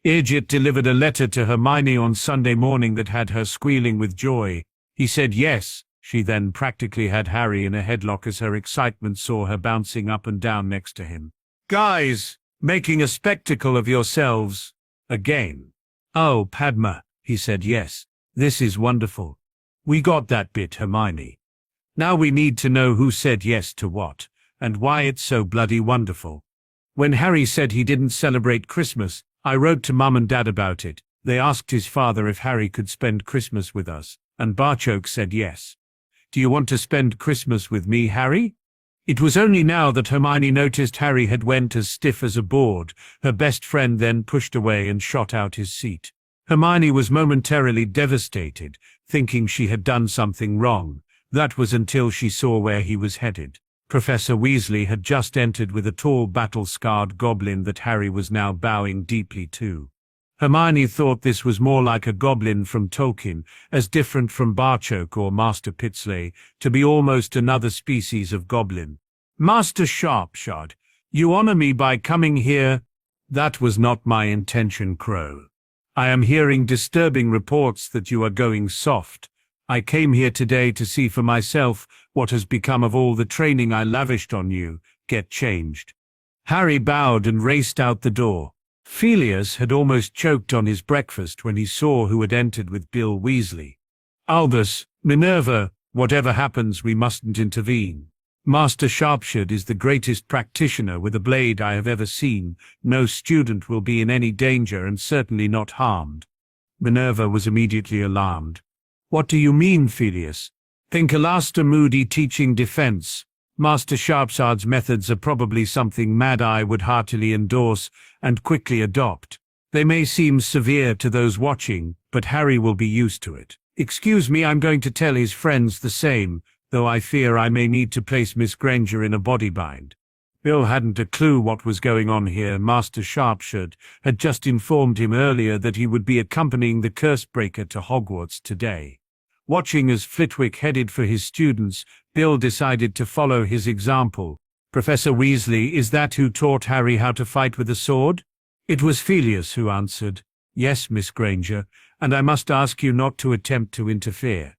Irgit delivered a letter to Hermione on Sunday morning that had her squealing with joy. He said yes. She then practically had Harry in a headlock as her excitement saw her bouncing up and down next to him. Guys, making a spectacle of yourselves. Again. Oh, Padma, he said yes. This is wonderful. We got that bit, Hermione. Now we need to know who said yes to what, and why it's so bloody wonderful. When Harry said he didn't celebrate Christmas, I wrote to Mum and Dad about it. They asked his father if Harry could spend Christmas with us, and Barchoke said yes. Do you want to spend Christmas with me, Harry? It was only now that Hermione noticed Harry had went as stiff as a board. Her best friend then pushed away and shot out his seat. Hermione was momentarily devastated, thinking she had done something wrong. That was until she saw where he was headed. Professor Weasley had just entered with a tall battle-scarred goblin that Harry was now bowing deeply to. Hermione thought this was more like a goblin from Tolkien, as different from Barchoke or Master Pitsley, to be almost another species of goblin. "Master Sharpshot, you honor me by coming here." "That was not my intention, Crow. I am hearing disturbing reports that you are going soft. I came here today to see for myself what has become of all the training I lavished on you. Get changed." Harry bowed and raced out the door. Phileas had almost choked on his breakfast when he saw who had entered with Bill Weasley. "Albus, Minerva, whatever happens, we mustn't intervene. Master Sharpshot is the greatest practitioner with a blade I have ever seen. No student will be in any danger and certainly not harmed." Minerva was immediately alarmed. "What do you mean, Phileas?" "Think Alastair Moody teaching defense. Master Sharpshot's methods are probably something Mad Eye would heartily endorse and quickly adopt. They may seem severe to those watching, but Harry will be used to it. Excuse me, I'm going to tell his friends the same, though I fear I may need to place Miss Granger in a body bind." Bill hadn't a clue what was going on here. Master Sharpshot had just informed him earlier that he would be accompanying the Cursebreaker to Hogwarts today. Watching as Flitwick headed for his students, Bill decided to follow his example. "Professor Weasley, is that who taught Harry how to fight with a sword?" It was Phileas who answered. "Yes, Miss Granger, and I must ask you not to attempt to interfere.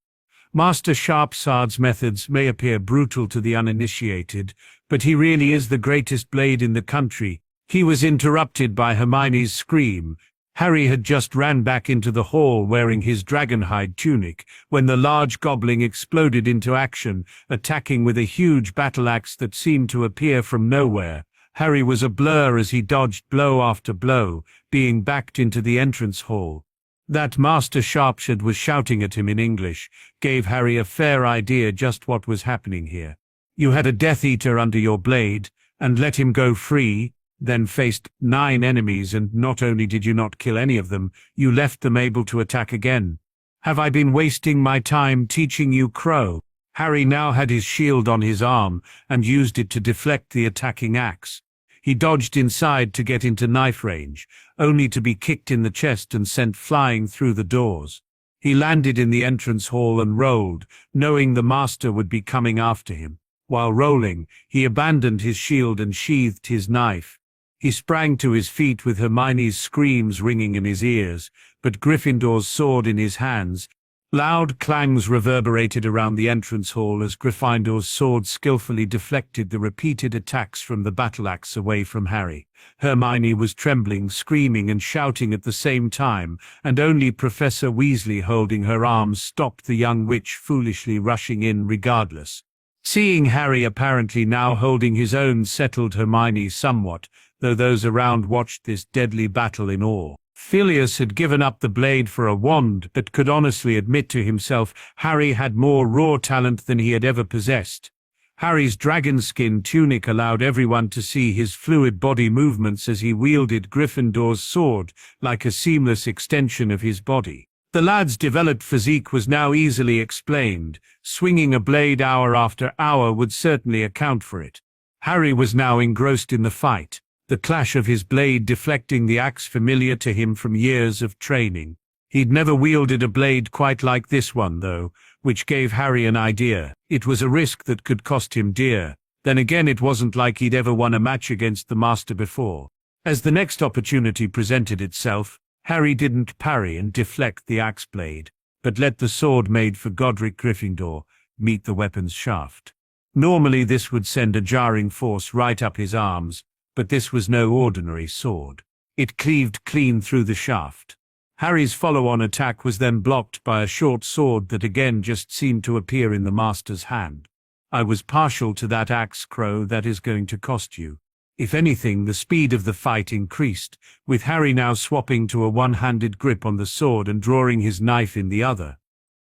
Master Sharpshot's methods may appear brutal to the uninitiated, but he really is the greatest blade in the country." He was interrupted by Hermione's scream. Harry had just ran back into the hall wearing his dragonhide tunic when the large goblin exploded into action, attacking with a huge battle-axe that seemed to appear from nowhere. Harry was a blur as he dodged blow after blow, being backed into the entrance hall. That Master Sharpshot was shouting at him in English gave Harry a fair idea just what was happening here. "You had a Death Eater under your blade, and let him go free, then faced 9 enemies, and not only did you not kill any of them, you left them able to attack again. Have I been wasting my time teaching you, Crow?" Harry now had his shield on his arm and used it to deflect the attacking axe. He dodged inside to get into knife range, only to be kicked in the chest and sent flying through the doors. He landed in the entrance hall and rolled, knowing the master would be coming after him. While rolling, he abandoned his shield and sheathed his knife. He sprang to his feet with Hermione's screams ringing in his ears, but Gryffindor's sword in his hands. Loud clangs reverberated around the entrance hall as Gryffindor's sword skillfully deflected the repeated attacks from the battle-axe away from Harry. Hermione was trembling, screaming and shouting at the same time, and only Professor Weasley holding her arms stopped the young witch foolishly rushing in regardless. Seeing Harry apparently now holding his own settled Hermione somewhat, though those around watched this deadly battle in awe. Phileas had given up the blade for a wand, but could honestly admit to himself Harry had more raw talent than he had ever possessed. Harry's dragonskin tunic allowed everyone to see his fluid body movements as he wielded Gryffindor's sword like a seamless extension of his body. The lad's developed physique was now easily explained. Swinging a blade hour after hour would certainly account for it. Harry was now engrossed in the fight, the clash of his blade deflecting the axe familiar to him from years of training. He'd never wielded a blade quite like this one, though, which gave Harry an idea. It was a risk that could cost him dear. Then again, it wasn't like he'd ever won a match against the master before. As the next opportunity presented itself, Harry didn't parry and deflect the axe blade, but let the sword made for Godric Gryffindor meet the weapon's shaft. Normally this would send a jarring force right up his arms, but this was no ordinary sword. It cleaved clean through the shaft. Harry's follow-on attack was then blocked by a short sword that again just seemed to appear in the master's hand. "I was partial to that axe, Crow. That is going to cost you." If anything, the speed of the fight increased, with Harry now swapping to a one-handed grip on the sword and drawing his knife in the other.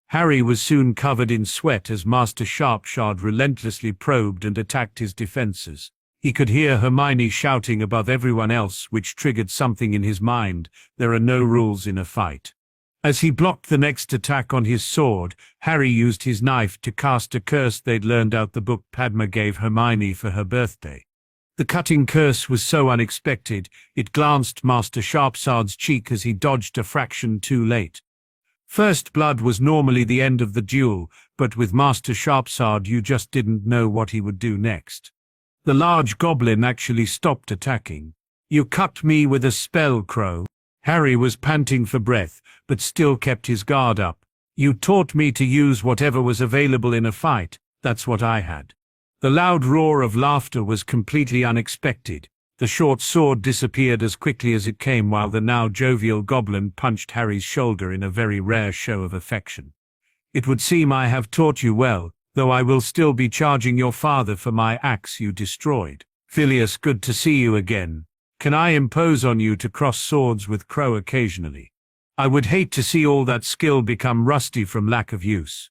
Harry was soon covered in sweat as Master Sharpshot relentlessly probed and attacked his defenses. He could hear Hermione shouting above everyone else, which triggered something in his mind. There are no rules in a fight. As he blocked the next attack on his sword, Harry used his knife to cast a curse they'd learned out the book Padma gave Hermione for her birthday. The cutting curse was so unexpected, it glanced Master Sharpsword's cheek as he dodged a fraction too late. First blood was normally the end of the duel, but with Master Sharpsword you just didn't know what he would do next. The large goblin actually stopped attacking. "You cut me with a spell, Crow." Harry was panting for breath, but still kept his guard up. "You taught me to use whatever was available in a fight. That's what I had." The loud roar of laughter was completely unexpected. The short sword disappeared as quickly as it came while the now jovial goblin punched Harry's shoulder in a very rare show of affection. "It would seem I have taught you well, though I will still be charging your father for my axe you destroyed. Phileas, good to see you again. Can I impose on you to cross swords with Crow occasionally? I would hate to see all that skill become rusty from lack of use."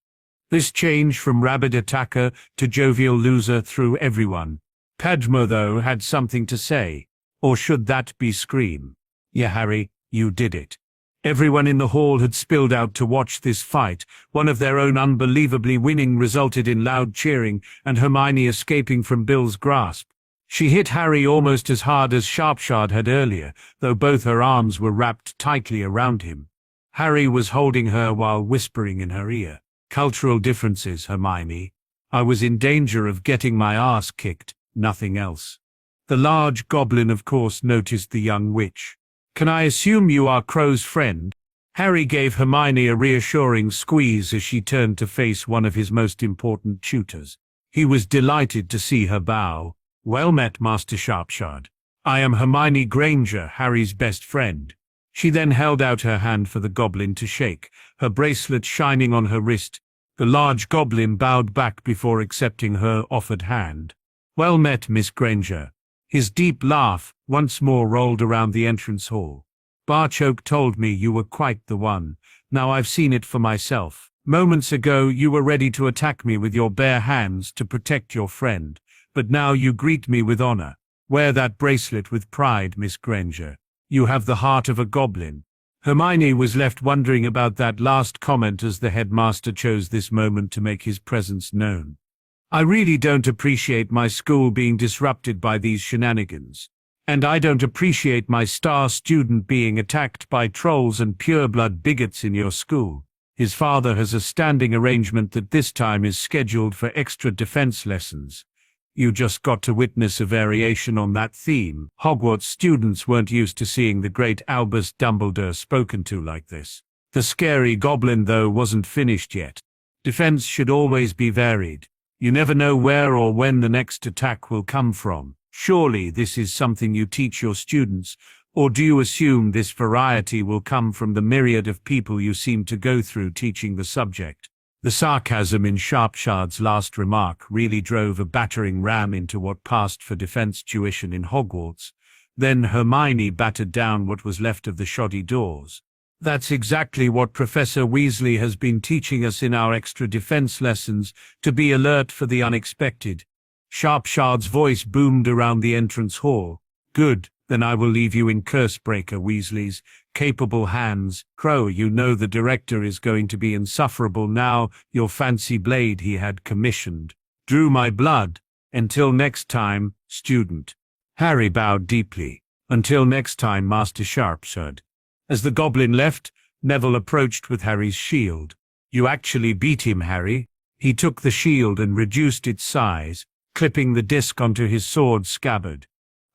This change from rabid attacker to jovial loser threw everyone. Padma, though, had something to say. Or should that be scream? "Yeah, Harry, you did it." Everyone in the hall had spilled out to watch this fight. One of their own unbelievably winning resulted in loud cheering and Hermione escaping from Bill's grasp. She hit Harry almost as hard as Sharpsword had earlier, though both her arms were wrapped tightly around him. Harry was holding her while whispering in her ear. "Cultural differences, Hermione. I was in danger of getting my ass kicked, nothing else." The large goblin, of course, noticed the young witch. "Can I assume you are Crow's friend?" Harry gave Hermione a reassuring squeeze as she turned to face one of his most important tutors. He was delighted to see her bow. "Well met, Master Sharpsword. I am Hermione Granger, Harry's best friend." She then held out her hand for the goblin to shake, her bracelet shining on her wrist. The large goblin bowed back before accepting her offered hand. "Well met, Miss Granger." His deep laugh once more rolled around the entrance hall. "Barchoke told me you were quite the one. Now I've seen it for myself. Moments ago you were ready to attack me with your bare hands to protect your friend, but now you greet me with honor. Wear that bracelet with pride, Miss Granger. You have the heart of a goblin." Hermione was left wondering about that last comment as the headmaster chose this moment to make his presence known. "I really don't appreciate my school being disrupted by these shenanigans. And I don't appreciate my star student being attacked by trolls and pureblood bigots in your school. His father has a standing arrangement that this time is scheduled for extra defense lessons. You just got to witness a variation on that theme. Hogwarts students weren't used to seeing the great Albus Dumbledore spoken to like this. The scary goblin, though, wasn't finished yet. Defense should always be varied. You never know where or when the next attack will come from. Surely this is something you teach your students, or do you assume this variety will come from the myriad of people you seem to go through teaching the subject? The sarcasm in Sharpsword's last remark really drove a battering ram into what passed for defense tuition in Hogwarts. Then Hermione battered down what was left of the shoddy doors. "That's exactly what Professor Weasley has been teaching us in our extra defense lessons, to be alert for the unexpected." Sharpsword's voice boomed around the entrance hall. "Good, then I will leave you in Cursebreaker Weasley's capable hands. Crow, you know the director is going to be insufferable now your fancy blade he had commissioned drew my blood. Until next time, student." Harry bowed deeply. "Until next time, Master Sharpsword." As the goblin left, Neville approached with Harry's shield. "You actually beat him, Harry." He took the shield and reduced its size, clipping the disc onto his sword scabbard.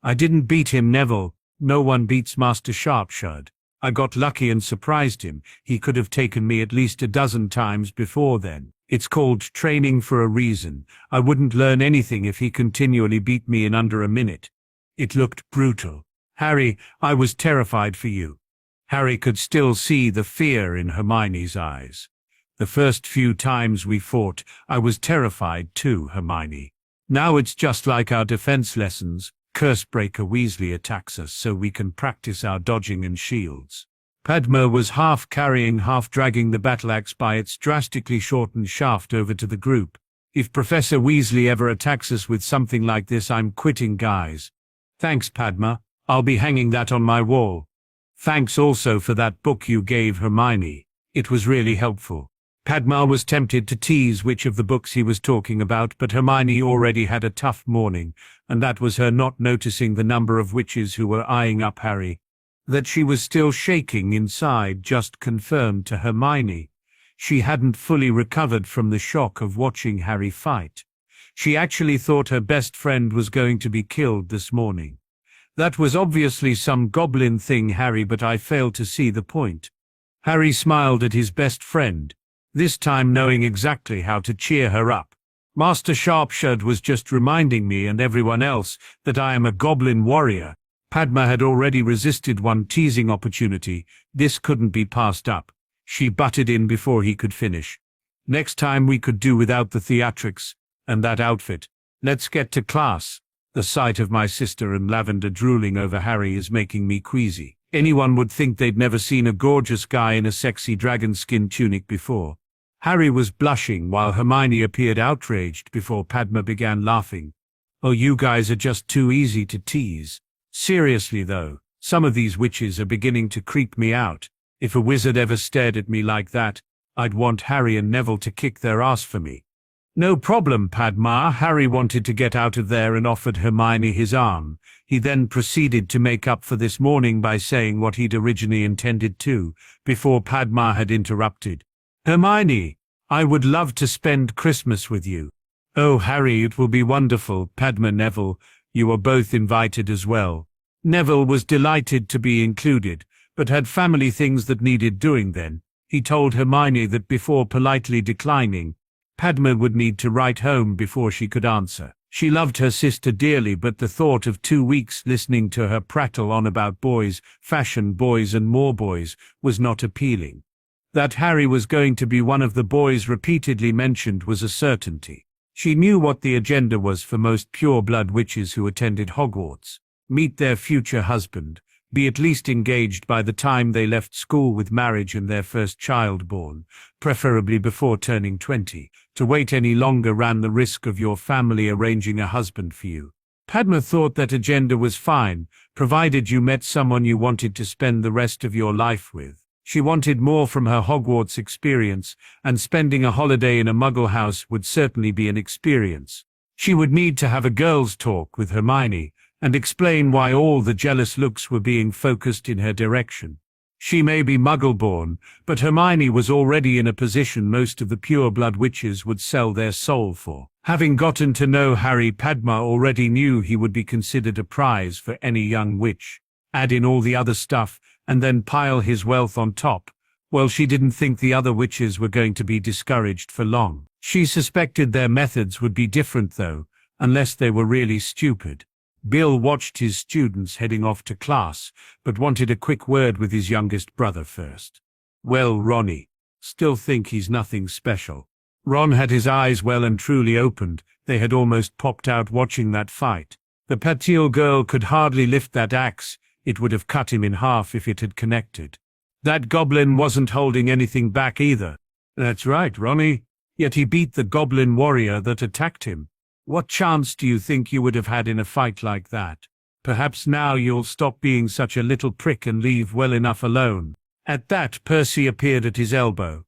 "I didn't beat him, Neville. No one beats Master Sharpsword. I got lucky and surprised him. He could have taken me at least a dozen times before then. It's called training for a reason. I wouldn't learn anything if he continually beat me in under a minute." It looked brutal. "Harry, I was terrified for you." Harry could still see the fear in Hermione's eyes. "The first few times we fought, I was terrified too, Hermione. Now it's just like our defense lessons. Cursebreaker Weasley attacks us so we can practice our dodging and shields." Padma was half carrying, half dragging the battle-axe by its drastically shortened shaft over to the group. "If Professor Weasley ever attacks us with something like this, I'm quitting, guys." "Thanks, Padma. I'll be hanging that on my wall." "Thanks also for that book you gave Hermione. It was really helpful." Padma was tempted to tease which of the books he was talking about, but Hermione already had a tough morning, and that was her not noticing the number of witches who were eyeing up Harry. That she was still shaking inside just confirmed to Hermione. She hadn't fully recovered from the shock of watching Harry fight. She actually thought her best friend was going to be killed this morning. That was obviously some goblin thing, Harry, but I failed to see the point. Harry smiled at his best friend, this time knowing exactly how to cheer her up. Master Sharpshot was just reminding me and everyone else that I am a goblin warrior. Padma had already resisted one teasing opportunity. This couldn't be passed up. She butted in before he could finish. Next time we could do without the theatrics and that outfit. Let's get to class. The sight of my sister and Lavender drooling over Harry is making me queasy. Anyone would think they'd never seen a gorgeous guy in a sexy dragon skin tunic before. Harry was blushing while Hermione appeared outraged before Padma began laughing. Oh, you guys are just too easy to tease. Seriously though, some of these witches are beginning to creep me out. If a wizard ever stared at me like that, I'd want Harry and Neville to kick their ass for me. No problem, Padma. Harry wanted to get out of there and offered Hermione his arm. He then proceeded to make up for this morning by saying what he'd originally intended to, before Padma had interrupted. Hermione, I would love to spend Christmas with you. Oh, Harry, it will be wonderful. Padma, Neville, you are both invited as well. Neville was delighted to be included, but had family things that needed doing then. He told Hermione that before politely declining, Padma would need to write home before she could answer. She loved her sister dearly, but the thought of 2 weeks listening to her prattle on about boys, fashion, boys and more boys, was not appealing. That Harry was going to be one of the boys repeatedly mentioned was a certainty. She knew what the agenda was for most pure-blood witches who attended Hogwarts. Meet their future husband, be at least engaged by the time they left school with marriage and their first child born, preferably before turning 20. To wait any longer ran the risk of your family arranging a husband for you. Padma thought that agenda was fine, provided you met someone you wanted to spend the rest of your life with. She wanted more from her Hogwarts experience, and spending a holiday in a Muggle house would certainly be an experience. She would need to have a girls' talk with Hermione, and explain why all the jealous looks were being focused in her direction. She may be Muggle-born, but Hermione was already in a position most of the pure-blood witches would sell their soul for. Having gotten to know Harry, Padma already knew he would be considered a prize for any young witch. Add in all the other stuff, and then pile his wealth on top. Well, she didn't think the other witches were going to be discouraged for long. She suspected their methods would be different though, unless they were really stupid. Bill watched his students heading off to class, but wanted a quick word with his youngest brother first. Well, Ronnie, still think he's nothing special. Ron had his eyes well and truly opened. They had almost popped out watching that fight. The Patil girl could hardly lift that axe. It would have cut him in half if it had connected. That goblin wasn't holding anything back either. That's right, Ronnie. Yet he beat the goblin warrior that attacked him. What chance do you think you would have had in a fight like that? Perhaps now you'll stop being such a little prick and leave well enough alone. At that, Percy appeared at his elbow.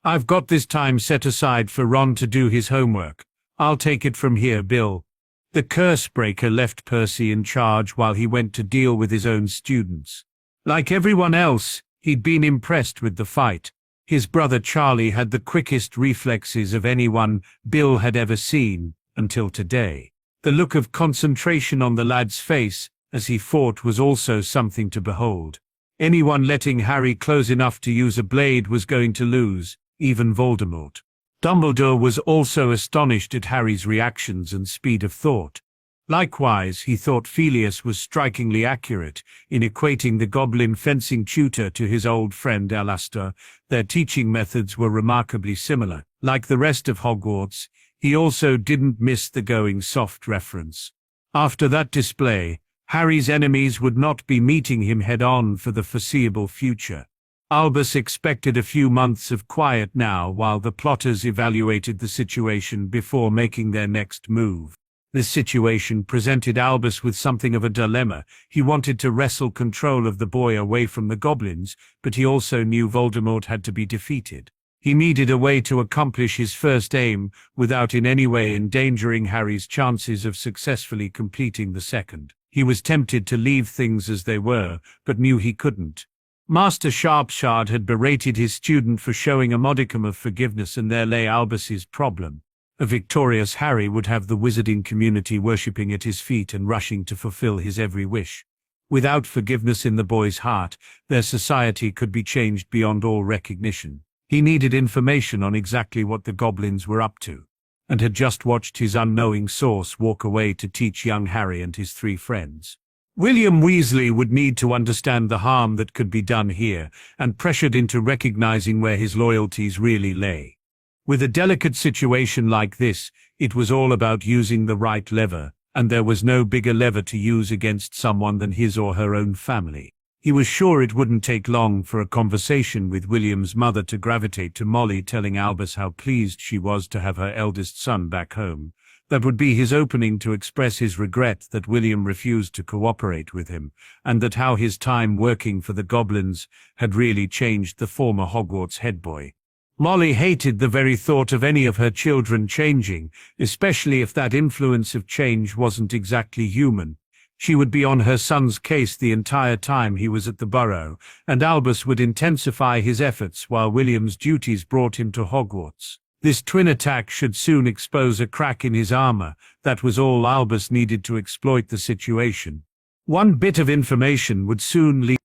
I've got this time set aside for Ron to do his homework. I'll take it from here, Bill. The curse breaker left Percy in charge while he went to deal with his own students. Like everyone else, he'd been impressed with the fight. His brother Charlie had the quickest reflexes of anyone Bill had ever seen. Until today. The look of concentration on the lad's face as he fought was also something to behold. Anyone letting Harry close enough to use a blade was going to lose, even Voldemort. Dumbledore was also astonished at Harry's reactions and speed of thought. Likewise, he thought Felius was strikingly accurate in equating the goblin fencing tutor to his old friend Alastor. Their teaching methods were remarkably similar. Like the rest of Hogwarts, he also didn't miss the going soft reference. After that display, Harry's enemies would not be meeting him head-on for the foreseeable future. Albus expected a few months of quiet now while the plotters evaluated the situation before making their next move. This situation presented Albus with something of a dilemma. He wanted to wrestle control of the boy away from the goblins, but he also knew Voldemort had to be defeated. He needed a way to accomplish his first aim without in any way endangering Harry's chances of successfully completing the second. He was tempted to leave things as they were, but knew he couldn't. Master Sharpshard had berated his student for showing a modicum of forgiveness, and there lay Albus's problem. A victorious Harry would have the wizarding community worshipping at his feet and rushing to fulfill his every wish. Without forgiveness in the boy's heart, their society could be changed beyond all recognition. He needed information on exactly what the goblins were up to, and had just watched his unknowing source walk away to teach young Harry and his three friends. William Weasley would need to understand the harm that could be done here, and pressured into recognizing where his loyalties really lay. With a delicate situation like this, it was all about using the right lever, and there was no bigger lever to use against someone than his or her own family. He was sure it wouldn't take long for a conversation with William's mother to gravitate to Molly telling Albus how pleased she was to have her eldest son back home. That would be his opening to express his regret that William refused to cooperate with him, and that how his time working for the Goblins had really changed the former Hogwarts headboy. Molly hated the very thought of any of her children changing, especially if that influence of change wasn't exactly human. She would be on her son's case the entire time he was at the Burrow, and Albus would intensify his efforts while William's duties brought him to Hogwarts. This twin attack should soon expose a crack in his armor. That was all Albus needed to exploit the situation. One bit of information would soon lead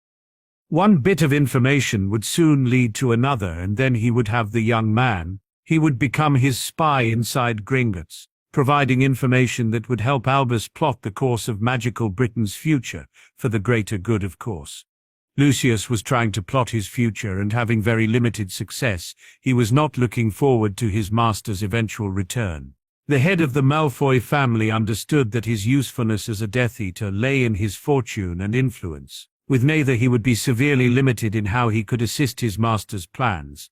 to another, and then he would have the young man. He would become his spy inside Gringotts, providing information that would help Albus plot the course of magical Britain's future, for the greater good, of course. Lucius was trying to plot his future and having very limited success. He was not looking forward to his master's eventual return. The head of the Malfoy family understood that his usefulness as a Death Eater lay in his fortune and influence. With neither, he would be severely limited in how he could assist his master's plans.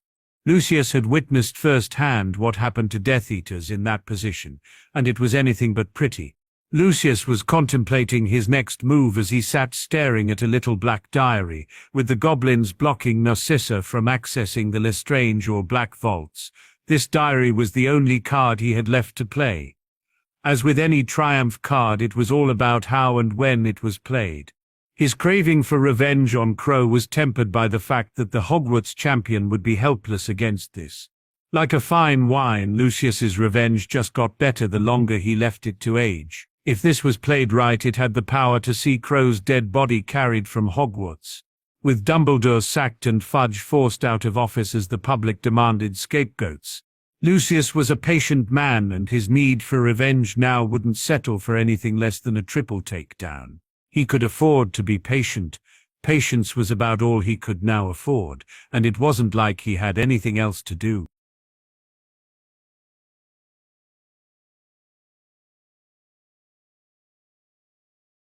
Lucius had witnessed firsthand what happened to Death Eaters in that position, and it was anything but pretty. Lucius was contemplating his next move as he sat staring at a little black diary, with the goblins blocking Narcissa from accessing the Lestrange or Black Vaults. This diary was the only card he had left to play. As with any Triumph card, it was all about how and when it was played. His craving for revenge on Crow was tempered by the fact that the Hogwarts champion would be helpless against this. Like a fine wine, Lucius's revenge just got better the longer he left it to age. If this was played right, it had the power to see Crow's dead body carried from Hogwarts, with Dumbledore sacked and Fudge forced out of office as the public demanded scapegoats. Lucius was a patient man, and his need for revenge now wouldn't settle for anything less than a triple takedown. He could afford to be patient. Patience was about all he could now afford, and it wasn't like he had anything else to do.